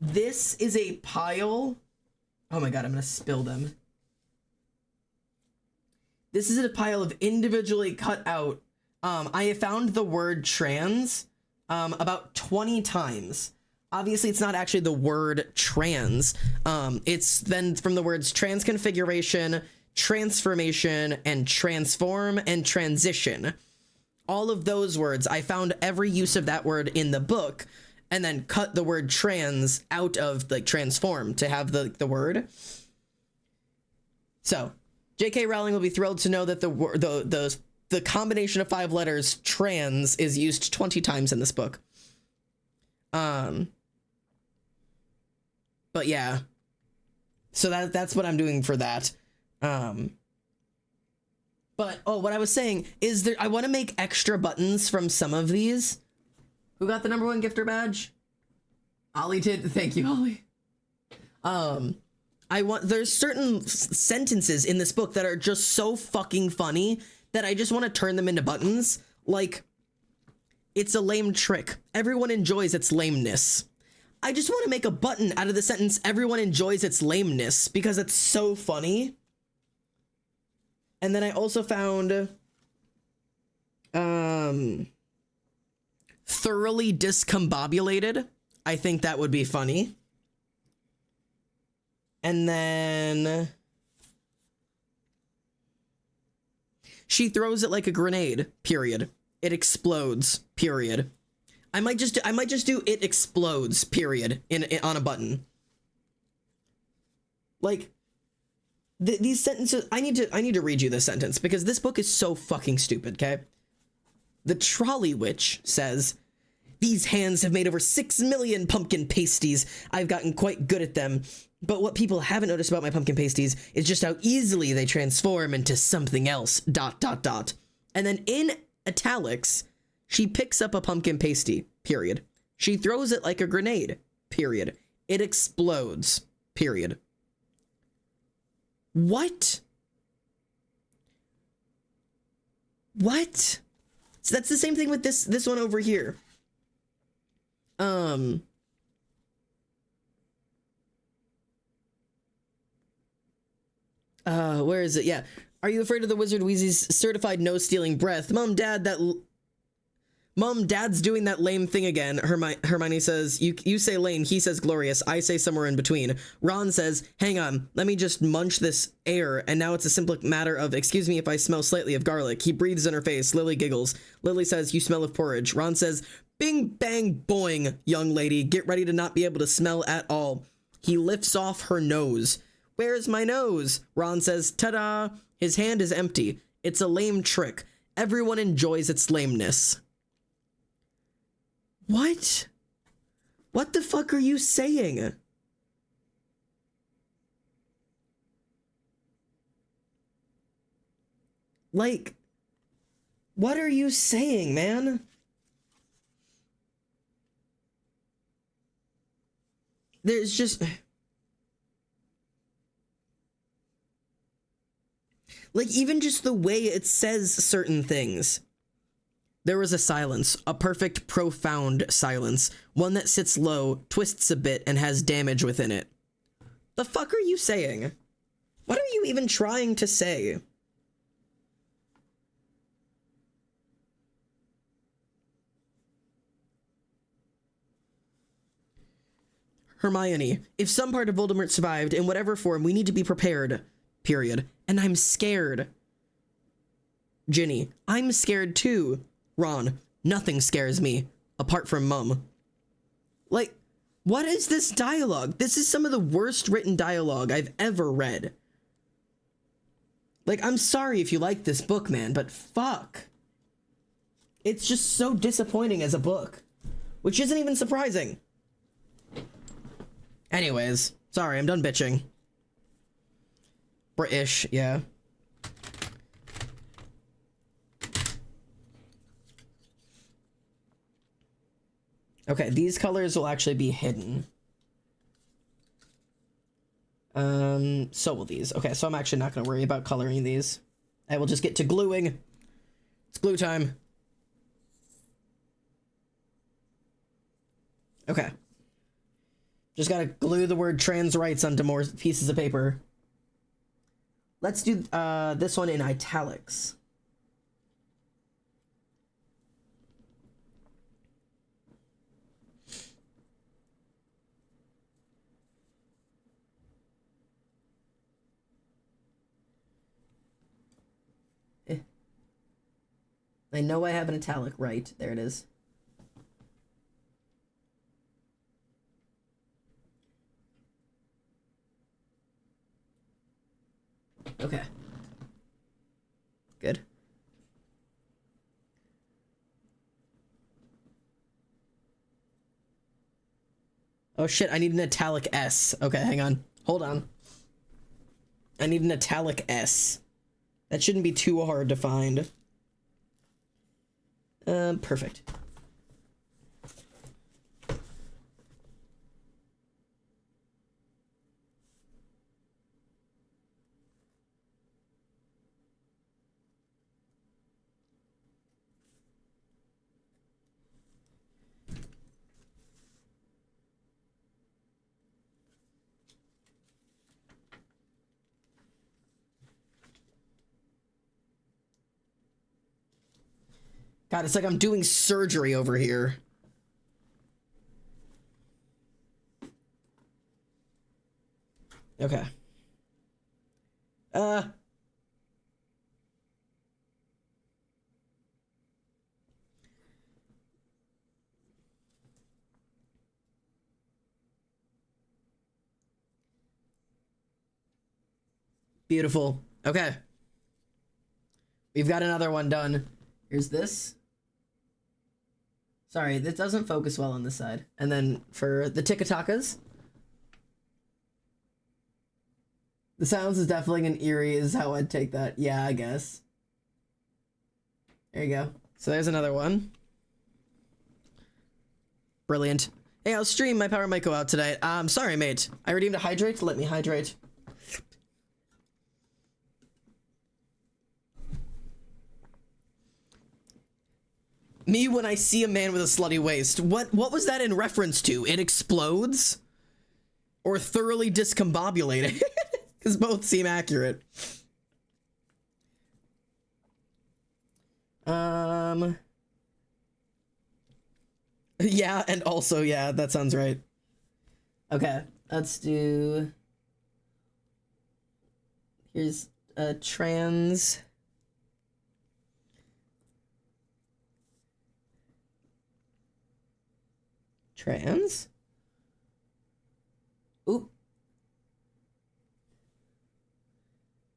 this is a pile. Oh my god, I'm gonna spill them. This is a pile of individually cut out. I have found the word trans about 20 times. Obviously, it's not actually the word trans. It's then from the words transconfiguration, transformation, and transform, and transition. All of those words, I found every use of that word in the book, and then cut the word trans out of like transform to have the word. So, JK Rowling will be thrilled to know that the combination of 5 letters trans is used 20 times in this book. But yeah. So that's what I'm doing for that. But what I was saying is I want to make extra buttons from some of these. Who got the #1 gifter badge? Ollie did. Thank you, Ollie. There's certain sentences in this book that are just so fucking funny that I just want to turn them into buttons. Like, it's a lame trick. Everyone enjoys its lameness. I just want to make a button out of the sentence, everyone enjoys its lameness, because it's so funny. And then I also found, thoroughly discombobulated. I think that would be funny. And then she throws it like a grenade, period. It explodes, period. I might just do it explodes, period, on a button. Like, these sentences, I need to read you this sentence because this book is so fucking stupid, okay? The Trolley Witch says, "These hands have made over 6 million pumpkin pasties. I've gotten quite good at them. But what people haven't noticed about my pumpkin pasties is just how easily they transform into something else, ... And then in italics, she picks up a pumpkin pasty, period. She throws it like a grenade, period. It explodes, period. What? What? So that's the same thing with this one over here. Where is it? Yeah. Are you afraid of the Wizard Wheezy's certified no-stealing breath? Mom, Dad, Mom, Dad's doing that lame thing again. Hermione says, you say lame, he says glorious, I say somewhere in between. Ron says, hang on, let me just munch this air, and now it's a simple matter of, excuse me if I smell slightly of garlic. He breathes in her face. Lily giggles. Lily says, you smell of porridge. Ron says, bing, bang, boing, young lady. Get ready to not be able to smell at all. He lifts off her nose. Where's my nose? Ron says, ta-da. His hand is empty. It's a lame trick. Everyone enjoys its lameness. What? What the fuck are you saying? Like, what are you saying, man? There's just... like, even just the way it says certain things. There was a silence, a perfect, profound silence, one that sits low, twists a bit, and has damage within it. The fuck are you saying? What are you even trying to say? Hermione, if some part of Voldemort survived, in whatever form, we need to be prepared. Period. And I'm scared. Ginny, I'm scared too. Ron, nothing scares me, apart from Mum. Like, what is this dialogue? This is some of the worst written dialogue I've ever read. Like, I'm sorry if you like this book, man, but fuck. It's just so disappointing as a book, which isn't even surprising. Anyways, sorry, I'm done bitching. British, yeah. Okay, these colors will actually be hidden. So will these. Okay, so I'm actually not going to worry about coloring these. I will just get to gluing. It's glue time. Okay. Just gotta glue the word trans rights onto more pieces of paper. Let's do this one in italics. I know I have an italic right. There it is. Okay. Good. Oh shit, I need an italic S. Okay, hang on. Hold on. I need an italic S. That shouldn't be too hard to find. Perfect. God, it's like I'm doing surgery over here. Okay. Beautiful. Okay. We've got another one done. Here's this. Sorry, this doesn't focus well on this side. And then for the tiki-takas, the silence is deafening and eerie is how I'd take that. Yeah, I guess. There you go. So there's another one. Brilliant. Hey, I'll stream. My power might go out today. Sorry, mate. I redeemed a hydrate. Let me hydrate. Me when I see a man with a slutty waist. What was that in reference to? It explodes? Or thoroughly discombobulated? Because both seem accurate. Yeah, and also, yeah, that sounds right. Okay, let's do... Here's a trans... Trans? Oop.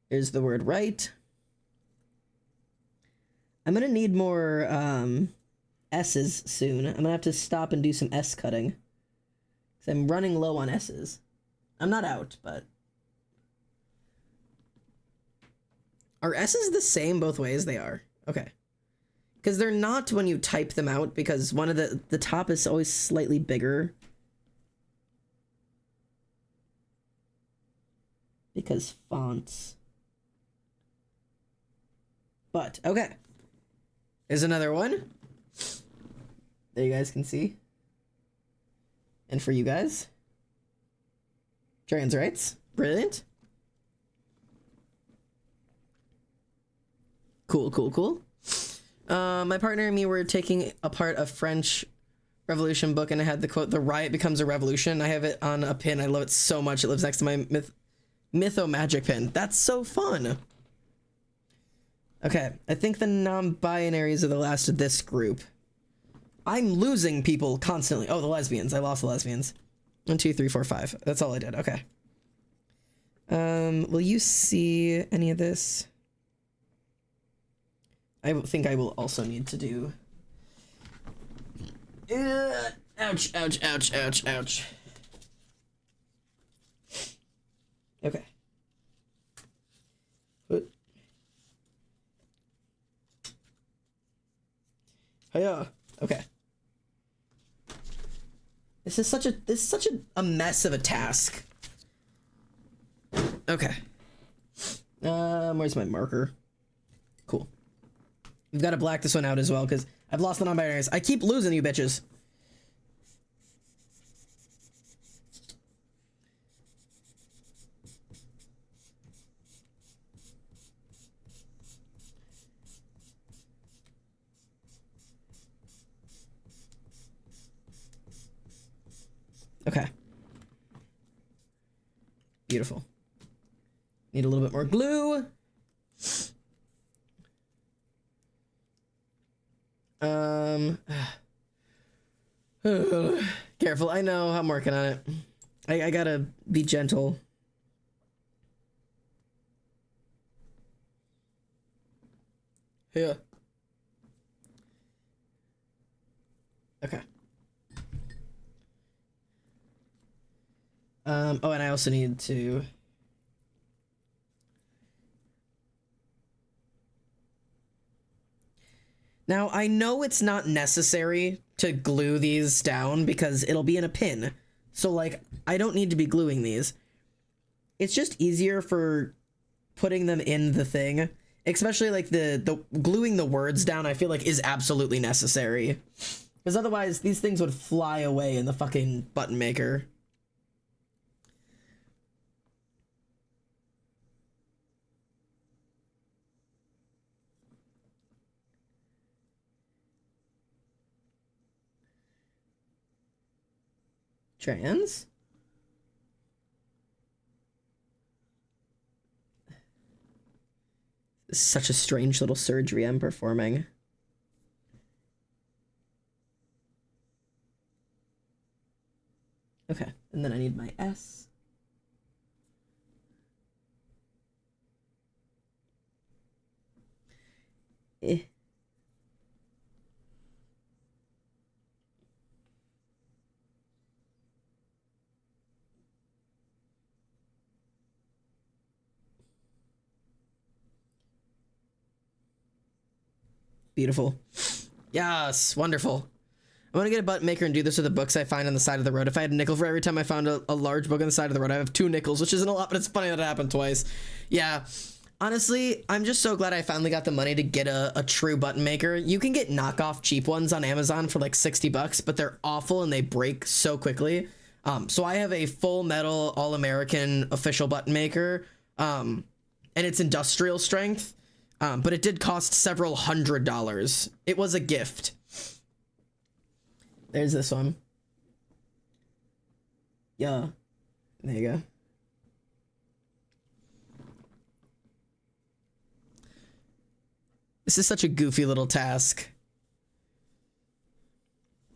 Here's the word right. I'm gonna need more, S's soon. I'm gonna have to stop and do some S cutting. Because I'm running low on S's. I'm not out, but... Are S's the same both ways? They are. Okay. Because they're not when you type them out, because one of the top is always slightly bigger. Because fonts. But, okay. Here's another one. There you guys can see. And for you guys. Trans rights. Brilliant. Cool, cool, cool. My partner and me were taking apart a French Revolution book, and I had the quote, "The riot becomes a revolution." I have it on a pin. I love it so much. It lives next to my Mytho Magic pin. That's so fun. Okay, I think the non-binaries are the last of this group. I'm losing people constantly. Oh, the lesbians. I lost the lesbians. 1, 2, 3, 4, 5. That's all I did. Okay. Will you see any of this? I think I will also need to do... ouch, ouch, ouch, ouch, ouch. Okay. Hiya. Okay. This is such a mess of a task. Okay. Where's my marker? Cool. We've got to black this one out as well, because I've lost the non-binaries. I keep losing you bitches. Okay. Beautiful. Need a little bit more glue. Careful. I know. I'm working on it. I gotta be gentle. Yeah. Okay. Oh, and I also need to... Now, I know it's not necessary to glue these down because it'll be in a pin. So, like, I don't need to be gluing these. It's just easier for putting them in the thing. Especially, like, the gluing the words down, I feel like, is absolutely necessary. Because otherwise, these things would fly away in the fucking button maker. Trans? This is such a strange little surgery I'm performing. Okay, and then I need my S. Eh. Beautiful. Yes, wonderful. I want to get a button maker and do this with the books I find on the side of the road. If I had a nickel for every time I found a large book on the side of the road, I have 2 nickels, which isn't a lot, but it's funny that it happened twice. Yeah. Honestly, I'm just so glad I finally got the money to get a true button maker. You can get knockoff cheap ones on Amazon for like $60, but they're awful and they break so quickly. So I have a full metal all-American official button maker, and it's industrial strength. But it did cost several $100s. It was a gift. There's this one. Yeah. There you go. This is such a goofy little task.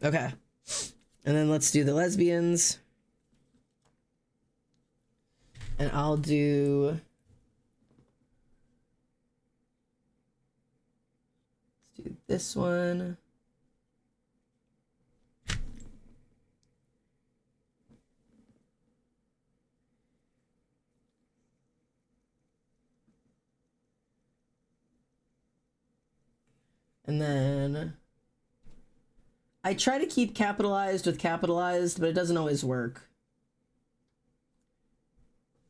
Okay. And then let's do the lesbians. And I'll do... do this one. And then I try to keep capitalized with capitalized, but it doesn't always work.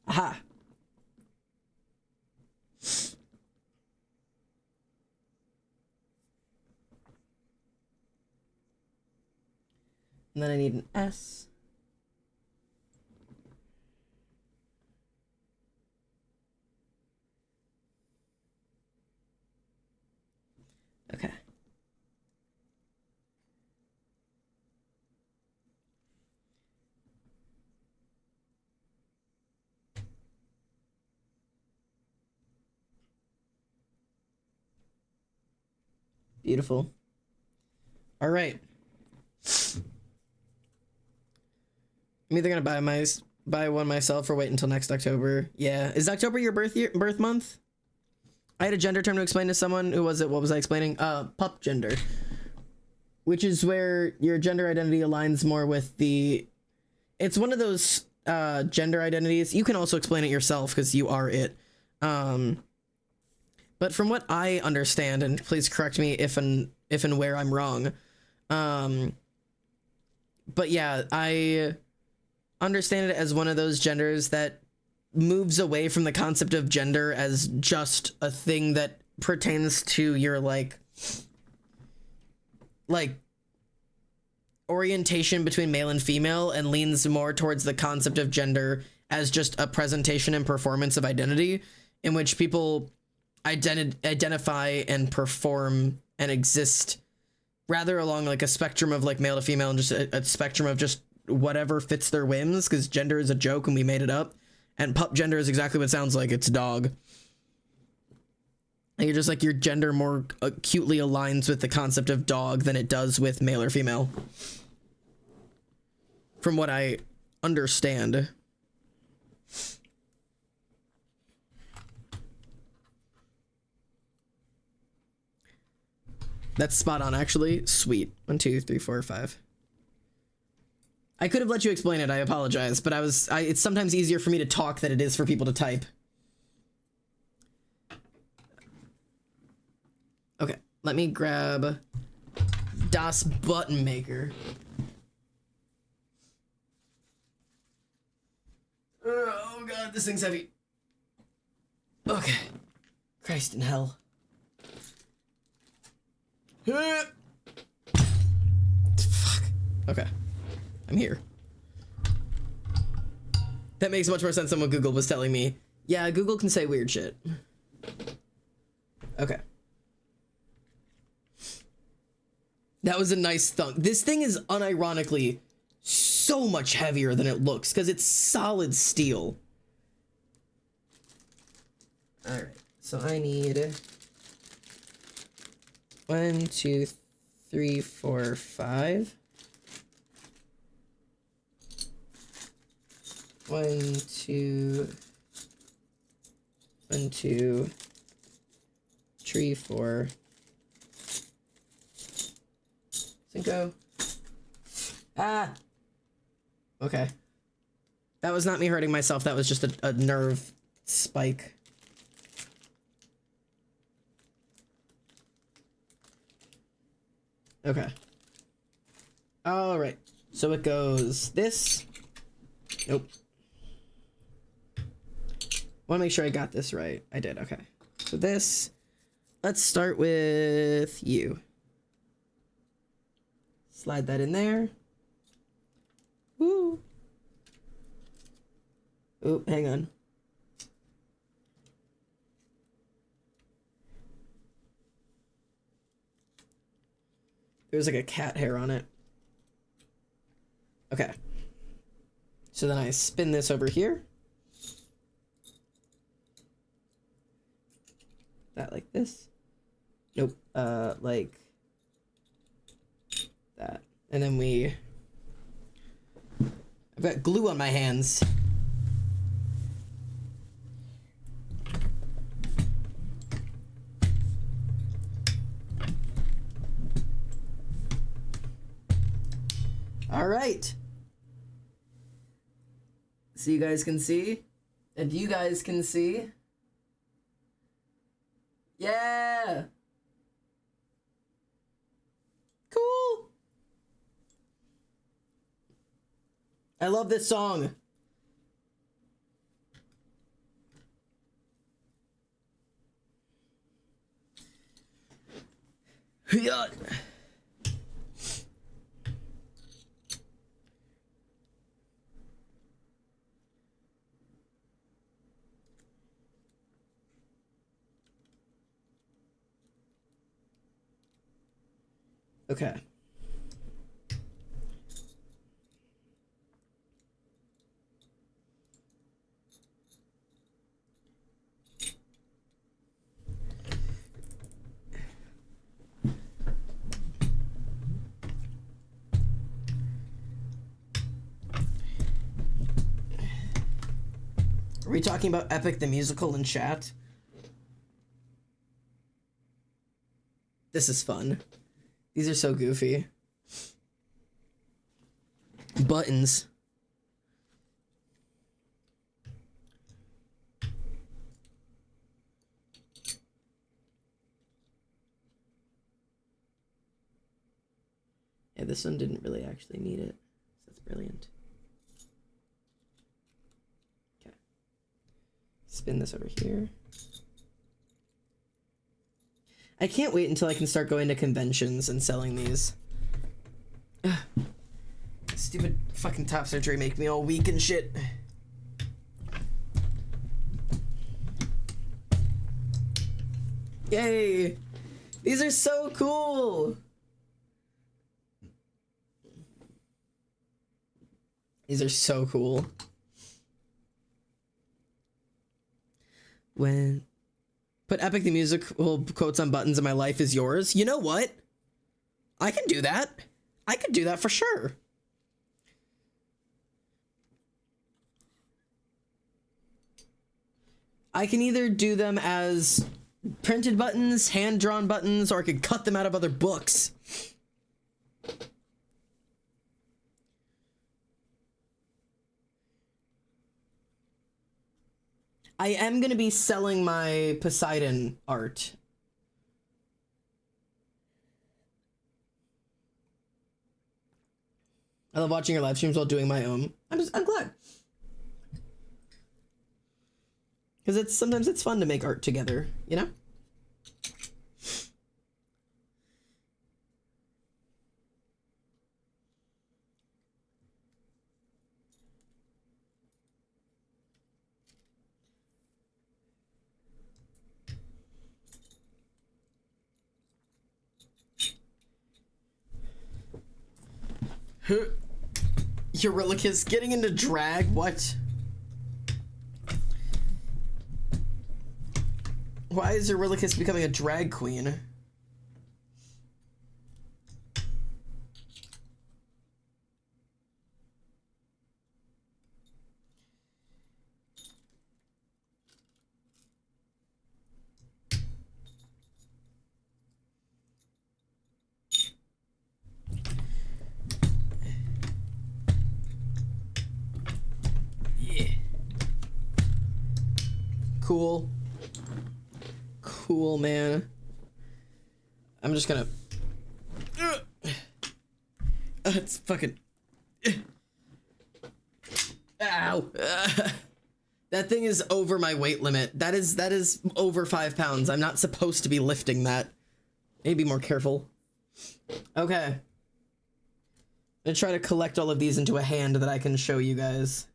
Aha. And then I need an S. Okay. Beautiful. All right. I'm either gonna buy one myself or wait until next October. Yeah, is October your birth month? I had a gender term to explain to someone. Who was it? What was I explaining? Pup gender, which is where your gender identity aligns more with the. It's one of those gender identities. You can also explain it yourself because you are it. But from what I understand, and please correct me if and where I'm wrong. But yeah, I understand it as one of those genders that moves away from the concept of gender as just a thing that pertains to your like orientation between male and female, and leans more towards the concept of gender as just a presentation and performance of identity, in which people identify and perform and exist rather along like a spectrum of like male to female, and just a spectrum of just whatever fits their whims, because gender is a joke and we made it up. And pup gender is exactly what it sounds like. It's dog. And you're just like, your gender more acutely aligns with the concept of dog than it does with male or female, from what I understand. That's spot on, actually. Sweet. 1, 2, 3, 4, 5. I could have let you explain it. I apologize, but it's sometimes easier for me to talk than it is for people to type. Okay, let me grab Das Button Maker. Oh god, this thing's heavy. Okay. Christ in hell. Fuck. Okay. I'm here. That makes much more sense than what Google was telling me. Yeah, Google can say weird shit. Okay. That was a nice thunk. This thing is unironically so much heavier than it looks because it's solid steel. Alright, so I need 1, 2, 3, 4, 5. 1, 2, 1, 2, 3, 4, Cinco. Ah! Okay. That was not me hurting myself, that was just a nerve spike. Okay. Alright. So it goes this. Nope. Want to make sure I got this right. I did, okay. So this. Let's start with you. Slide that in there. Woo. Oh, hang on. There's like a cat hair on it. Okay. So then I spin this over here. That like this. Nope. Like that. And then I've got glue on my hands. All right. So you guys can see, and you guys can see. Yeah. Cool. I love this song. Yeah. Okay. Are we talking about Epic the Musical in chat? This is fun. These are so goofy. Buttons. Yeah, this one didn't really actually need it. So that's brilliant. Okay. Spin this over here. I can't wait until I can start going to conventions and selling these. Ugh. Stupid fucking top surgery make me all weak and shit. Yay! These are so cool! These are so cool. When... Put Epic the Musical quotes on buttons and my life is yours. You know what? I can do that. I could do that for sure. I can either do them as printed buttons, hand-drawn buttons, or I could cut them out of other books. I am going to be selling my Poseidon art. I love watching your live streams while doing my own. I'm glad. Because sometimes it's fun to make art together, you know? Eurylochus getting into drag? What? Why is Eurylochus becoming a drag queen? Cool. Cool, man. I'm just gonna... it's fucking... Ow! That thing is over my weight limit. That is over 5 pounds. I'm not supposed to be lifting that. Maybe more careful. Okay. I'm gonna try to collect all of these into a hand that I can show you guys.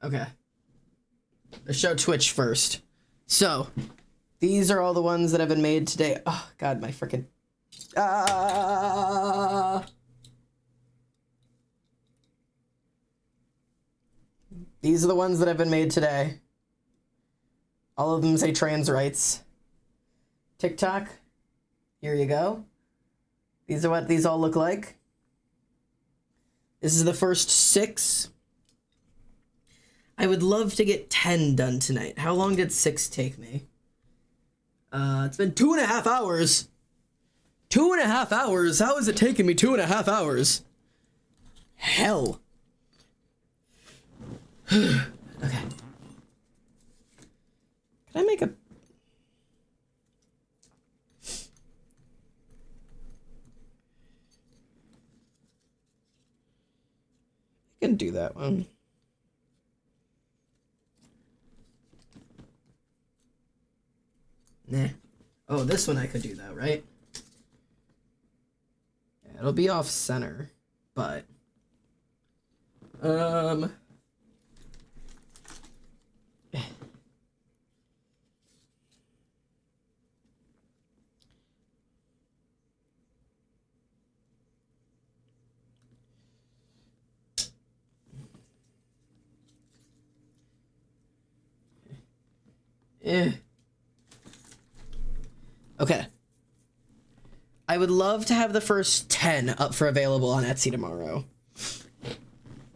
Okay. Let's show Twitch first. So, these are all the ones that have been made today. Oh, God, my freaking... These are the ones that have been made today. All of them say trans rights. TikTok. Here you go. These are what these all look like. This is the first 6. I would love to get 10 done tonight. How long did 6 take me? It's been 2.5 hours. 2.5 hours? How is it taking me 2.5 hours? Hell. Okay. Can I make a... I can do that one. Nah. Oh, this one I could do that, right? Yeah, it'll be off center, but... Okay. I would love to have the first 10 up for available on Etsy tomorrow.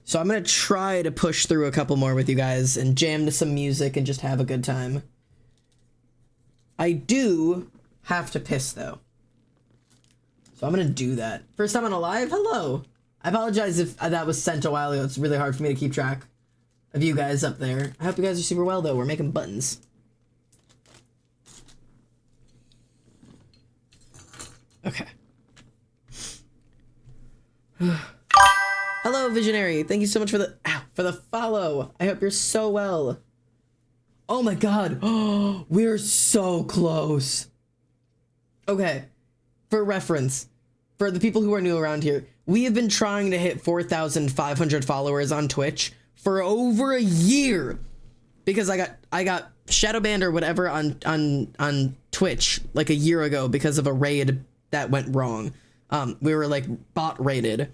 So I'm going to try to push through a couple more with you guys and jam to some music and just have a good time. I do have to piss, though. So I'm going to do that. First time on a live? Hello. I apologize if that was sent a while ago. It's really hard for me to keep track of you guys up there. I hope you guys are super well, though. We're making buttons. Okay. Hello, Visionary. Thank you so much for the follow. I hope you're so well. Oh my God. Oh, we're so close. Okay. For reference, for the people who are new around here, we have been trying to hit 4,500 followers on Twitch for over a year because I got shadow banned or whatever on Twitch like a year ago because of a raid that went wrong. We were like bot raided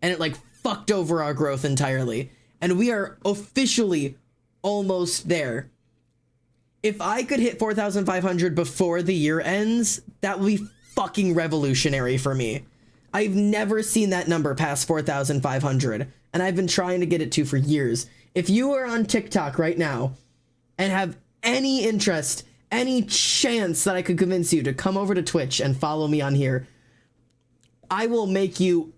and it like fucked over our growth entirely. And we are officially almost there. If I could hit 4,500 before the year ends, that would be fucking revolutionary for me. I've never seen that number past 4,500 and I've been trying to get it to for years. If you are on TikTok right now and have any interest, any chance that I could convince you to come over to Twitch and follow me on here, I will make you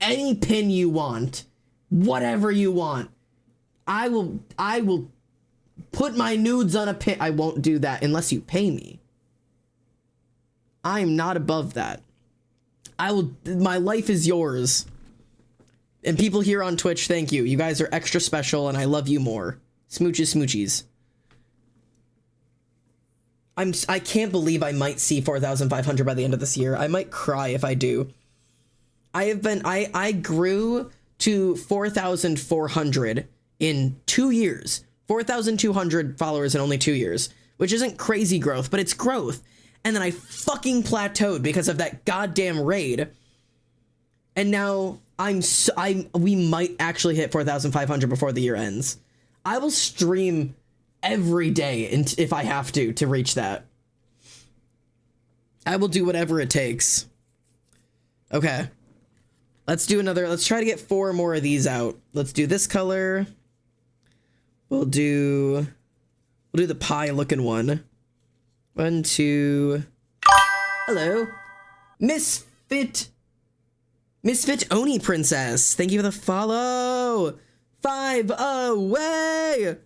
any pin you want, whatever you want. I will put my nudes on a pin. I won't do that unless you pay me. I'm not above that. My life is yours. And people here on Twitch, thank you. You guys are extra special and I love you more. Smooches, smoochies. I can't believe I might see 4,500 by the end of this year. I might cry if I do. I grew to 4,400 in 2 years. 4,200 followers in only 2 years, which isn't crazy growth, but it's growth. And then I fucking plateaued because of that goddamn raid. And now we might actually hit 4,500 before the year ends. I will stream every day if I have to reach that. I will do whatever it takes. Okay. Let's try to get 4 more of these out. Let's do this color. We'll do the pie looking one. 1, 2, Hello. Misfit Oni Princess. Thank you for the follow. 5 away.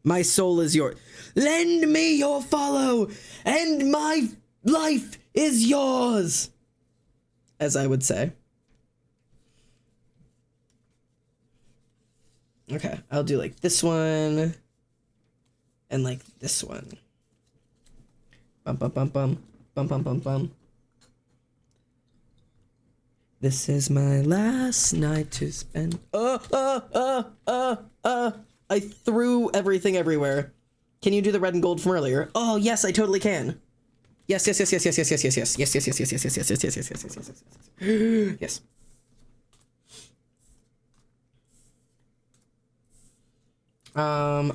My soul is yours. Lend me your follow, and my life is yours. As I would say. Okay, I'll do like this one. And like this one. Bum bum bum bum. Bum bum bum bum. This is my last night to spend. I threw everything everywhere. Can you do the red and gold from earlier? Oh yes, I totally can. Yes. Yes.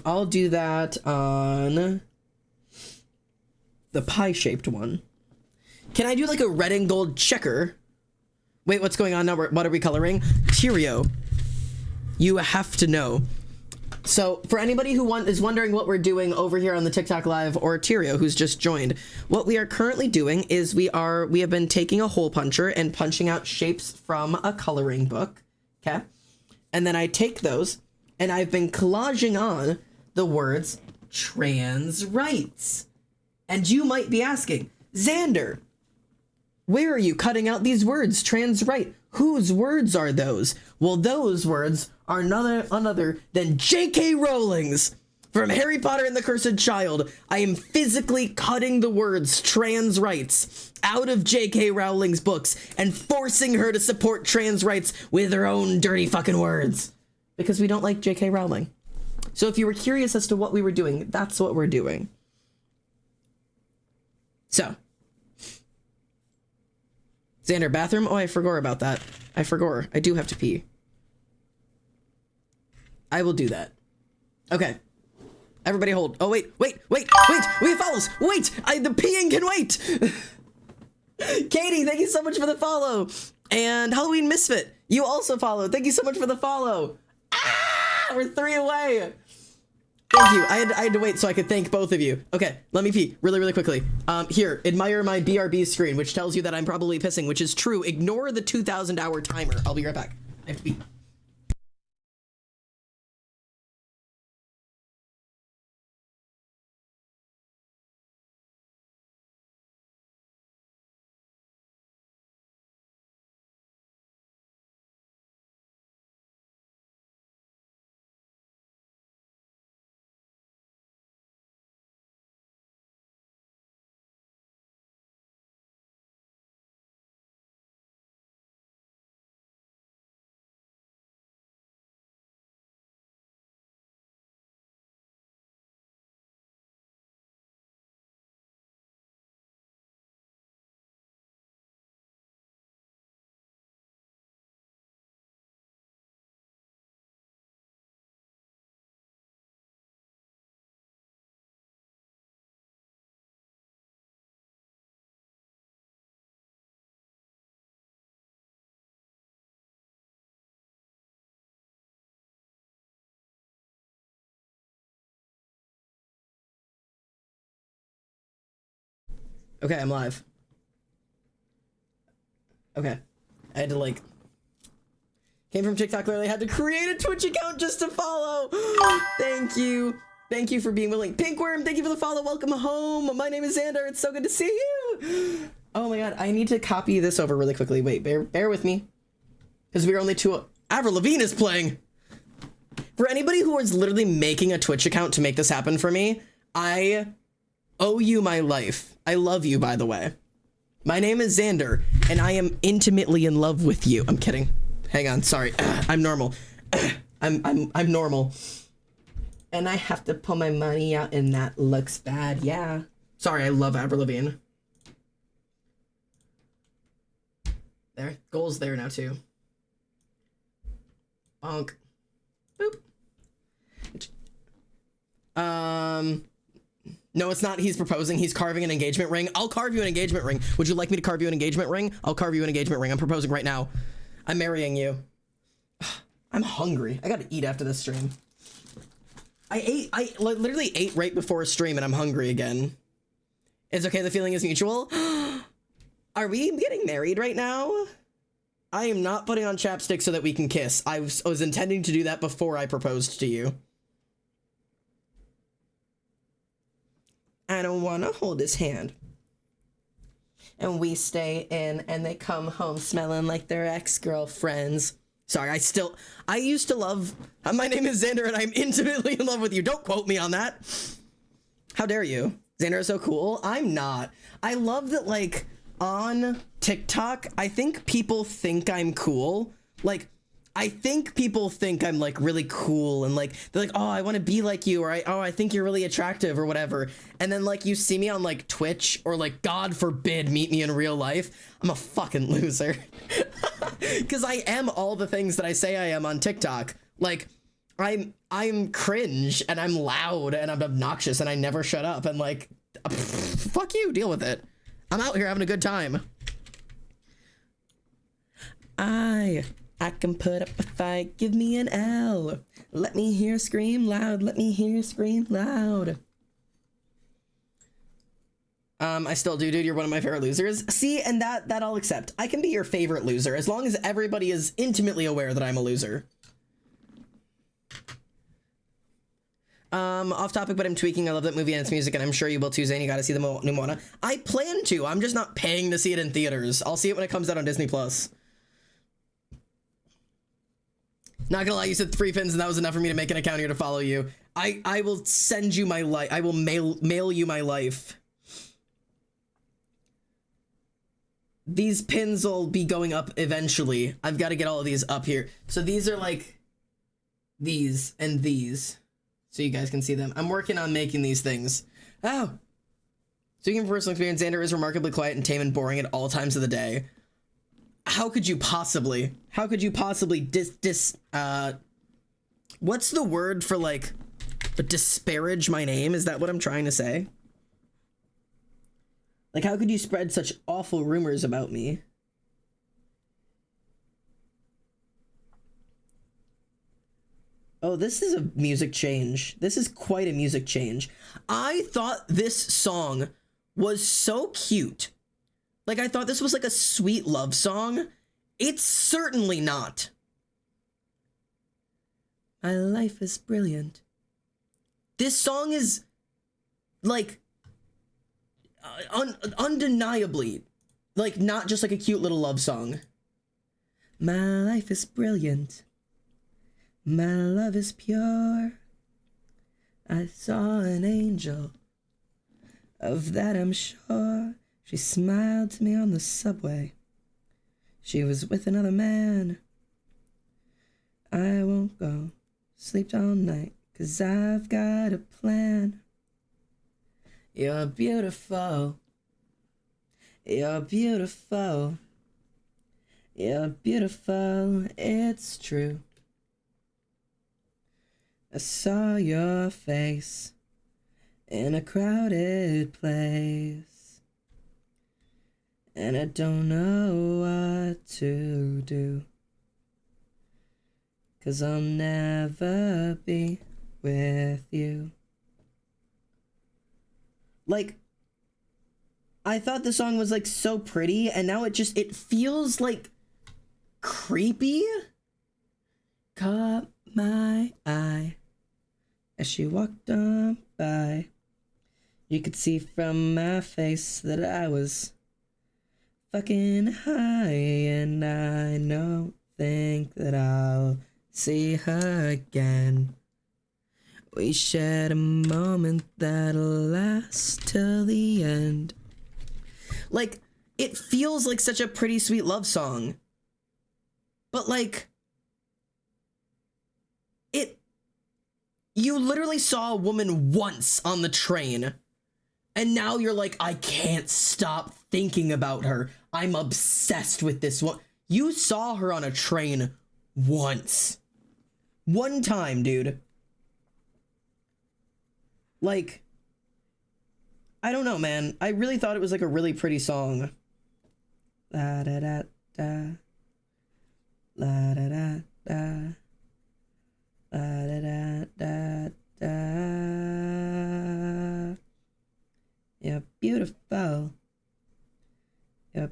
I'll do that on the pie-shaped one. Can I do like a red and gold checker? Wait, what's going on now? What are we coloring? Tyrio. You have to know. So, for anybody who is wondering what we're doing over here on the TikTok Live, or Tyrio, who's just joined, what we are currently doing is we have been taking a hole puncher and punching out shapes from a coloring book, okay? And then I take those, and I've been collaging on the words trans rights. And you might be asking, Xander, where are you cutting out these words, trans right? Whose words are those? Well, those words are none other than J.K. Rowling's. From Harry Potter and the Cursed Child, I am physically cutting the words trans rights out of J.K. Rowling's books and forcing her to support trans rights with her own dirty fucking words. Because we don't like J.K. Rowling. So if you were curious as to what we were doing, that's what we're doing. So. Xander, bathroom? Oh, I forgot about that. I forgot. I do have to pee. I will do that. Okay. Everybody hold. Oh, wait. We have follows. Wait, the peeing can wait. Katie, thank you so much for the follow. And Halloween Misfit, you also followed. Thank you so much for the follow. Ah, we're 3 away. Thank you. I had to wait so I could thank both of you. Okay, let me pee really quickly. Here, admire my BRB screen, which tells you that I'm probably pissing, which is true. Ignore the 2,000 hour timer. I'll be right back. I have to pee. Okay, I'm live. Okay. I had to like... Came from TikTok, literally had to create a Twitch account just to follow. Thank you. Thank you for being willing. Pinkworm, thank you for the follow. Welcome home. My name is Xander. It's so good to see you. Oh my god, I need to copy this over really quickly. Wait, bear with me. Because we're only 2... Avril Lavigne is playing. For anybody who is literally making a Twitch account to make this happen for me, I owe you my life. I love you, by the way. My name is Xander, and I am intimately in love with you. I'm kidding. Hang on, sorry. I'm normal. I'm normal. And I have to pull my money out, and that looks bad. Yeah. Sorry, I love Avril Lavigne. There. Goal's there now, too. Bonk. Boop. No, it's not. He's proposing. He's carving an engagement ring. I'll carve you an engagement ring. Would you like me to carve you an engagement ring? I'll carve you an engagement ring. I'm proposing right now. I'm marrying you. I'm hungry. I gotta eat after this stream. I literally ate right before a stream and I'm hungry again. It's okay. The feeling is mutual. Are we getting married right now? I am not putting on chapstick so that we can kiss. I was intending to do that before I proposed to you. I don't want to hold his hand. And we stay in, and they come home smelling like their ex-girlfriends. Sorry, I used to love, my name is Xander, and I'm intimately in love with you. Don't quote me on that. How dare you? Xander is so cool. I'm not. I love that, like, on TikTok, I think people think I'm cool. Like, I think people think I'm, like, really cool, and, like, they're like, oh, I want to be like you, or I think you're really attractive, or whatever. And then, like, you see me on, like, Twitch, or, like, God forbid, meet me in real life. I'm a fucking loser. Because I am all the things that I say I am on TikTok. Like, I'm cringe, and I'm loud, and I'm obnoxious, and I never shut up, and, like, fuck you, deal with it. I'm out here having a good time. I can put up a fight, give me an L. Let me hear scream loud, let me hear scream loud. I still do, dude, you're one of my favorite losers. See, and that I'll accept. I can be your favorite loser, as long as everybody is intimately aware that I'm a loser. Off topic, but I'm tweaking. I love that movie and its music, and I'm sure you will too, Zane. You gotta see the new Moana. I plan to. I'm just not paying to see it in theaters. I'll see it when it comes out on Disney+. Not gonna lie, you said 3 pins, and that was enough for me to make an account here to follow you. I will send you my life. I will mail you my life. These pins will be going up eventually. I've got to get all of these up here. So these are like these and these. So you guys can see them. I'm working on making these things. Oh. Speaking from personal experience, Xander is remarkably quiet and tame and boring at all times of the day. How could you possibly what's the word for, like, disparage my name? Is that what I'm trying to say? Like, how could you spread such awful rumors about me? Oh, this is a music change. This is quite a music change. I thought this song was so cute. Like, I thought this was like a sweet love song. It's certainly not. My life is brilliant. This song is, like, undeniably, like, not just like a cute little love song. My life is brilliant. My love is pure. I saw an angel. Of that I'm sure. She smiled to me on the subway. She was with another man. I won't go. Sleep all night, 'cause I've got a plan. You're beautiful. You're beautiful. You're beautiful. It's true. I saw your face in a crowded place, and I don't know what to do, 'cause I'll never be with you. Like, I thought the song was, like, so pretty, and now it feels, like, creepy. Caught my eye as she walked on by. You could see from my face that I was fucking high, and I don't think that I'll see her again. We shared a moment that'll last till the end. Like, it feels like such a pretty sweet love song. But, like, you literally saw a woman once on the train, and now you're like, I can't stop thinking about her. I'm obsessed with this one. You saw her on a train once. One time, dude. Like, I don't know, man. I really thought it was, like, a really pretty song. La da da da. La da da da. La da da da da. You're beautiful. You're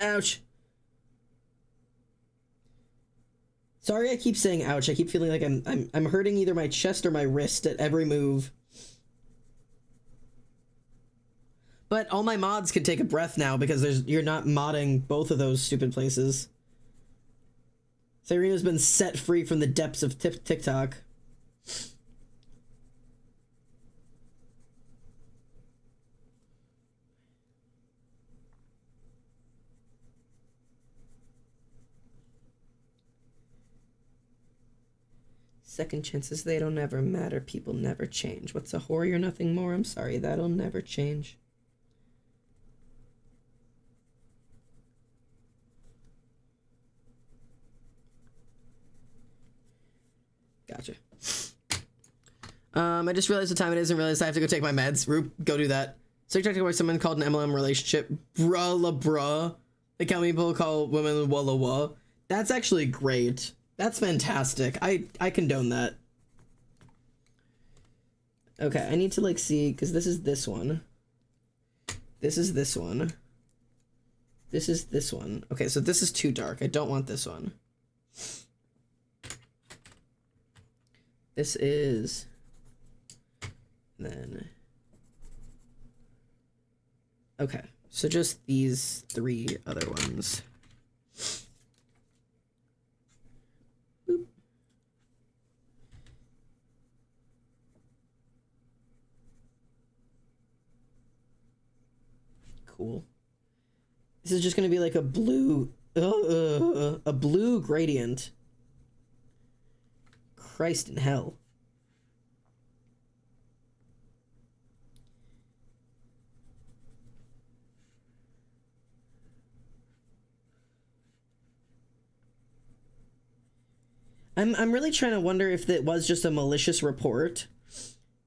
Ouch. Sorry, I keep saying ouch. I keep feeling like I'm hurting either my chest or my wrist at every move. But all my mods can take a breath now because you're not modding both of those stupid places. Serena's been set free from the depths of TikTok. Second chances, they don't ever matter. People never change. What's a whore? You're nothing more. I'm sorry, that'll never change. Gotcha. I just realized what time it is and realized I have to go take my meds. Roop, go do that. So you're talking about someone called an MLM relationship. Bruh la bruh. Like how people call women walla wah. That's actually great. That's fantastic. I condone that. Okay, I need to like see, because this is this one. This is this one. This is this one. Okay, so this is too dark. I don't want this one. This is... Then... Okay, so just these three other ones. Boop. Cool. This is just gonna be like a blue... a blue gradient. Christ in hell. I'm really trying to wonder if it was just a malicious report,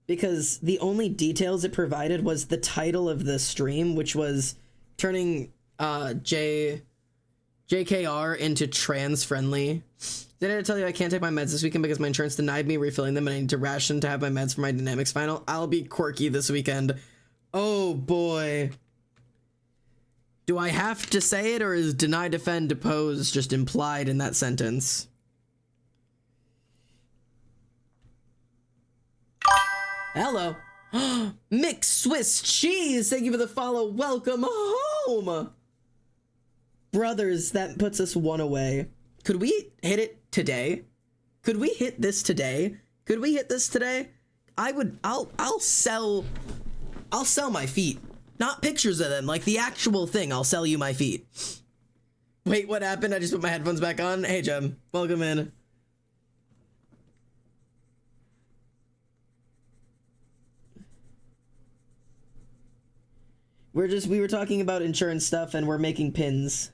because the only details it provided was the title of the stream, which was turning JKR into trans friendly. Did I tell you I can't take my meds this weekend because my insurance denied me refilling them and I need to ration to have my meds for my dynamics final? I'll be quirky this weekend. Oh boy. Do I have to say it, or is deny, defend, depose just implied in that sentence? Hello. Mixed Swiss cheese. Thank you for the follow. Welcome home. Brothers, that puts us one away. Could we hit it today? Could we hit this today? Could we hit this today? I'll sell my feet. Not pictures of them, like the actual thing. I'll sell you my feet. Wait, what happened? I just put my headphones back on. Hey, Jem. Welcome in. We were talking about insurance stuff and we're making pins.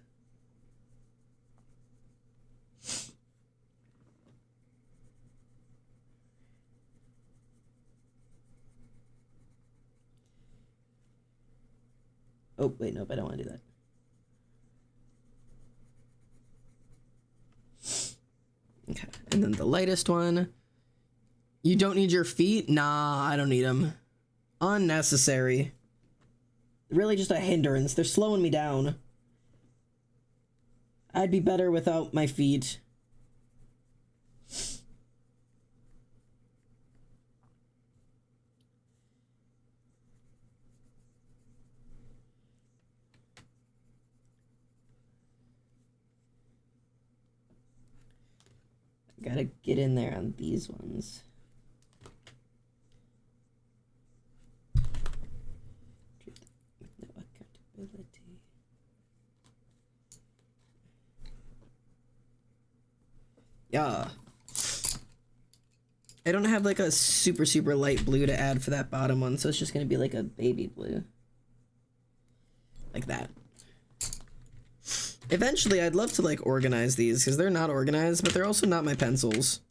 Oh, wait, nope, I don't want to do that. Okay, and then the lightest one. You don't need your feet? Nah, I don't need them. Unnecessary. Really just a hindrance. They're slowing me down. I'd be better without my feet. Gotta get in there on these ones. No accountability. Yeah. I don't have like a super light blue to add for that bottom one, so it's just gonna be like a baby blue. Like that. Eventually, I'd love to like organize these because they're not organized, but they're also not my pencils.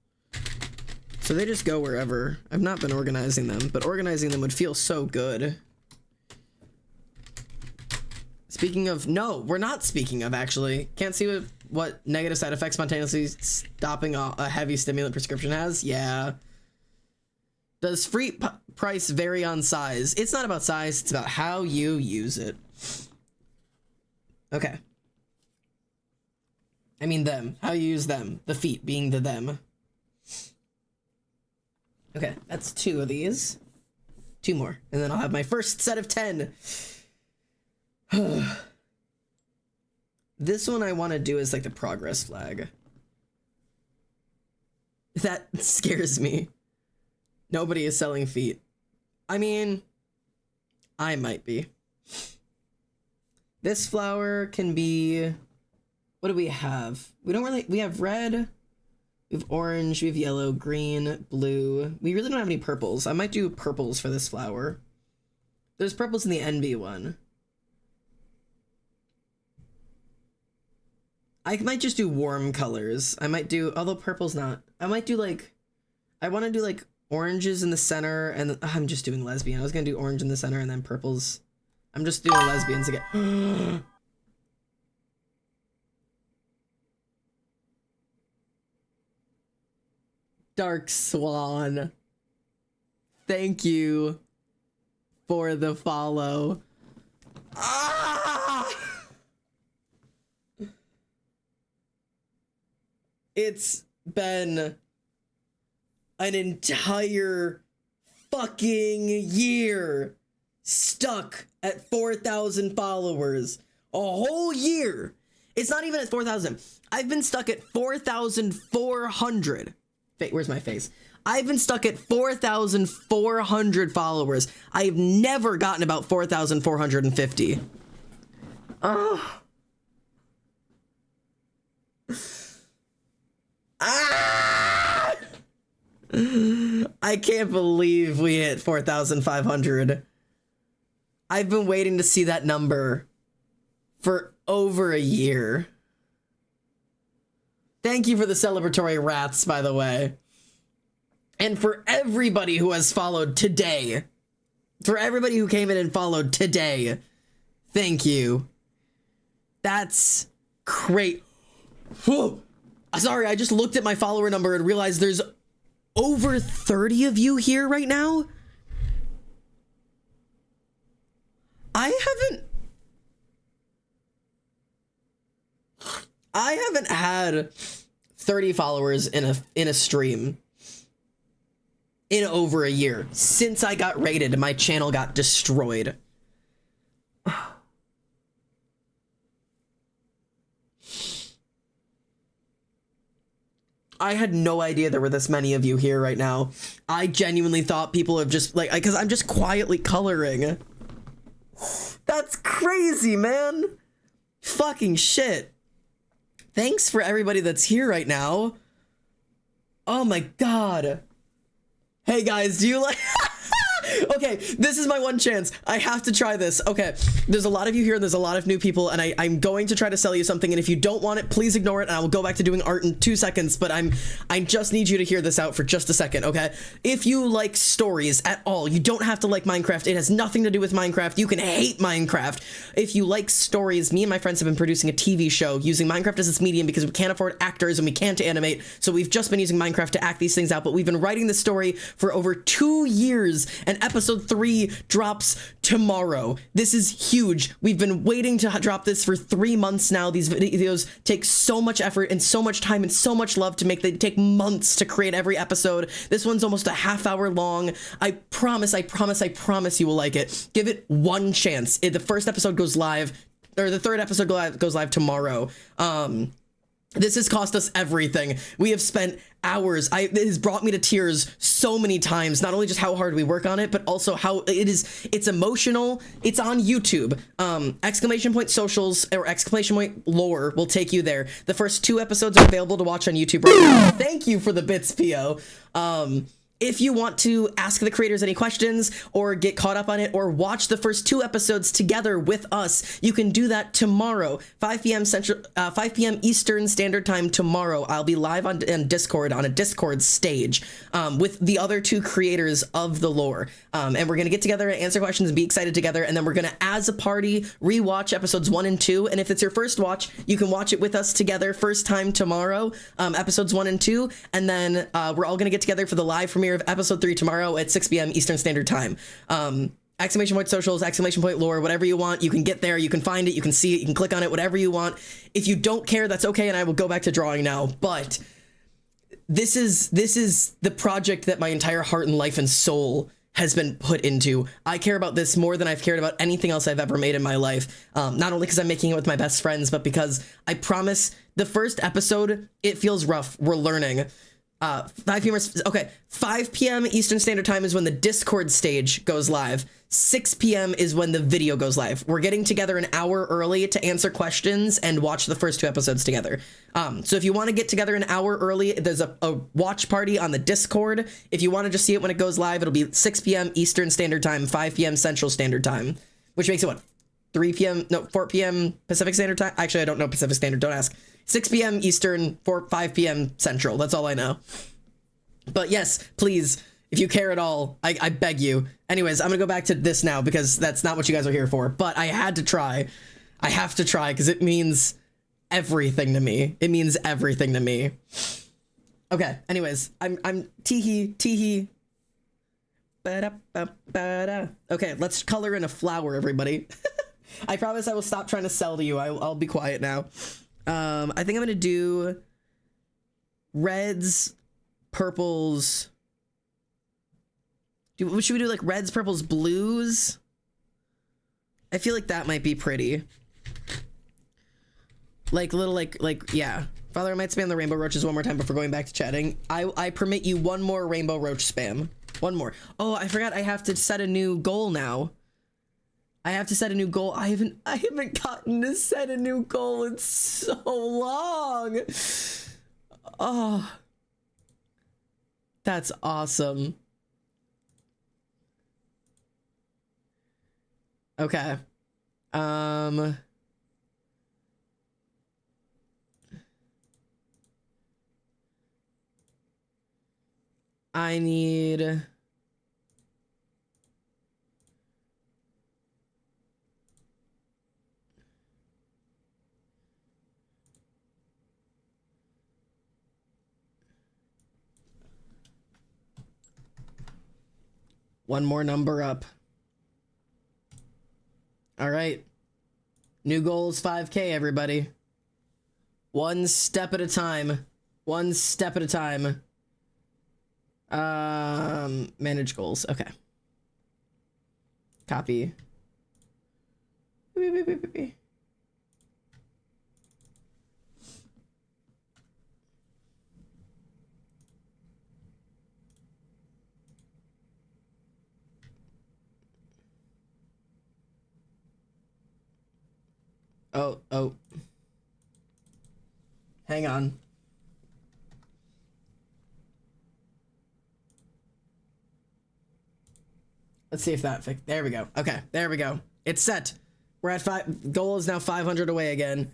So they just go wherever. I've not been organizing them, but organizing them would feel so good. Speaking of, no, we're not speaking of actually. Can't see what negative side effects spontaneously stopping a heavy stimulant prescription has? Yeah. Does free price vary on size? It's not about size, it's about how you use it. Okay. I mean them. How you use them. The feet being the them. Okay, that's 2 of these. 2 more. And then I'll have my first set of 10. This one I want to do is like the progress flag. That scares me. Nobody is selling feet. I mean, I might be. This flower can be... What do we have? We have red, we have orange, we have yellow, green, blue. We really don't have any purples. I might do purples for this flower. There's purples in the NB one. I might just do warm colors. I might do, although purple's not. I might do like, I want to do like oranges in the center, and I'm just doing lesbian. I was gonna do orange in the center and then purples. I'm just doing lesbians again. Dark Swan. Thank you for the follow. Ah! It's been an entire fucking year stuck at 4,000 followers. A whole year. It's not even at 4,000. I've been stuck at 4,400. Where's my face? I've been stuck at 4,400 followers. I've never gotten about 4,450. Ah! I can't believe we hit 4,500. I've been waiting to see that number for over a year. Thank you for the celebratory rats, by the way. And for everybody who has followed today. For everybody who came in and followed today. Thank you. That's great. Whoa. Sorry, I just looked at my follower number and realized there's over 30 of you here right now. I haven't had 30 followers in a stream in over a year since I got raided and my channel got destroyed. I had no idea there were this many of you here right now. I genuinely thought people have just like, because I'm just quietly coloring. That's crazy, man. Fucking shit. Thanks for everybody that's here right now. Oh my god. Hey guys, do you like... Okay, this is my one chance. I have to try this. Okay, there's a lot of you here and there's a lot of new people, and I'm going to try to sell you something, and if you don't want it, please ignore it, and I will go back to doing art in 2 seconds, but I just need you to hear this out for just a second, okay? If you like stories at all, you don't have to like Minecraft. It has nothing to do with Minecraft. You can hate Minecraft. If you like stories, me and my friends have been producing a TV show using Minecraft as its medium because we can't afford actors and we can't animate, so we've just been using Minecraft to act these things out, but we've been writing the story for over 2 years, and episode 3 drops tomorrow. This is huge. We've been waiting to drop this for 3 months now. These videos take so much effort and so much time and so much love to make. They take months to create every episode. This one's almost a half-hour long. I promise you will like it. Give it one chance. The first episode goes live, or the third episode goes live tomorrow. This has cost us everything. We have spent hours. It has brought me to tears so many times. Not only just how hard we work on it, but also how it's emotional. It's on YouTube. Exclamation point socials or exclamation point lore will take you there. The first 2 episodes are available to watch on YouTube right now. Thank you for the bits, Pio. If you want to ask the creators any questions or get caught up on it or watch the first 2 episodes together with us, you can do that tomorrow, 5 p.m. Eastern Standard Time tomorrow. I'll be live on Discord, on a Discord stage with the other 2 creators of the lore. And we're going to get together and answer questions and be excited together. And then we're going to, as a party, rewatch episodes 1 and 2. And if it's your first watch, you can watch it with us together first time tomorrow, episodes 1 and 2. And then we're all going to get together for the live premiere of episode 3 tomorrow at 6 p.m. Eastern Standard Time. exclamation point socials, exclamation point lore, whatever you want. You can get there, you can find it, you can see it, you can click on it, whatever you want. If you don't care, that's okay, and I will go back to drawing now. But this is the project that my entire heart and life and soul has been put into. I care about this more than I've cared about anything else I've ever made in my life. Not only because I'm making it with my best friends, but because I promise the first episode, it feels rough. We're learning. 5 p.m. Okay, 5 p.m. Eastern Standard Time is when the Discord stage goes live. 6 p.m. is when the video goes live. We're getting together an hour early to answer questions and watch the first 2 episodes together. So if you want to get together an hour early, there's a watch party on the Discord. If you want to just see it when it goes live, it'll be 6 p.m. Eastern Standard Time, 5 p.m. Central Standard Time, which makes it what? 3 p.m. No, 4 p.m. Pacific Standard Time. Actually, I don't know Pacific Standard. Don't ask. 6 p.m. Eastern, 5 p.m. Central. That's all I know. But yes, please, if you care at all, I beg you. Anyways, I'm gonna go back to this now because that's not what you guys are here for. But I had to try. I have to try because it means everything to me. It means everything to me. Okay. Anyways, I'm teehee. Ba-da-ba-ba-da. Okay, let's color in a flower, everybody. I promise I will stop trying to sell to you. I'll be quiet now. I think I'm gonna do reds, purples. Should we do like reds, purples, blues? I feel like that might be pretty. Like little yeah. Father, I might spam the rainbow roaches one more time before going back to chatting. I permit you one more rainbow roach spam. One more. Oh, I forgot I have to set a new goal now. I have to set a new goal. I haven't gotten to set a new goal in so long. Oh. That's awesome. Okay. I need one more number up. All right. New goal is 5K, everybody. One step at a time. One step at a time. Manage goals. Okay. Copy. Oh. Hang on. Let's see if that there we go. Okay, there we go. It's set. We're at 5. Goal is now 500 away again.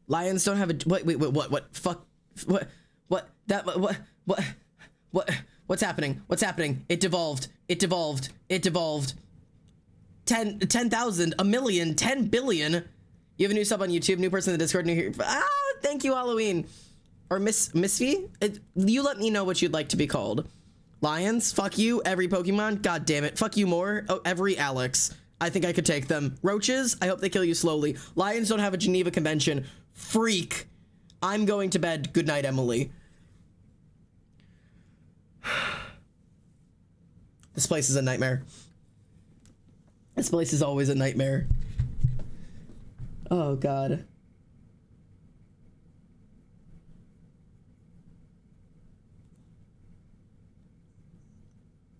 Lions don't have a what? Fuck. What's happening? What's happening? It devolved. 10,000, a million, 10 billion. You have a new sub on YouTube, new person in the Discord, new here. Thank you, Halloween. Or Misfy? You let me know what you'd like to be called. Lions, fuck you. Every Pokemon, god damn it. Fuck you more. Oh, every Alex. I think I could take them. Roaches, I hope they kill you slowly. Lions don't have a Geneva Convention. Freak. I'm going to bed. Good night, Emily. This place is a nightmare. This place is always a nightmare. Oh, God.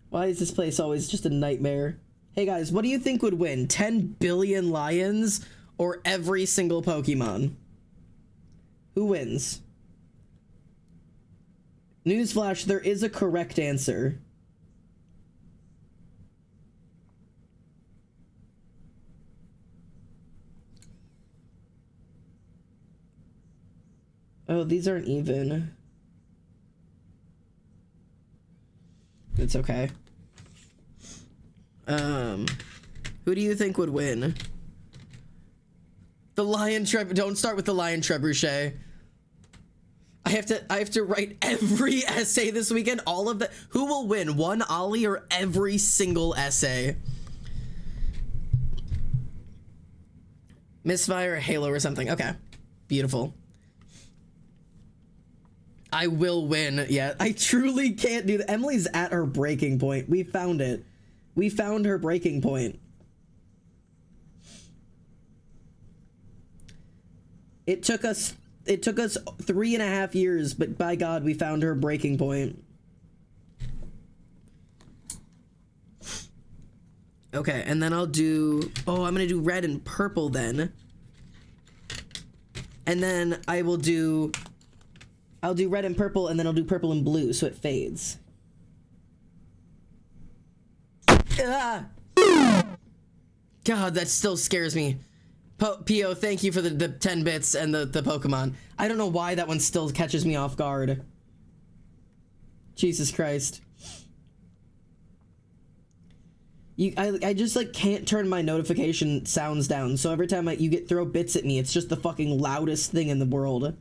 Why is this place always just a nightmare? Hey, guys, what do you think would win? 10 billion lions or every single Pokemon? Who wins? Newsflash, there is a correct answer. Oh, these aren't even. It's okay. Who do you think would win? The lion don't start with the lion trebuchet. I have to write every essay this weekend. All of the who will win, one Ollie or every single essay? Misfire, Halo, or something. Okay. Beautiful. I will win. Yeah, I truly can't do that. Emily's at her breaking point. We found it. We found her breaking point. It took us 3.5 years, but by God, we found her breaking point. Okay, and then I'll do, oh, I'm gonna do red and purple then. And then I'll do red and purple, and then I'll do purple and blue, so it fades. Ah! God, that still scares me. P.O., thank you for the 10 bits and the Pokemon. I don't know why that one still catches me off guard. Jesus Christ. I just, like, can't turn my notification sounds down, so every time you throw bits at me, it's just the fucking loudest thing in the world.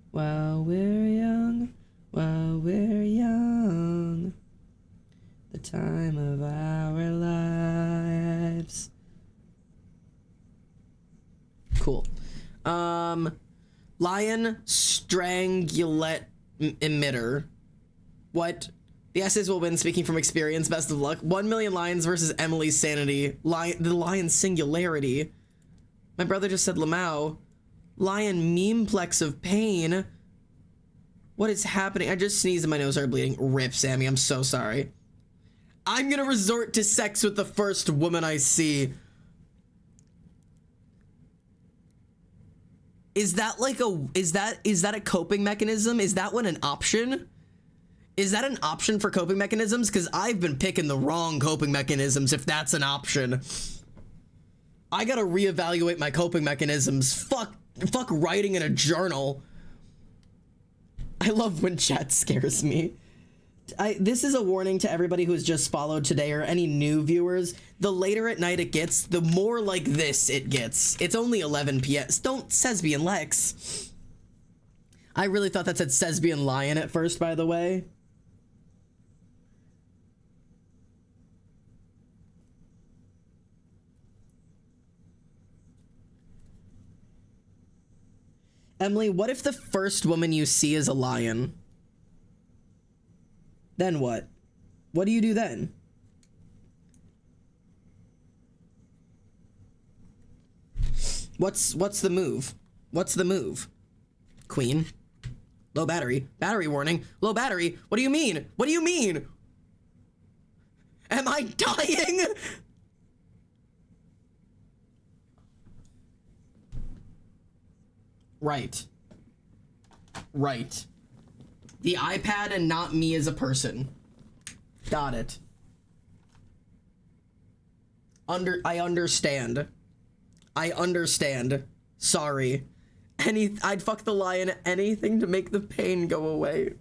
While we're young, the time of our lives. Cool. Lion Strangulate Emitter. What? The S's will win, speaking from experience. Best of luck. 1 million lions versus Emily's sanity. The lion singularity. My brother just said Lamau. Lion memeplex of pain. What is happening? I just sneezed and my nose started bleeding. Rip, Sammy. I'm so sorry. I'm gonna resort to sex with the first woman I see. Is that like is that a coping mechanism? Is that one an option? Is that an option for coping mechanisms? Because I've been picking the wrong coping mechanisms if that's an option. I gotta reevaluate my coping mechanisms. Fuck writing in a journal. I love when chat scares me. This is a warning to everybody who has just followed today or any new viewers. The later at night it gets, the more like this it gets. It's only 11 p.m. Don't Sesbian Lex. I really thought that said Sesbian Lion at first, by the way. Emily, what if the first woman you see is a lion? Then what? What do you do then? What's the move? What's the move? Queen. Low battery. Battery warning. Low battery. What do you mean? What do you mean? Am I dying? Right. Right. The iPad and not me as a person. Got it. I understand. I understand. Sorry. I'd fuck the lion, anything to make the pain go away.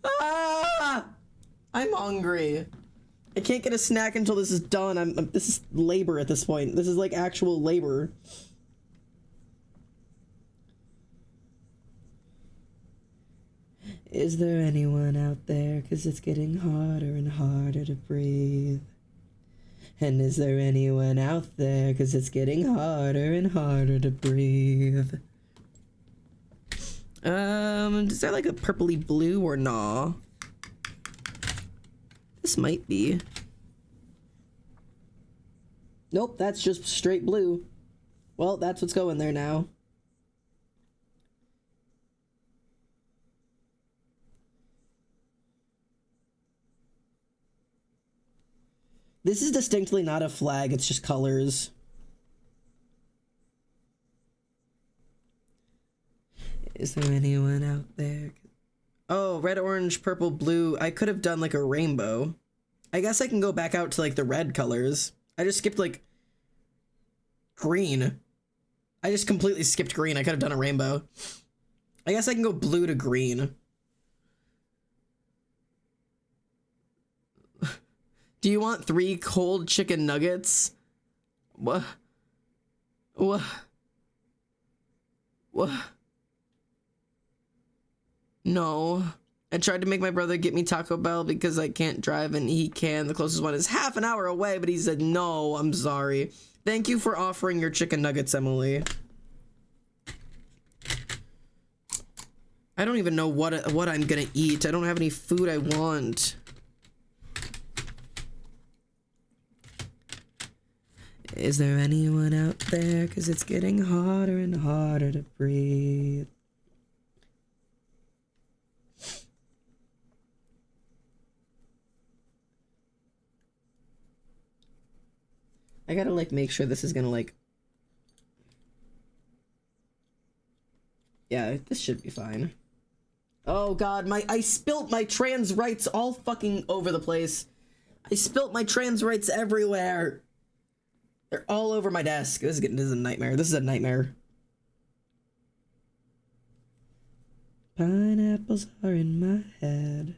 Ah! I'm hungry. I can't get a snack until this is done. This is labor at this point. This is like actual labor. Is there anyone out there? 'Cause it's getting harder and harder to breathe. And is there anyone out there? 'Cause it's getting harder and harder to breathe. Is there like a purpley blue or nah? This might be. Nope, that's just straight blue. Well, that's what's going there now. This is distinctly not a flag, it's just colors. Is there anyone out there? Oh, red, orange, purple, blue. I could have done like a rainbow. I guess I can go back out to like the red colors. I just skipped like green. I just completely skipped green. I could have done a rainbow. I guess I can go blue to green. Do you want 3 cold chicken nuggets? What? What? What? No. I tried to make my brother get me Taco Bell because I can't drive and he can. The closest one is half an hour away, but he said, no, I'm sorry. Thank you for offering your chicken nuggets, Emily. I don't even know what I'm gonna eat. I don't have any food I want. Is there anyone out there? 'Cause it's getting harder and harder to breathe. I gotta like make sure this is gonna like, yeah, this should be fine. Oh god, I spilt my trans rights all fucking over the place. I spilt my trans rights everywhere. They're all over my desk. This is a nightmare. This is a nightmare. Pineapples are in my head.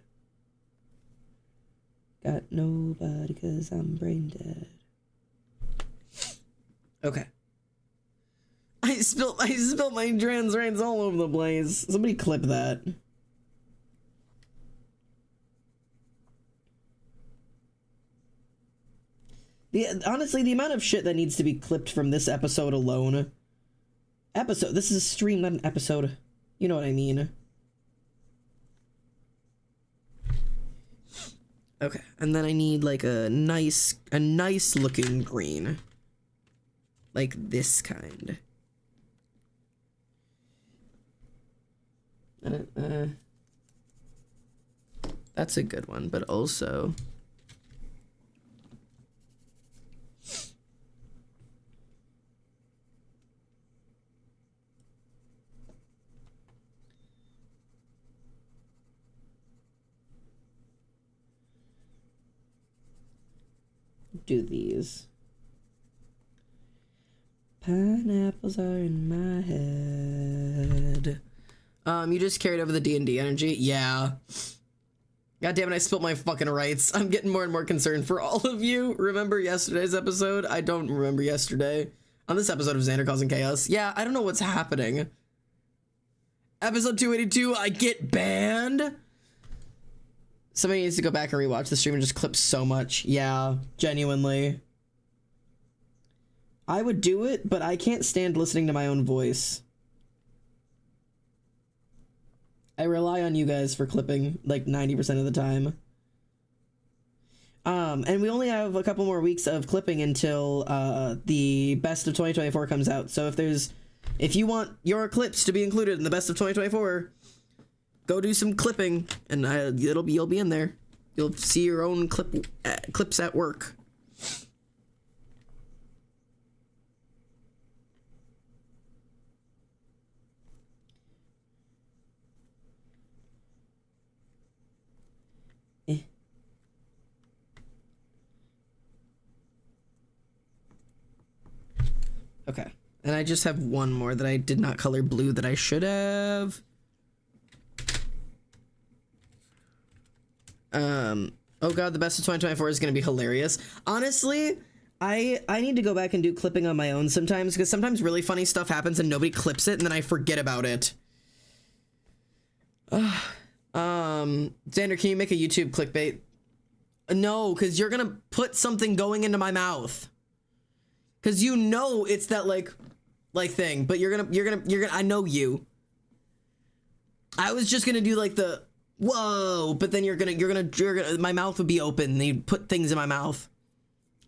Got nobody 'cause I'm brain dead. Okay. I spilled my trans rights all over the place. Somebody clip that. Honestly, the amount of shit that needs to be clipped from this episode alone. This is a stream, not an episode. You know what I mean. Okay, and then I need like a nice looking green. Like this kind. That's a good one, but also do these. Pineapples are in my head. You just carried over the D&D energy? Yeah. God damn it, I spilled my fucking rights. I'm getting more and more concerned for all of you. Remember yesterday's episode? I don't remember yesterday. On this episode of Xander Causing Chaos. Yeah, I don't know what's happening. Episode 282, I get banned? Somebody needs to go back and rewatch the stream and just clip so much. Yeah, genuinely. I would do it, but I can't stand listening to my own voice. I rely on you guys for clipping like 90% of the time. And we only have a couple more weeks of clipping until the best of 2024 comes out. So if you want your clips to be included in the best of 2024, go do some clipping, and you'll be in there. You'll see your own clips at work. Okay, and I just have one more that I did not color blue that I should have. Oh god, the best of 2024 is gonna be hilarious. Honestly, I need to go back and do clipping on my own sometimes, because sometimes really funny stuff happens and nobody clips it, and then I forget about it. Xander, can you make a YouTube clickbait? No, because you're gonna put something going into my mouth. Because you know it's that like thing, but you're gonna I know you. I was just gonna do like the whoa, but then you're gonna my mouth would be open and you'd put things in my mouth.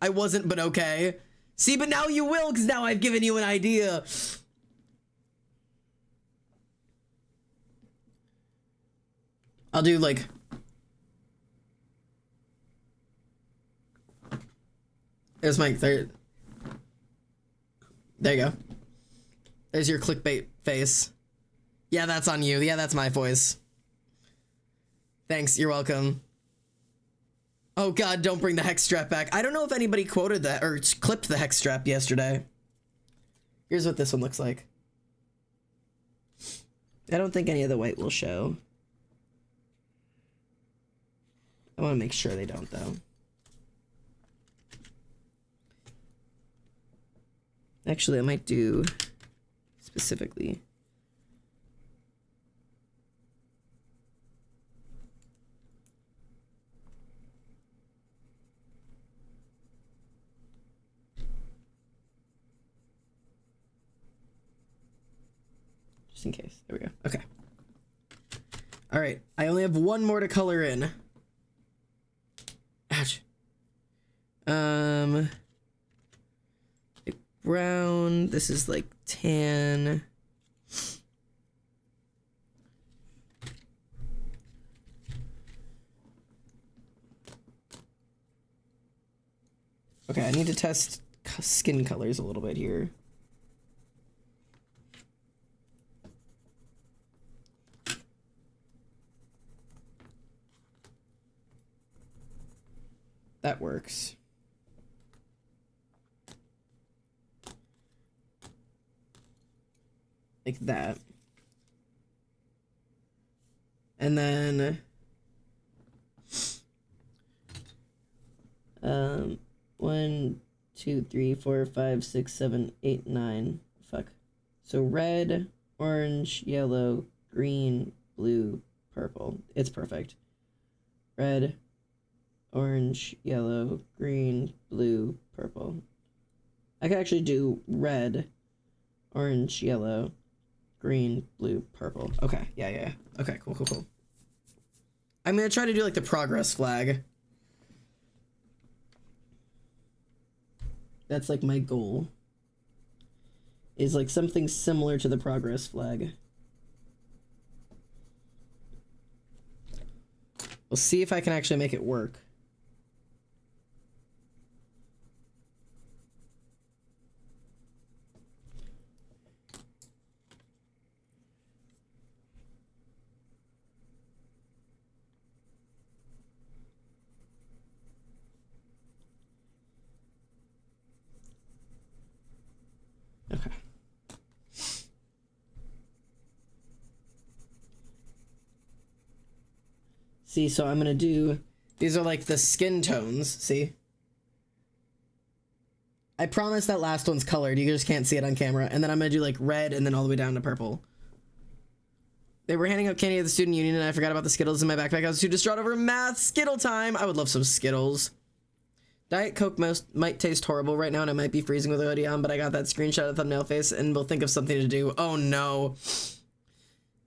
I wasn't, but okay. See, but now you will, because now I've given you an idea. I'll do like there's my third. There you go. There's your clickbait face. Yeah, that's on you. Yeah, that's my voice. Thanks, you're welcome. Oh god, don't bring the hex strap back. I don't know if anybody quoted that or clipped the hex strap yesterday. Here's what this one looks like. I don't think any of the white will show. I want to make sure they don't, though. Actually, I might do specifically. just in case. There we go. Okay. All right. I only have one more to color in. Ouch. Like brown. This is like tan. Okay, I need to test skin colors a little bit here. That works. Like that. And then 1, 2, 3, 4, 5, 6, 7, 8, 9. Fuck. So red, orange, yellow, green, blue, purple. It's perfect. Red, orange, yellow, green, blue, purple. I could actually do red, orange, yellow, green, blue, purple. Okay, yeah. Okay, cool. I'm gonna try to do like the progress flag. That's like my goal. Is like something similar to the progress flag. We'll see if I can actually make it work. Okay. See, so I'm gonna do, these are like the skin tones, see? I promise that last one's colored, you just can't see it on camera. And then I'm gonna do like red and then all the way down to purple. They were handing out candy at the student union and I forgot about the Skittles in my backpack. I was too distraught over math. Skittle time! I would love some Skittles. Diet Coke might taste horrible right now and I might be freezing with a hoodie on, but I got that screenshot of the thumbnail face and we'll think of something to do. Oh no.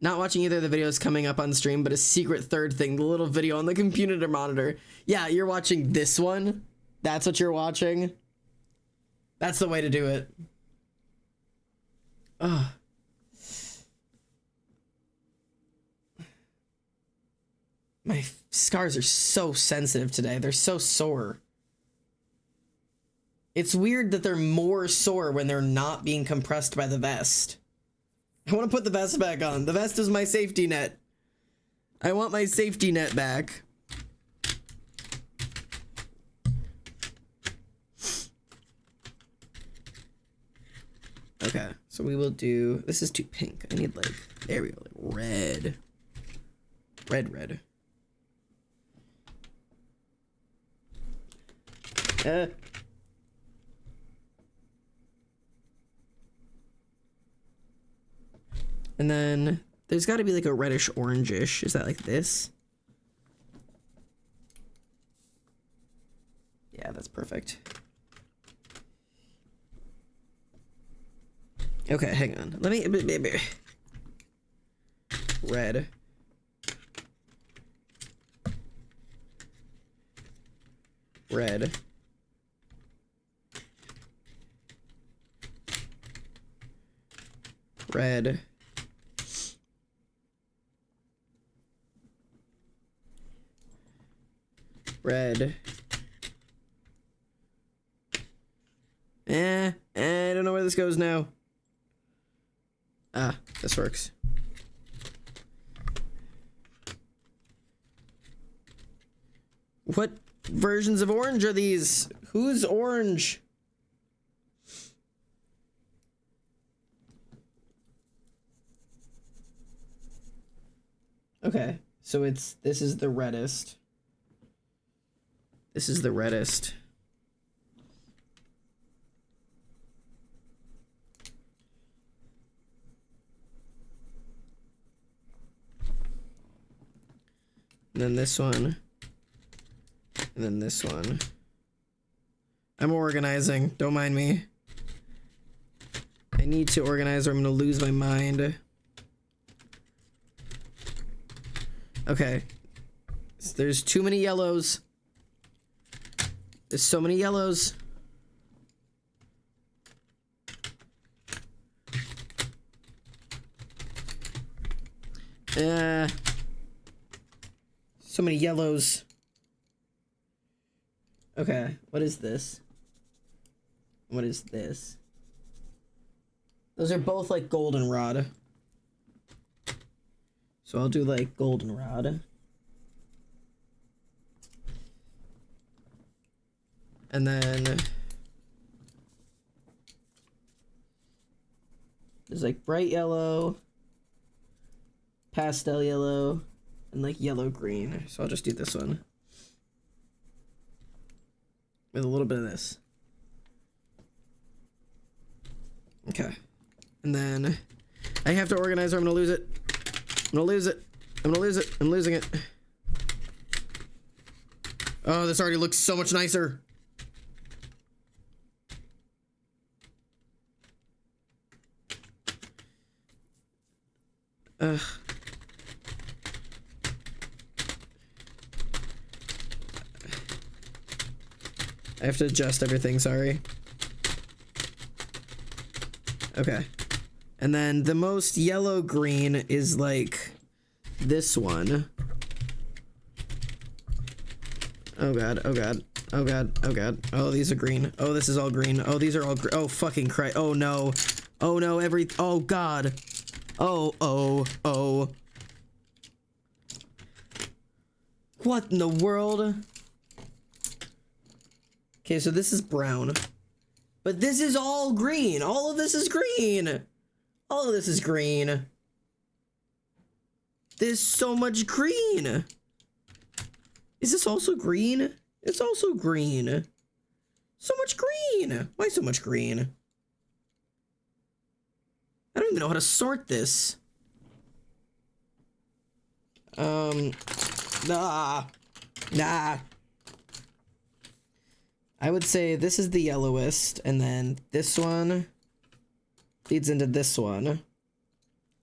Not watching either of the videos coming up on stream, but a secret third thing, the little video on the computer monitor. Yeah, you're watching this one? That's what you're watching? That's the way to do it. Ugh. My scars are so sensitive today. They're so sore. It's weird that they're more sore when they're not being compressed by the vest. I want to put the vest back on. The vest is my safety net. I want my safety net back. Okay, so we will do, this is too pink. I need like, there we go, like red. Red. And then there's got to be like a reddish orangish. Is that like this? Yeah, that's perfect. Okay, hang on. Let me red. Red. Red. Red. I don't know where this goes now. Ah, this works. What versions of orange are these? Who's orange? Okay, so this is the reddest. This is the reddest. And then this one. And then this one. I'm organizing. Don't mind me. I need to organize or I'm going to lose my mind. Okay. There's too many yellows. There's so many yellows. So many yellows. Okay, what is this? What is this? Those are both like goldenrod. So I'll do like goldenrod. And then there's like bright yellow, pastel yellow, and like yellow green. So I'll just do this one with a little bit of this. Okay. And then I have to organize or I'm gonna lose it. I'm gonna lose it. I'm gonna lose it. I'm losing it. Oh, this already looks so much nicer. Ugh. I have to adjust everything, sorry. Okay. And then the most yellow green is like this one. Oh god, oh god, oh god, oh god. Oh, these are green. Oh, this is all green. Oh, these are all green. Oh, fucking Christ. Oh no. Oh no, oh god. Oh. What in the world? Okay, so this is brown. But this is all green. All of this is green. All of this is green. There's so much green. Is this also green? It's also green. So much green. Why so much green? I don't even know how to sort this. Nah. I would say this is the yellowest, and then this one leads into this one.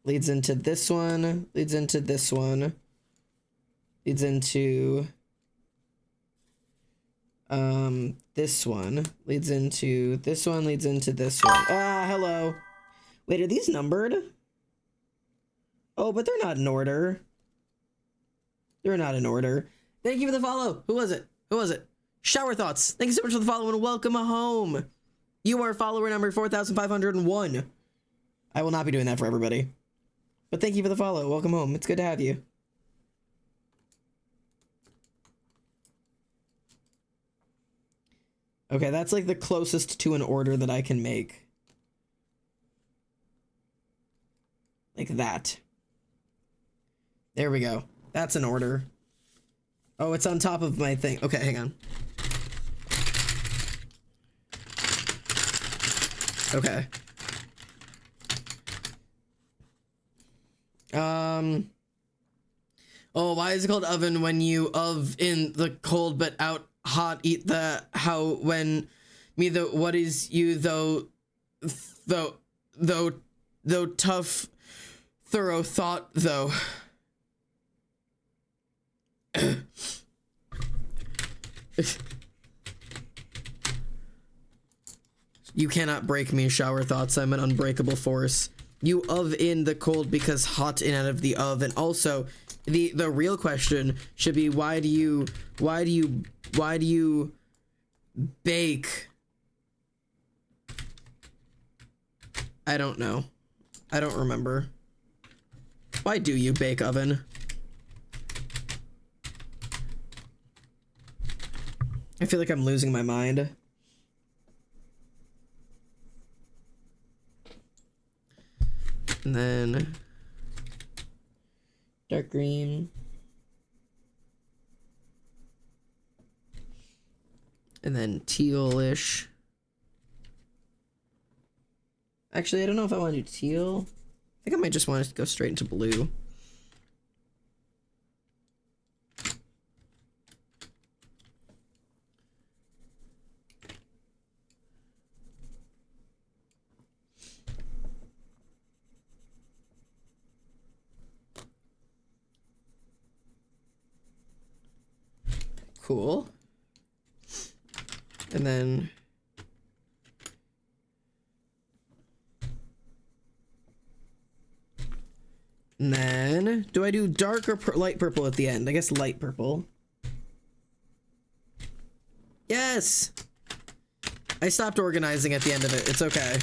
Leads into this one. Leads into this one. Leads into this one. Leads into this one. Leads into this one. Ah, hello. Wait, are these numbered? Oh, but they're not in order. They're not in order. Thank you for the follow. Who was it? Who was it? Shower Thoughts. Thank you so much for the follow and welcome home. You are follower number 4,501. I will not be doing that for everybody. But thank you for the follow. Welcome home. It's good to have you. Okay, that's like the closest to an order that I can make. Like that. There we go. That's an order. Oh, it's on top of my thing. Okay, hang on. Okay. Oh, why is it called oven when you in the cold but out hot? Eat the how when me the what is you though tough thorough thought though. You cannot break me, Shower Thoughts. I'm an unbreakable force. You in the cold because hot in out of the oven. Also, the real question should be why do you bake? I don't know. I don't remember. Why do you bake, oven? I feel like I'm losing my mind. And then dark green. And then tealish. Actually, I don't know if I want to do teal. I think I might just want to go straight into blue. cool. And then do I do dark or light purple at the end? I guess light purple. Yes! I stopped organizing at the end of it. It's okay.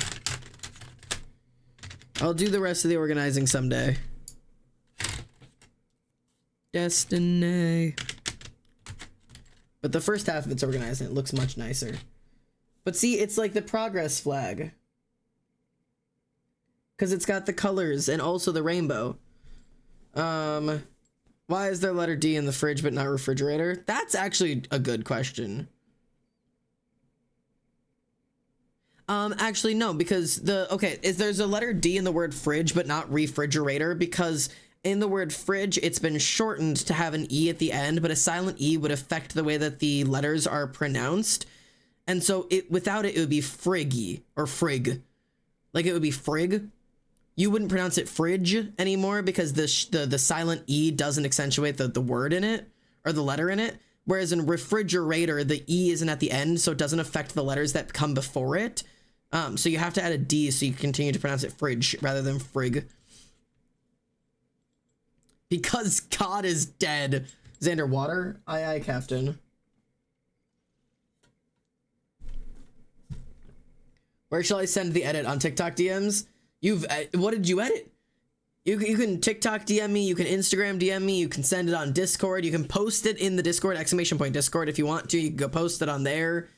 I'll do the rest of the organizing someday. Destiny. But the first half of it's organized and it looks much nicer. But see, it's like the progress flag. Because it's got the colors and also the rainbow. Why is there letter D in the fridge but not refrigerator? That's actually a good question. Actually no, because there's a letter D in the word fridge but not refrigerator because in the word fridge it's been shortened to have an E at the end, but a silent E would affect the way that the letters are pronounced. And so without it would be friggy or frig. Like it would be frig. You wouldn't pronounce it fridge anymore because the silent E doesn't accentuate the word in it or the letter in it. Whereas in refrigerator, the E isn't at the end, so it doesn't affect the letters that come before it. So you have to add a D so you continue to pronounce it fridge rather than frig. Because God is dead. Xander, water? Aye, aye, Captain. Where shall I send the edit? On TikTok DMs? What did you edit? You can TikTok DM me, you can Instagram DM me, you can send it on Discord, you can post it in the Discord, !Discord if you want to, you can go post it on there.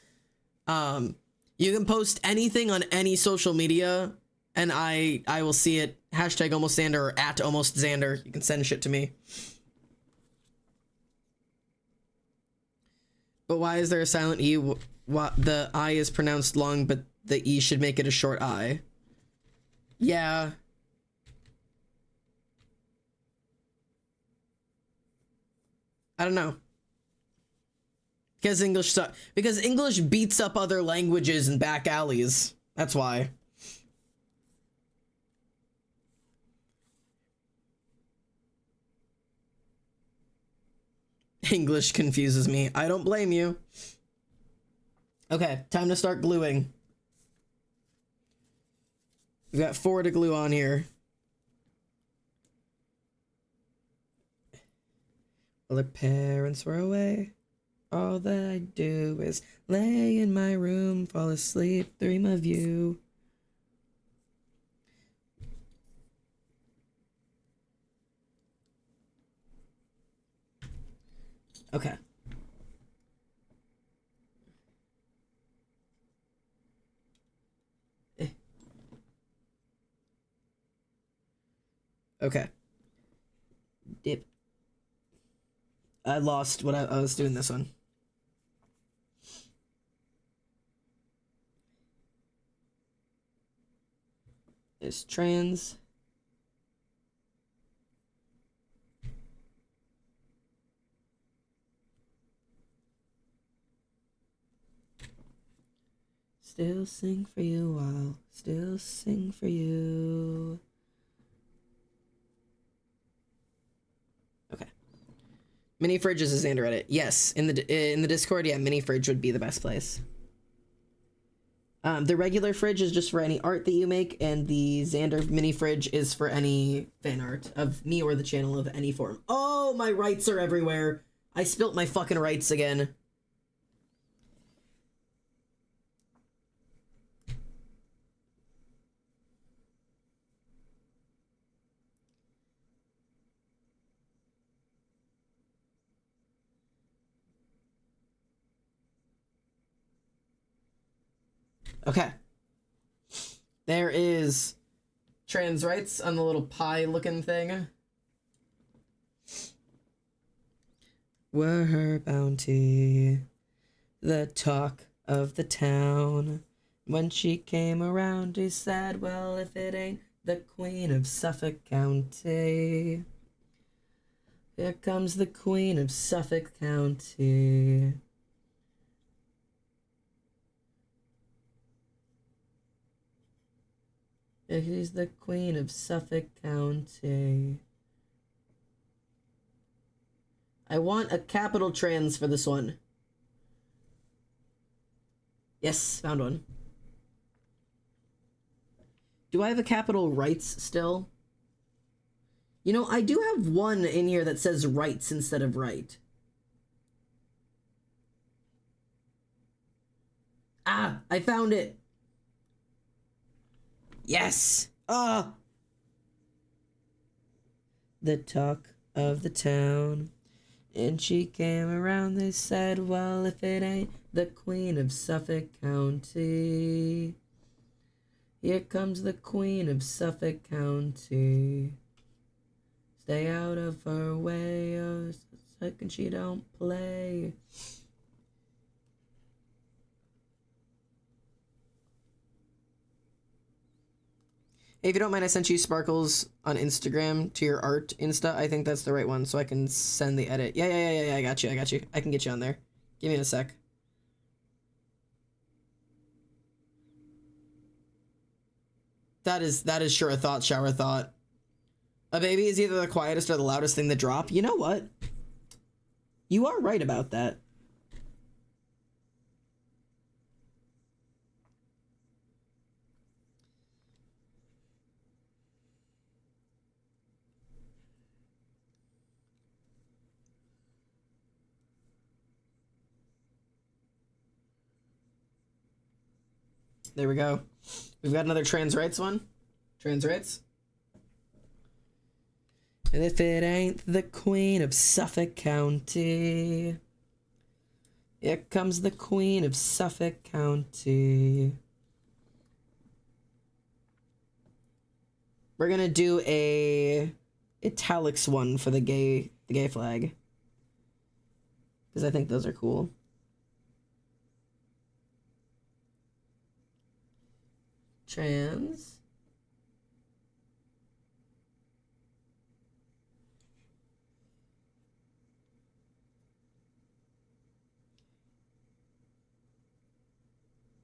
You can post anything on any social media, and I will see it. Hashtag #AlmostXander or @AlmostXander. You can send shit to me. But why is there a silent E? The I is pronounced long, but the E should make it a short I. Yeah. I don't know. Because English beats up other languages in back alleys. That's why. English confuses me. I don't blame you. Okay, time to start gluing. We've got 4 to glue on here. While their parents were away, all that I do is lay in my room, fall asleep, dream of you. Okay. Okay. Dip. I lost what I was doing this one. It's trans. Still sing for you, I'll still sing for you. Okay. Mini fridge is a Xander edit. Yes, in the Discord, yeah, mini fridge would be the best place. The regular fridge is just for any art that you make, and the Xander mini fridge is for any fan art of me or the channel of any form. Oh, my rights are everywhere. I spilt my fucking rights again. Okay. There is trans rights on the little pie looking thing. Were her bounty the talk of the town? When she came around, he said, well, if it ain't the Queen of Suffolk County. Here comes the Queen of Suffolk County. She's the Queen of Suffolk County. I want a capital trans for this one. Yes, found one. Do I have a capital rights still? You know, I do have one in here that says rights instead of right. Ah, I found it. Yes. Ah. The talk of the town. And she came around, they said, well, if it ain't the Queen of Suffolk County. Here comes the Queen of Suffolk County. Stay out of her way, or second she don't play. Hey, if you don't mind, I sent you sparkles on Instagram to your art Insta. I think that's the right one, so I can send the edit. Yeah, I got you. I can get you on there. Give me a sec. That is sure a thought, shower thought. A baby is either the quietest or the loudest thing to drop. You know what? You are right about that. There we go. We've got another trans rights one. Trans rights. And if it ain't the Queen of Suffolk County, here comes the Queen of Suffolk County. We're gonna do a italics one for the gay flag, because I think those are cool. Trans.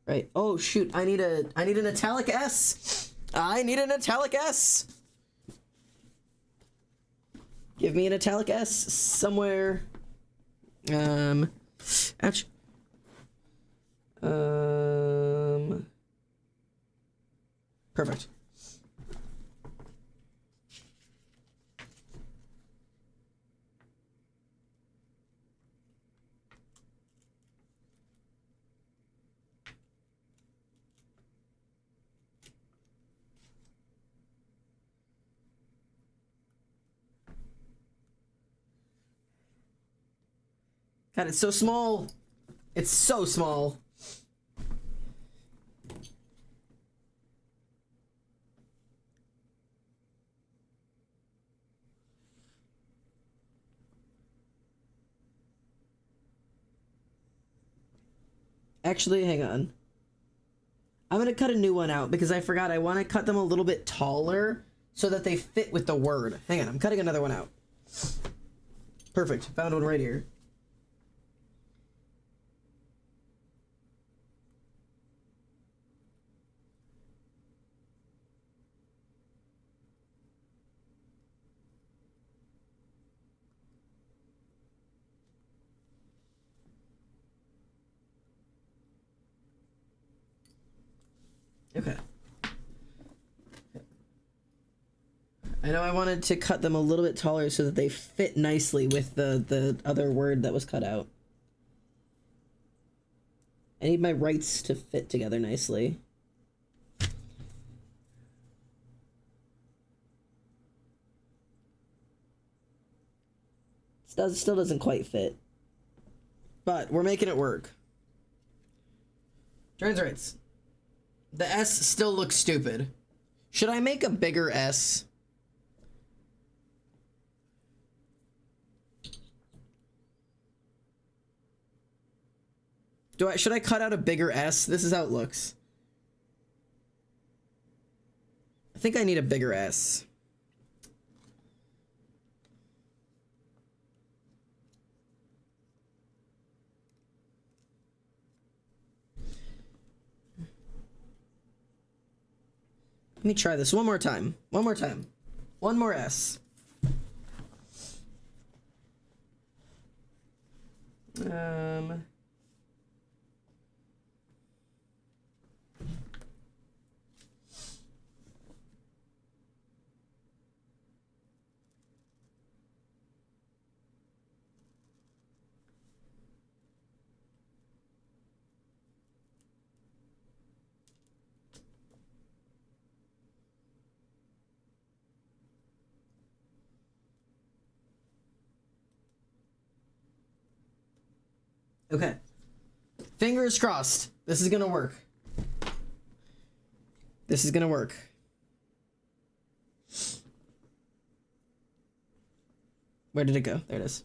Right. Oh shoot! I need an italic S. I need an italic S. Give me an italic S somewhere. Actually. Perfect. God, it's so small. It's so small. Actually, hang on. I'm gonna cut a new one out because I forgot I want to cut them a little bit taller so that they fit with the word. Hang on, I'm cutting another one out. Perfect, found one right here. Okay. I know I wanted to cut them a little bit taller so that they fit nicely with the other word that was cut out. I need my rights to fit together nicely. Still doesn't quite fit. But we're making it work. Trans rights. The S still looks stupid. Should I make a bigger S? Should I cut out a bigger S? This is how it looks. I think I need a bigger S. Let me try this one more time. One more time. One more S. Um. Okay. Fingers crossed. This is gonna work. This is gonna work. Where did it go? There it is.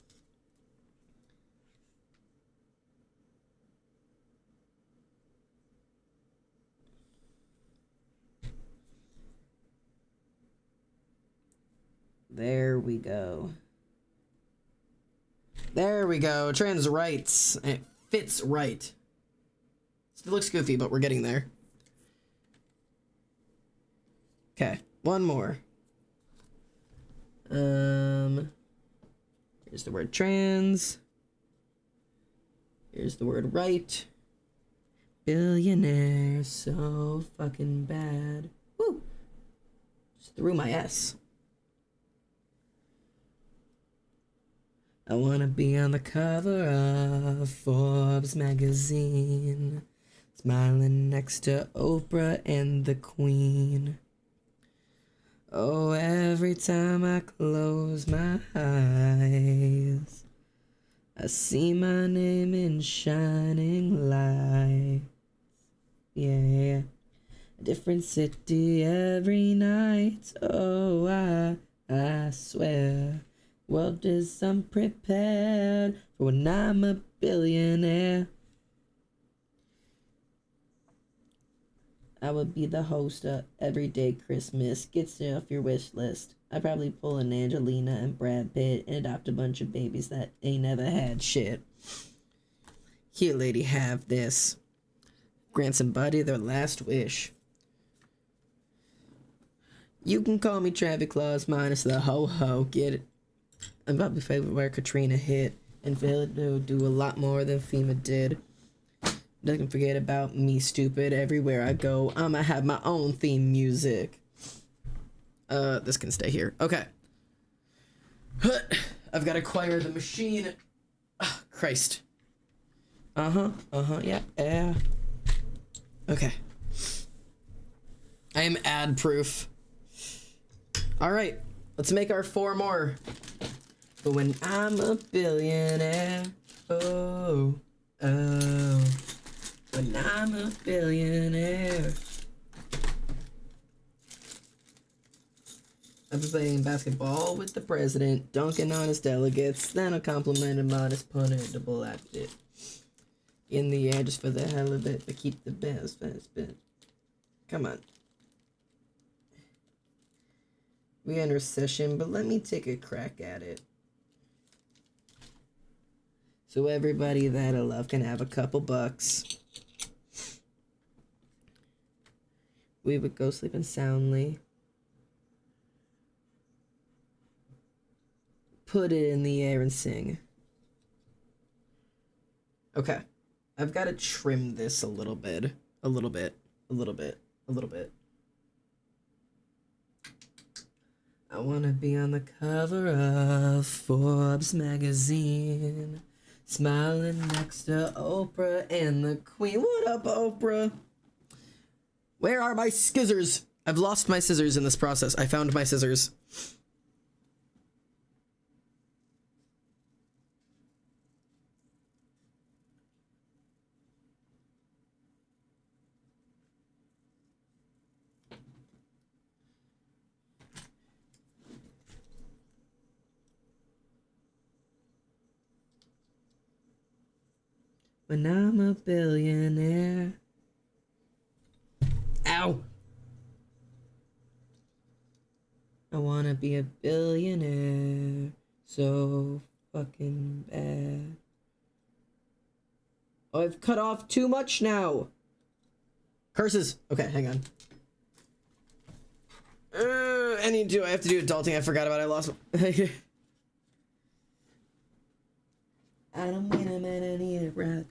There we go. There we go. Trans rights. It fits right. Still looks goofy, but we're getting there. Okay, one more. Here's the word trans. Here's the word right. Billionaire, so fucking bad. Woo! Just threw my S. I wanna be on the cover of Forbes magazine, smiling next to Oprah and the Queen. Oh, every time I close my eyes, I see my name in shining lights. Yeah, a different city every night. Oh, I swear, world is unprepared for when I'm a billionaire. I would be the host of Everyday Christmas. Get it off your wish list. I'd probably pull an Angelina and Brad Pitt and adopt a bunch of babies that ain't never had shit. Here, lady, have this. Grant somebody their last wish. You can call me Travis Claus minus the ho-ho. Get it? I'm probably favorite where Katrina hit, and Phil do a lot more than FEMA did. Doesn't forget about me, stupid. Everywhere I go, I'ma have my own theme music. This can stay here. Okay. I've got to acquire the machine. Oh, Christ. Yeah. Okay. I am ad proof. Alright. Let's make our 4 more. But when I'm a billionaire, oh. When I'm a billionaire. I'll be playing basketball with the president, dunking on his delegates, then I'll compliment a modest punitable outfit. In the air just for the hell of it, but keep the best bit. Come on. We enter session, but let me take a crack at it. So everybody that I love can have a couple bucks. We would go sleeping soundly. Put it in the air and sing. Okay. I've got to trim this a little bit. A little bit. I want to be on the cover of Forbes magazine, smiling next to Oprah and the Queen. What up, Oprah? Where are my scissors? I've lost my scissors in this process. I found my scissors. When I'm a billionaire. Ow! I wanna be a billionaire so fucking bad. Oh, I've cut off too much now. Curses. Okay, hang on. I have to do adulting. I forgot about it. I lost. I don't mean a man, I need a rat.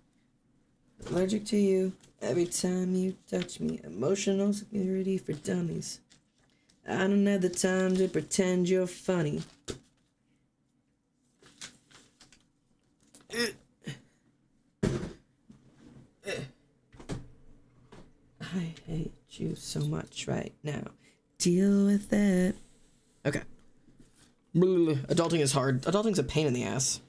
Allergic to you every time you touch me. Emotional security for dummies. I don't have the time to pretend you're funny. I hate you so much right now. Deal with it. Okay. Adulting is hard. Adulting's a pain in the ass.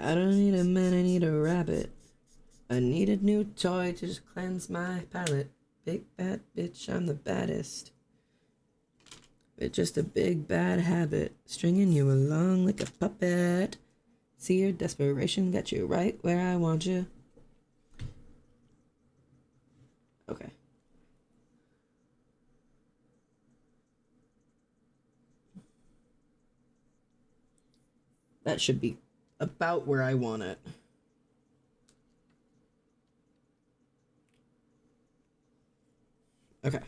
I don't need a man, I need a rabbit. I need a new toy to just cleanse my palate. Big bad bitch, I'm the baddest. It's just a big bad habit, stringing you along like a puppet. See, your desperation got you right where I want you. Okay. That should be about where I want it. Okay.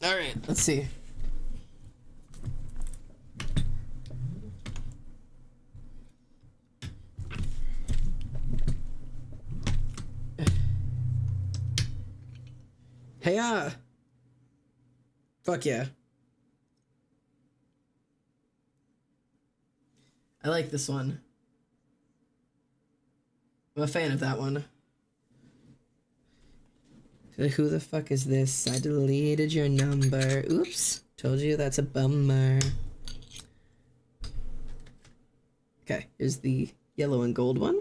All right, let's see. Hey, fuck yeah. I like this one. I'm a fan of that one. Who the fuck is this? I deleted your number. Oops. Told you that's a bummer. Okay, here's the yellow and gold one.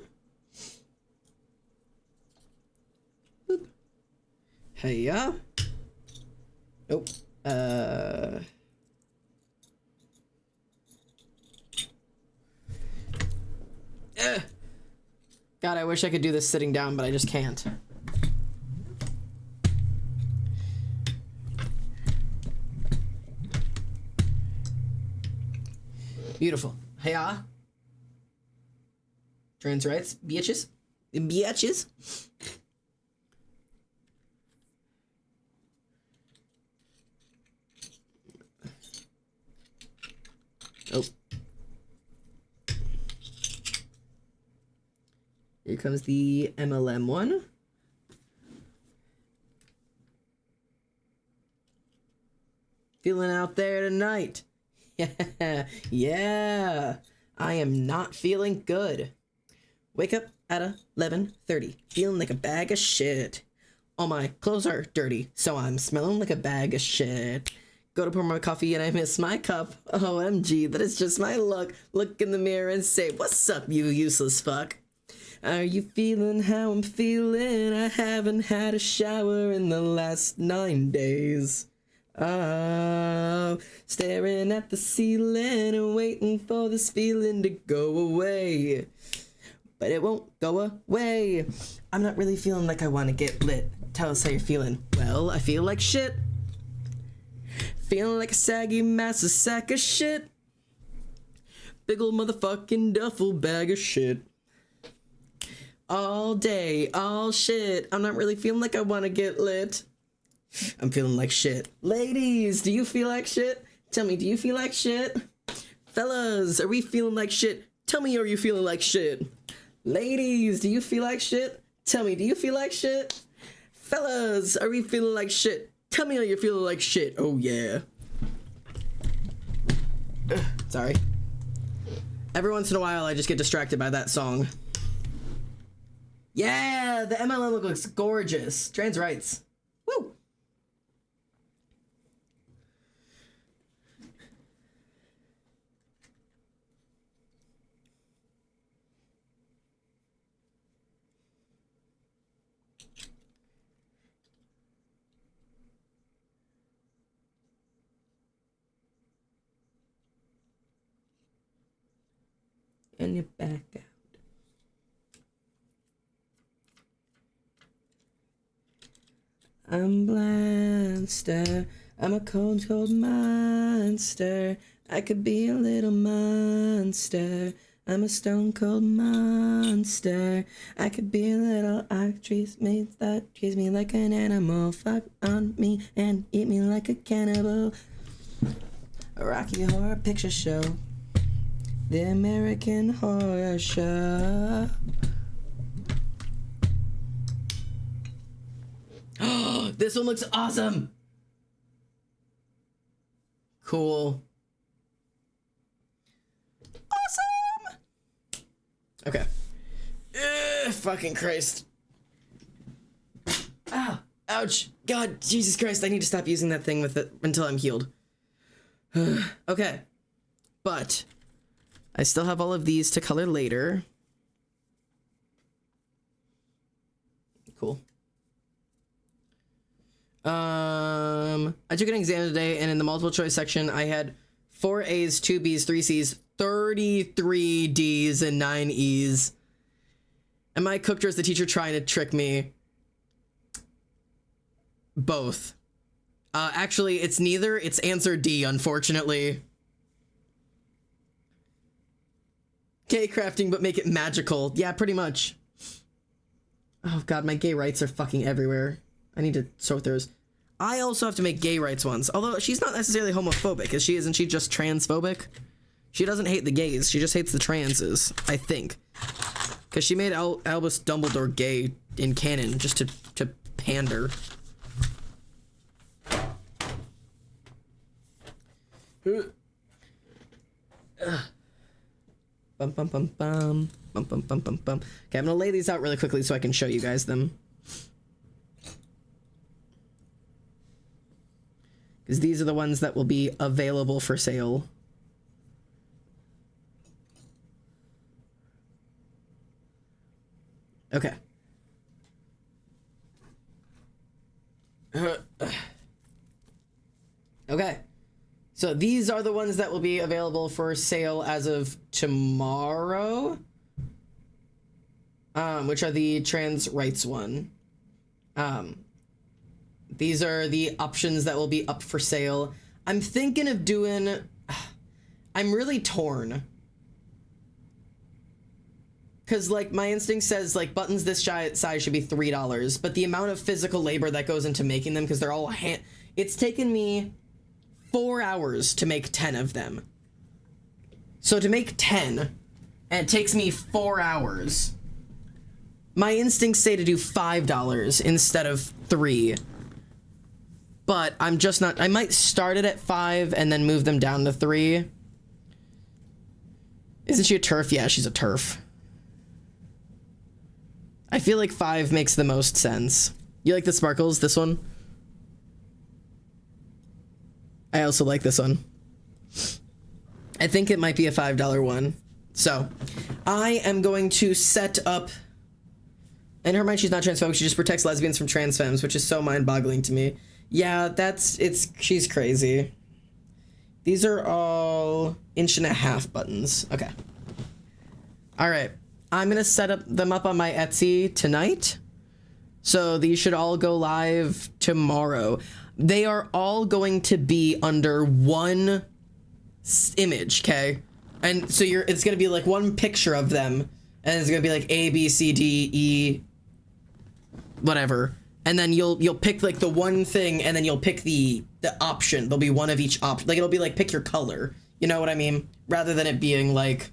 Boop. Hey-ya. Nope. God, I wish I could do this sitting down, but I just can't. Beautiful. Hey-ya. Trans rights, bitches. Bitches. Oh. Here comes the MLM one. Feeling out there tonight. Yeah, yeah. I am not feeling good. Wake up at 11:30, feeling like a bag of shit. All my clothes are dirty, so I'm smelling like a bag of shit. Go to pour my coffee and I miss my cup. OMG, that is just my luck. Look in the mirror and say, what's up, you useless fuck? Are you feeling how I'm feeling? I haven't had a shower in the last 9 days. Oh, staring at the ceiling and waiting for this feeling to go away. But it won't go away. I'm not really feeling like I want to get lit. Tell us how you're feeling. Well, I feel like shit. Feeling like a saggy massive sack of shit. Big ol' motherfucking duffel bag of shit. All day, all shit. I'm not really feeling like I want to get lit. I'm feeling like shit. Ladies, do you feel like shit? Tell me, do you feel like shit? Fellas, are we feeling like shit? Tell me, are you feeling like shit? Ladies, do you feel like shit? Tell me, do you feel like shit? Fellas, are we feeling like shit? Tell me, are you feeling like shit? Oh, yeah. Sorry. Every once in a while, I just get distracted by that song. Yeah, the MLM looks gorgeous. Trans rights. Woo! And you're back out. I'm Blaster. I'm a cold, cold monster. I could be a little monster. I'm a stone cold monster. I could be a little actress that treats me like an animal. Fuck on me and eat me like a cannibal. A Rocky Horror Picture Show. The American Horror Show. Oh, this one looks awesome. Cool. Awesome. Okay. Ugh, fucking Christ. Ah, ouch. God, Jesus Christ, I need to stop using that thing with it until I'm healed. Okay. But I still have all of these to color later. Cool. I took an exam today, and in the multiple choice section, I had 4 A's, 2 B's, 3 C's, 33 D's, and 9 E's. Am I cooked, or is the teacher trying to trick me? Both. Actually, it's neither. It's answer D, unfortunately. Gay crafting, but make it magical. Yeah, pretty much. Oh god, my gay rights are fucking everywhere. I need to sort those. I also have to make gay rights ones. Although she's not necessarily homophobic, is she? Isn't she just transphobic? She doesn't hate the gays. She just hates the transes, I think. Because she made Albus Dumbledore gay in canon just to pander. Bum bum bum bum bum bum bum bum bum. Okay, I'm gonna lay these out really quickly so I can show you guys them. Because these are the ones that will be available for sale. Okay. Okay. So these are the ones that will be available for sale as of tomorrow. Which are the trans rights one. These are the options that will be up for sale. I'm thinking of doing... I'm really torn. Because, like, my instinct says, like, buttons this size should be $3. But the amount of physical labor that goes into making them, because they're all hand... It's taken me 4 hours to make 10 of them. So to make 10, and it takes me 4 hours. My instincts say to do $5 instead of $3. But I'm just not... I might start it at 5 and then move them down to 3. Isn't she a TERF? Yeah, she's a TERF. I feel like 5 makes the most sense. You like the sparkles? This one? I also like this one. I think it might be a $5 one. So, I am going to set up... In her mind, she's not transphobic. She just protects lesbians from trans femmes, which is so mind-boggling to me. Yeah, she's crazy. These are all 1.5-inch buttons. Okay. All right. I'm gonna set them up on my Etsy tonight. So these should all go live tomorrow. They are all going to be under one image, okay? And so it's gonna be like one picture of them, and it's gonna be like A, B, C, D, E, whatever. And then you'll pick like the one thing, and then you'll pick the option. There'll be one of each option. Like it'll be like pick your color. You know what I mean? Rather than it being like,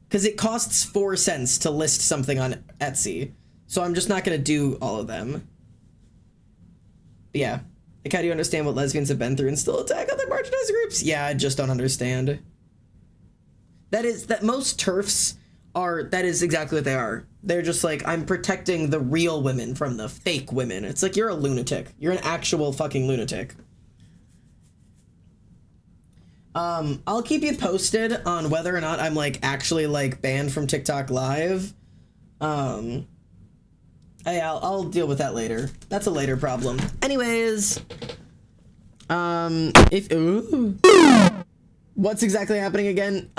because it costs 4 cents to list something on Etsy. So I'm just not gonna do all of them. But yeah. Like, how do you understand what lesbians have been through and still attack other marginalized groups? Yeah, I just don't understand. That most TERFs that is exactly what they are. They're just like, I'm protecting the real women from the fake women. It's like, you're a lunatic. You're an actual fucking lunatic. I'll keep you posted on whether or not I'm like actually like banned from TikTok Live. I'll deal with that later. That's a later problem. Anyways, what's exactly happening again?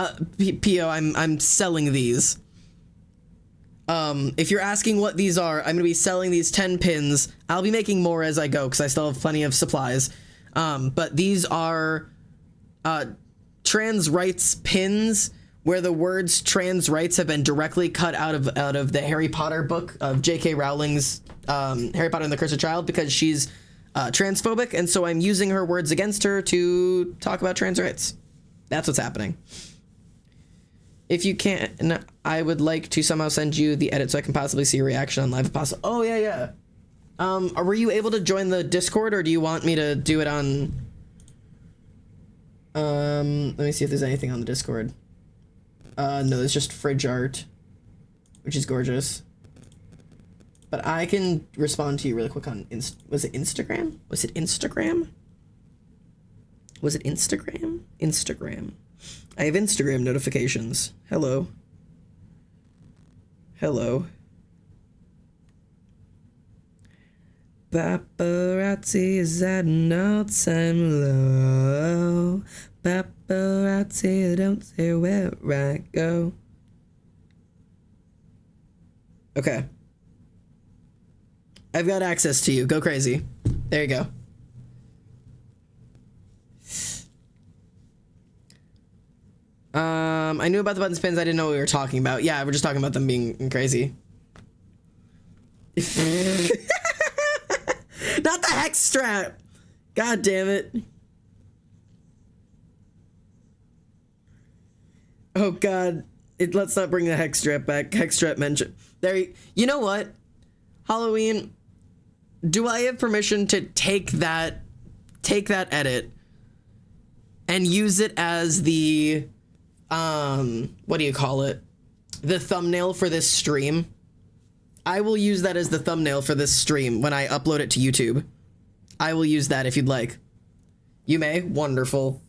Pio, I'm selling these. If you're asking what these are, I'm gonna be selling these 10 pins. I'll be making more as I go because I still have plenty of supplies. But these are trans rights pins where the words trans rights have been directly cut out of the Harry Potter book of JK Rowling's Harry Potter and the Cursed Child, because she's transphobic, and so I'm using her words against her to talk about trans rights. That's what's happening. If you can't, I would like to somehow send you the edit so I can possibly see your reaction on live if possible. Oh, yeah. Were you able to join the Discord, or do you want me to do it on... let me see if there's anything on the Discord. No, there's just fridge art, which is gorgeous. But I can respond to you really quick on was it Instagram? Was it Instagram? Was it Instagram? Instagram. I have Instagram notifications. Hello. Hello. Paparazzi is at an all-time low. Paparazzi, don't say where I go. Okay. I've got access to you. Go crazy. There you go. I knew about the button spins. I didn't know what we were talking about. Yeah, we're just talking about them being crazy. Not the hex strap. God damn it. Oh God. Let's not bring the hex strap back. Hex strap mention. There. You know what? Halloween. Do I have permission to take that edit and use it as the what do you call it? The thumbnail for this stream? I will use that as the thumbnail for this stream when I upload it to YouTube. I will use that if you'd like. You may. Wonderful.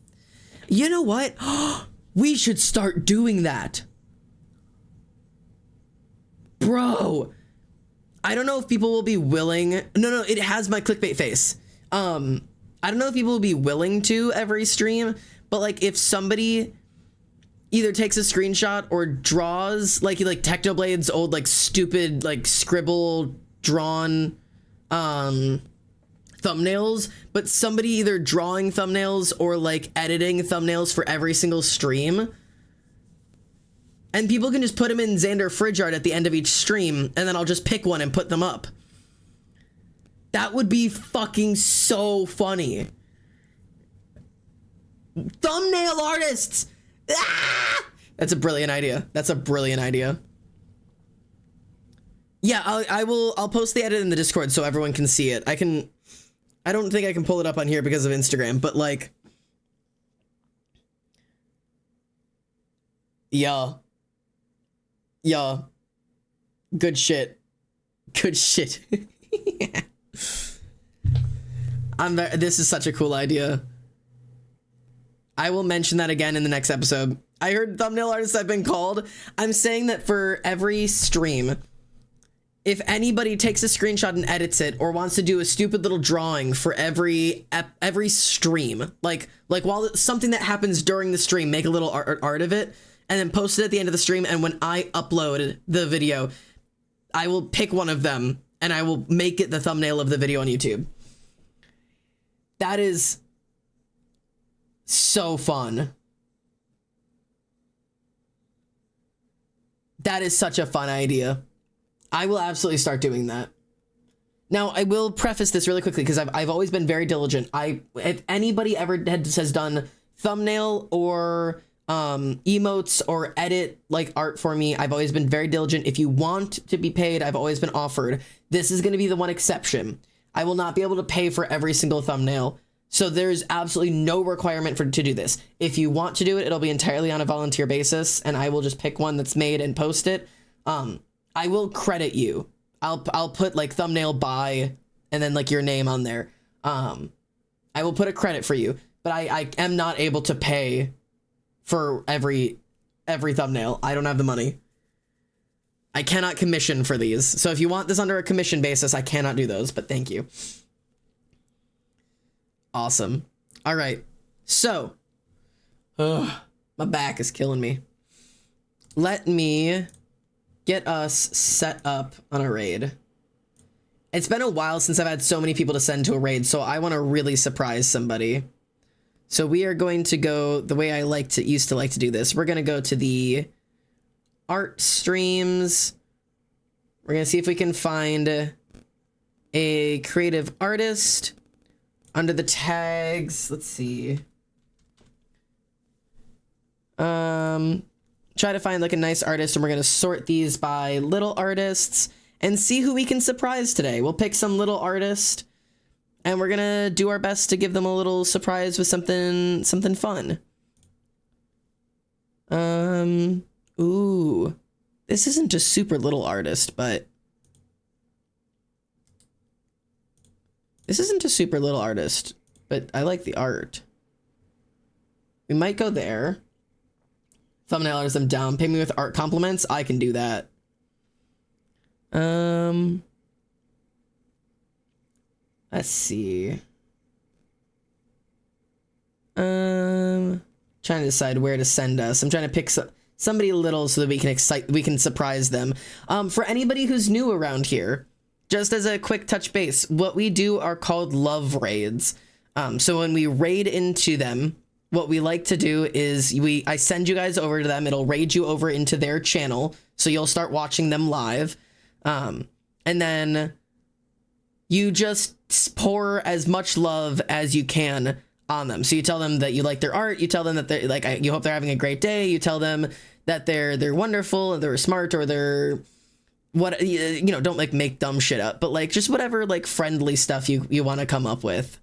You know what? We should start doing that. Bro. I don't know if people will be willing. No, it has my clickbait face. I don't know if people will be willing to every stream, but like if somebody either takes a screenshot or draws like Technoblade's old like stupid like scribble drawn thumbnails, but somebody either drawing thumbnails or like editing thumbnails for every single stream, and people can just put them in Xander fridge art at the end of each stream, and then I'll just pick one and put them up. That would be fucking so funny. Thumbnail artists. Ah! That's a brilliant idea. That's a brilliant idea. Yeah, I'll post the edit in the Discord so everyone can see it. I don't think I can pull it up on here because of Instagram, but like, yeah, good shit. Yeah. This is such a cool idea. I will mention that again in the next episode. I heard thumbnail artists have been called. I'm saying that for every stream, if anybody takes a screenshot and edits it, or wants to do a stupid little drawing for every stream, like while something that happens during the stream, make a little art of it, and then post it at the end of the stream, and when I upload the video, I will pick one of them, and I will make it the thumbnail of the video on YouTube. That is so fun. That is such a fun idea. I will absolutely start doing that. Now, I will preface this really quickly because I've always been very diligent. If anybody ever has done thumbnail or emotes or edit like art for me, I've always been very diligent. If you want to be paid, I've always been offered. This is going to be the one exception. I will not be able to pay for every single thumbnail. So there's absolutely no requirement to do this. If you want to do it, it'll be entirely on a volunteer basis, and I will just pick one that's made and post it. I will credit you. I'll put like thumbnail by and then like your name on there. I will put a credit for you, but I am not able to pay for every thumbnail. I don't have the money. I cannot commission for these. So if you want this under a commission basis, I cannot do those, but thank you. Awesome. All right. So, my back is killing me. Let me get us set up on a raid. It's been a while since I've had so many people to send to a raid, so I want to really surprise somebody. So we are going to go the way I used to like to do this. We're going to go to the art streams. We're going to see if we can find a creative artist under the tags. Let's see. Try to find like a nice artist, and we're going to sort these by little artists and see who we can surprise today. We'll pick some little artist, and we're going to do our best to give them a little surprise with something fun. Ooh. This isn't a super little artist, but I like the art. We might go there. Thumbnail artist them down. Pay me with art compliments. I can do that. Let's see. Trying to decide where to send us. I'm trying to pick somebody little so that we can surprise them. For anybody who's new around here, just as a quick touch base, what we do are called love raids. So when we raid into them, what we like to do is I send you guys over to them. It'll raid you over into their channel, so you'll start watching them live. And then you just pour as much love as you can on them. So you tell them that you like their art. You tell them that they're like, you hope they're having a great day. You tell them that they're wonderful, they're smart, or they're what, you know, don't like make dumb shit up, but like just whatever like friendly stuff you want to come up with.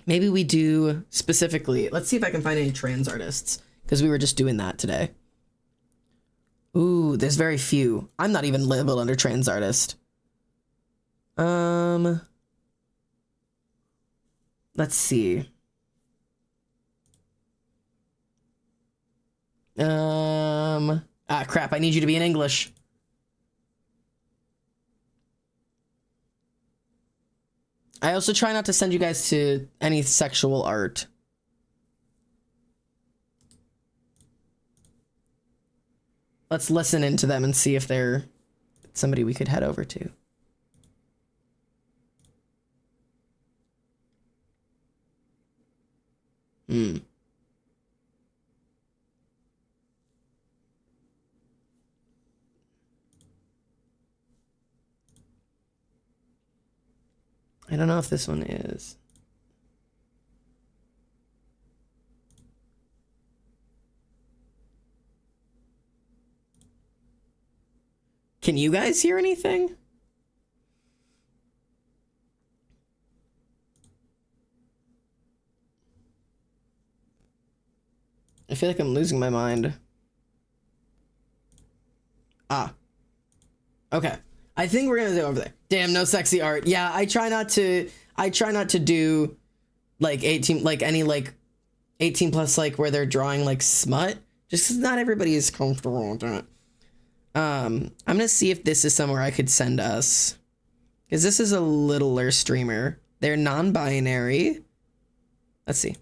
Maybe we do specifically, let's see if I can find any trans artists, because we were just doing that today. Ooh, there's very few. I'm not even labeled under trans artist. Let's see. Crap, I need you to be in English. I also try not to send you guys to any sexual art. Let's listen into them and see if they're somebody we could head over to. I don't know if this one is. Can you guys hear anything? I feel like I'm losing my mind. Okay. I think we're gonna go over there. Damn, no sexy art. Yeah, I try not to do like 18, like any like 18 plus, like where they're drawing like smut, just 'cause not everybody is comfortable with that. I'm gonna see if this is somewhere I could send us, because this is a littler streamer. They're non-binary. Let's see.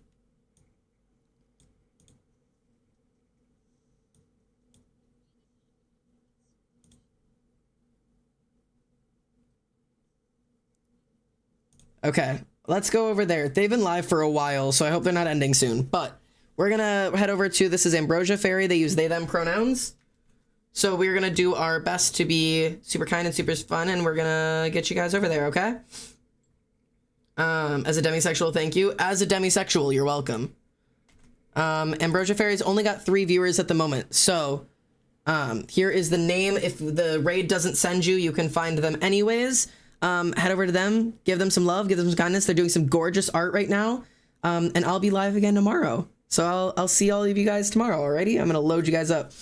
Okay, let's go over there. They've been live for a while, so I hope they're not ending soon. But we're gonna head over to, this is Ambrosia Fairy. They use they, them pronouns. So we're gonna do our best to be super kind and super fun, and we're gonna get you guys over there, okay? As a demisexual, thank you. As a demisexual, you're welcome. Ambrosia Fairy's only got 3 viewers at the moment, so here is the name. If the raid doesn't send you, you can find them anyways. Head over to them, give them some love, give them some kindness. They're doing some gorgeous art right now. And I'll be live again tomorrow. So I'll see all of you guys tomorrow, alrighty? I'm gonna load you guys up.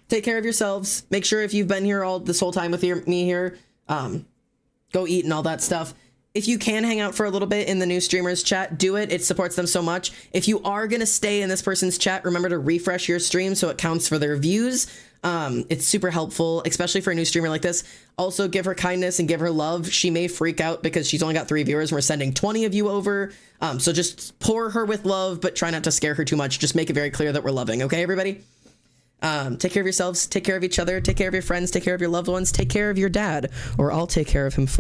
Take care of yourselves. Make sure if you've been here all this whole time with me here, go eat and all that stuff. If you can hang out for a little bit in the new streamers chat, do it. It supports them so much. If you are gonna stay in this person's chat, remember to refresh your stream so it counts for their views. It's super helpful, especially for a new streamer like this. Also, give her kindness and give her love. She may freak out because she's only got 3 viewers and we're sending 20 of you over. So just pour her with love, but try not to scare her too much. Just make it very clear that we're loving, okay, everybody? Take care of yourselves, take care of each other, take care of your friends, take care of your loved ones, take care of your dad, or I'll take care of him for